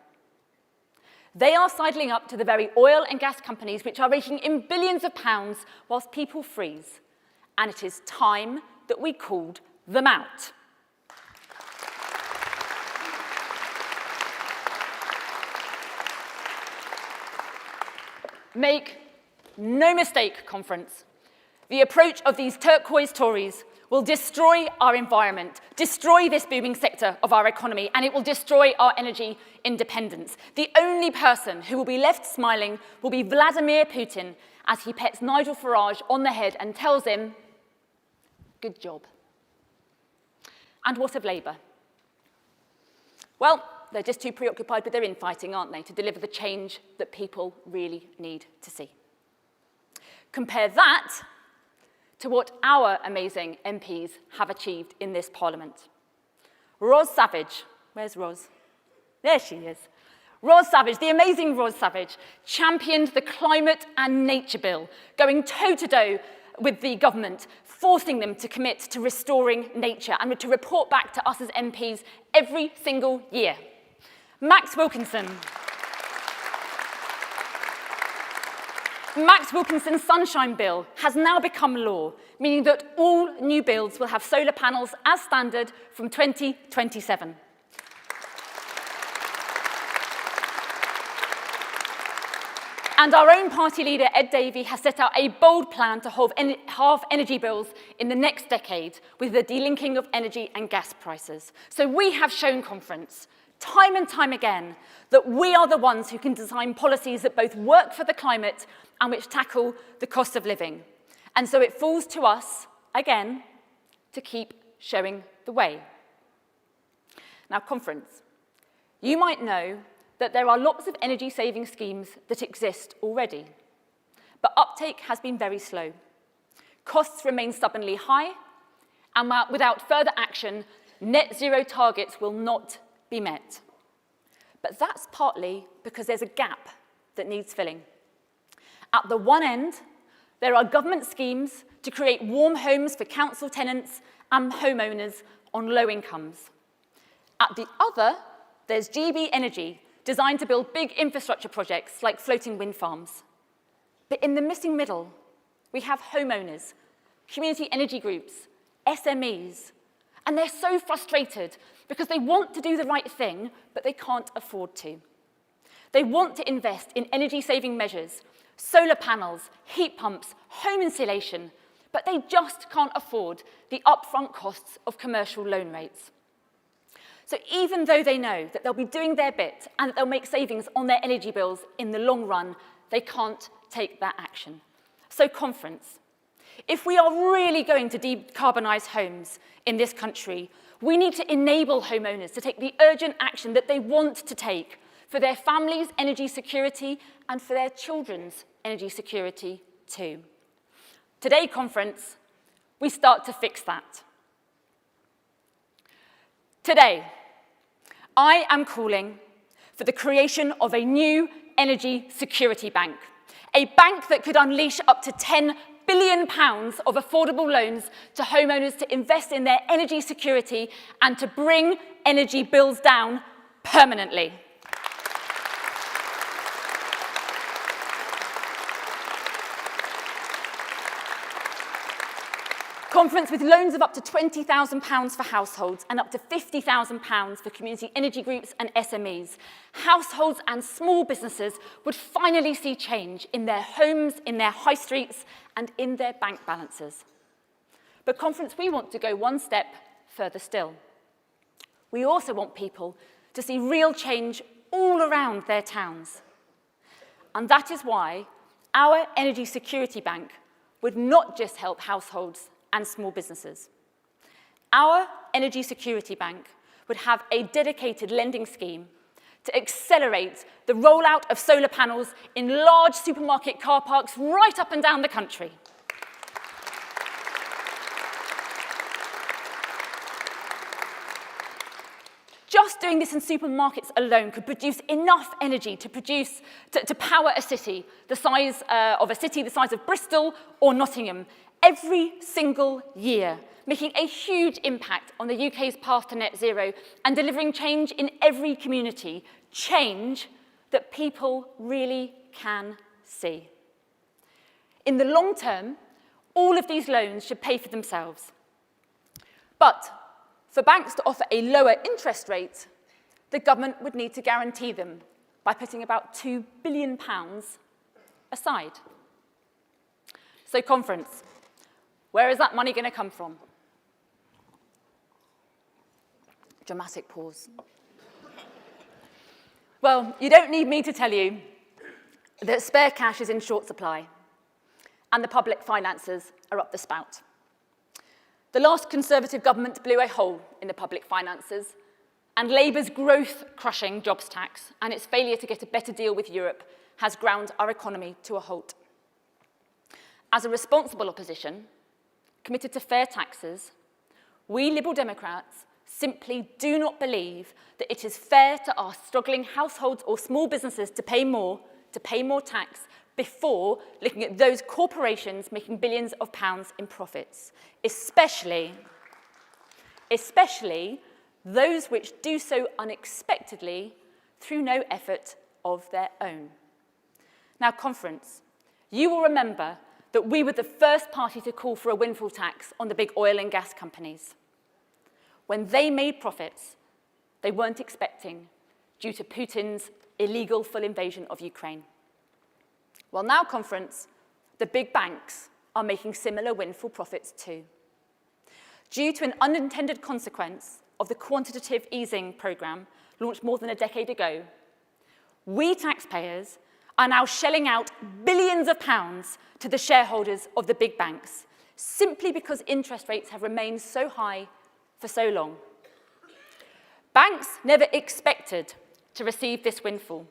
They are sidling up to the very oil and gas companies which are raking in billions of pounds whilst people freeze. And it is time that we called them out. Make no mistake, conference, the approach of these turquoise Tories will destroy our environment, destroy this booming sector of our economy, and it will destroy our energy independence. The only person who will be left smiling will be Vladimir Putin as he pets Nigel Farage on the head and tells him, good job. And what of Labour? Well, they're just too preoccupied with their infighting, aren't they, to deliver the change that people really need to see. Compare that to what our amazing MPs have achieved in this Parliament. Ros Savage, where's Ros? There she is. Ros Savage, the amazing Ros Savage, championed the Climate and Nature Bill, going toe-to-toe with the government, forcing them to commit to restoring nature and to report back to us as MPs every single year. Max Wilkinson's Sunshine Bill has now become law, meaning that all new builds will have solar panels as standard from 2027. And our own party leader, Ed Davey, has set out a bold plan to halve energy bills in the next decade with the delinking of energy and gas prices. So we have shown, conference, time and time again, that we are the ones who can design policies that both work for the climate and which tackle the cost of living. And so it falls to us, again, to keep showing the way. Now, conference, you might know that there are lots of energy-saving schemes that exist already, but uptake has been very slow. Costs remain stubbornly high, and without further action, net zero targets will not be met. But that's partly because there's a gap that needs filling. At the one end, there are government schemes to create warm homes for council tenants and homeowners on low incomes. At the other, there's GB Energy, designed to build big infrastructure projects like floating wind farms. But in the missing middle, we have homeowners, community energy groups, SMEs, and they're so frustrated because they want to do the right thing, but they can't afford to. They want to invest in energy-saving measures, solar panels, heat pumps, home insulation, but they just can't afford the upfront costs of commercial loan rates. So even though they know that they'll be doing their bit and that they'll make savings on their energy bills in the long run, they can't take that action. So conference, if we are really going to decarbonise homes in this country, we need to enable homeowners to take the urgent action that they want to take for their families' energy security and for their children's energy security too. Today, conference, we start to fix that. Today, I am calling for the creation of a new energy security bank, a bank that could unleash up to £10 billion of affordable loans to homeowners to invest in their energy security and to bring energy bills down permanently. Conference with loans of up to £20,000 for households and up to £50,000 for community energy groups and SMEs. Households and small businesses would finally see change in their homes, in their high streets, and in their bank balances. But conference, we want to go one step further still. We also want people to see real change all around their towns. And that is why our energy security bank would not just help households and small businesses. Our energy security bank would have a dedicated lending scheme to accelerate the rollout of solar panels in large supermarket car parks right up and down the country. Just doing this in supermarkets alone could produce enough energy to power a city the size of Bristol or Nottingham every single year, making a huge impact on the UK's path to net zero and delivering change in every community, change that people really can see. In the long term, all of these loans should pay for themselves. But for banks to offer a lower interest rate, the government would need to guarantee them by putting about £2 billion aside. So, conference, where is that money going to come from? Dramatic pause. Well, you don't need me to tell you that spare cash is in short supply and the public finances are up the spout. The last Conservative government blew a hole in the public finances, and Labour's growth-crushing jobs tax and its failure to get a better deal with Europe has ground our economy to a halt. As a responsible opposition, committed to fair taxes, we Liberal Democrats simply do not believe that it is fair to ask struggling households or small businesses to pay more tax before looking at those corporations making billions of pounds in profits, especially those which do so unexpectedly through no effort of their own. Now, conference, you will remember that we were the first party to call for a windfall tax on the big oil and gas companies. When they made profits, they weren't expecting due to Putin's illegal full invasion of Ukraine. Well, now, conference, the big banks are making similar windfall profits too. Due to an unintended consequence of the quantitative easing programme launched more than a decade ago, we taxpayers are now shelling out billions of pounds to the shareholders of the big banks, simply because interest rates have remained so high for so long. Banks never expected to receive this windfall.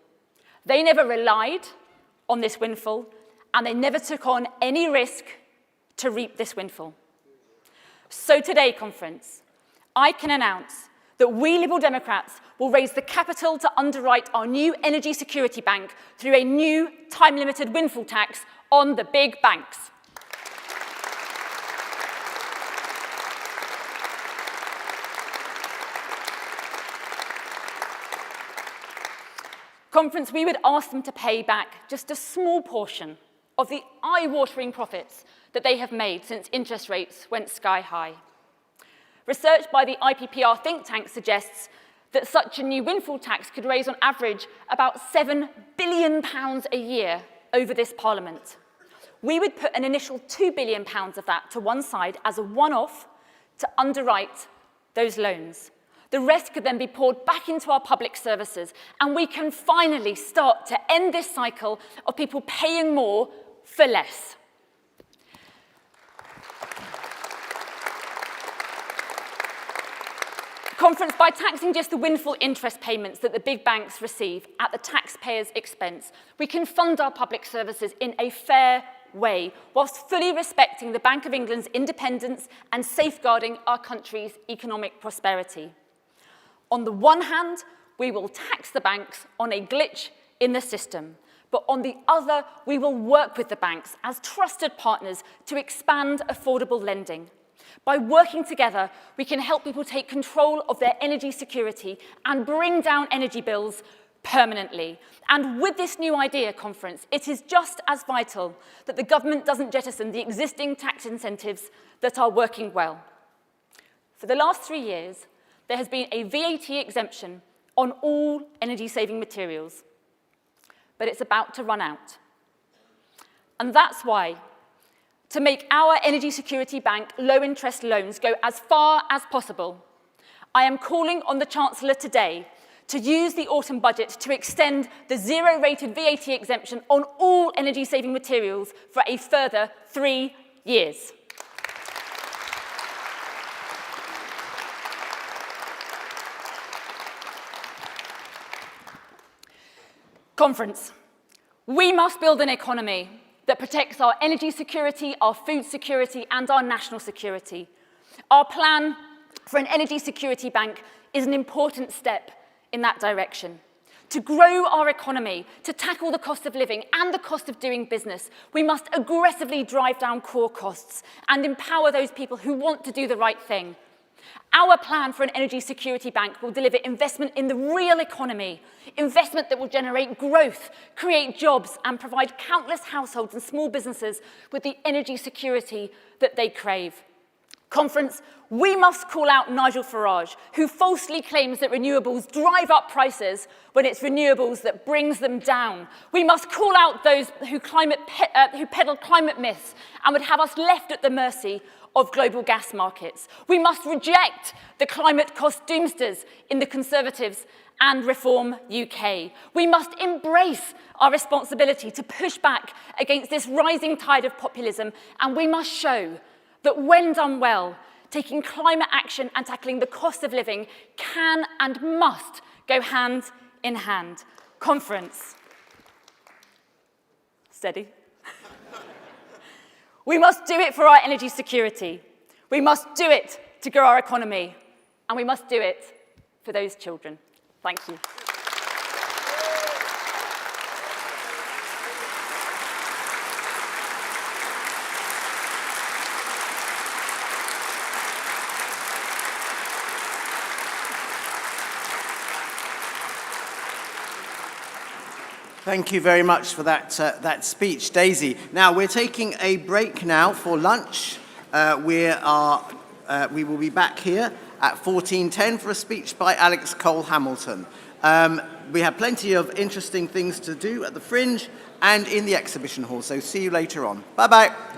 They never relied on this windfall, and they never took on any risk to reap this windfall. So today, conference, I can announce that we Liberal Democrats will raise the capital to underwrite our new energy security bank through a new time-limited windfall tax on the big banks. Conference, we would ask them to pay back just a small portion of the eye-watering profits that they have made since interest rates went sky high. Research by the IPPR think tank suggests that such a new windfall tax could raise on average about £7 billion a year over this Parliament. We would put an initial £2 billion of that to one side as a one-off to underwrite those loans. The rest could then be poured back into our public services, and we can finally start to end this cycle of people paying more for less. Conference, by taxing just the windfall interest payments that the big banks receive at the taxpayers' expense, we can fund our public services in a fair way, whilst fully respecting the Bank of England's independence and safeguarding our country's economic prosperity. On the one hand, we will tax the banks on a glitch in the system, but on the other, we will work with the banks as trusted partners to expand affordable lending. By working together, we can help people take control of their energy security and bring down energy bills permanently. And with this new idea, conference, it is just as vital that the government doesn't jettison the existing tax incentives that are working well. For the last 3 years, there has been a VAT exemption on all energy-saving materials, but it's about to run out. And that's why, to make our energy security bank low-interest loans go as far as possible, I am calling on the Chancellor today to use the autumn budget to extend the zero-rated VAT exemption on all energy-saving materials for a further 3 years. Conference, we must build an economy that protects our energy security, our food security, and our national security. Our plan for an energy security bank is an important step in that direction. To grow our economy, to tackle the cost of living and the cost of doing business, we must aggressively drive down core costs and empower those people who want to do the right thing. Our plan for an energy security bank will deliver investment in the real economy, investment that will generate growth, create jobs, and provide countless households and small businesses with the energy security that they crave. Conference, we must call out Nigel Farage, who falsely claims that renewables drive up prices when it's renewables that brings them down. We must call out those who peddle climate myths and would have us left at the mercy of global gas markets. We must reject the climate cost doomsters in the Conservatives and Reform UK. We must embrace our responsibility to push back against this rising tide of populism, and we must show that when done well, taking climate action and tackling the cost of living can and must go hand in hand. Conference. Steady. We must do it for our energy security. We must do it to grow our economy. And we must do it for those children. Thank you. Thank you very much for that speech, Daisy. Now, we're taking a break now for lunch. We will be back here at 14:10 for a speech by Alex Cole-Hamilton. We have plenty of interesting things to do at the Fringe and in the exhibition hall, so see you later on. Bye-bye.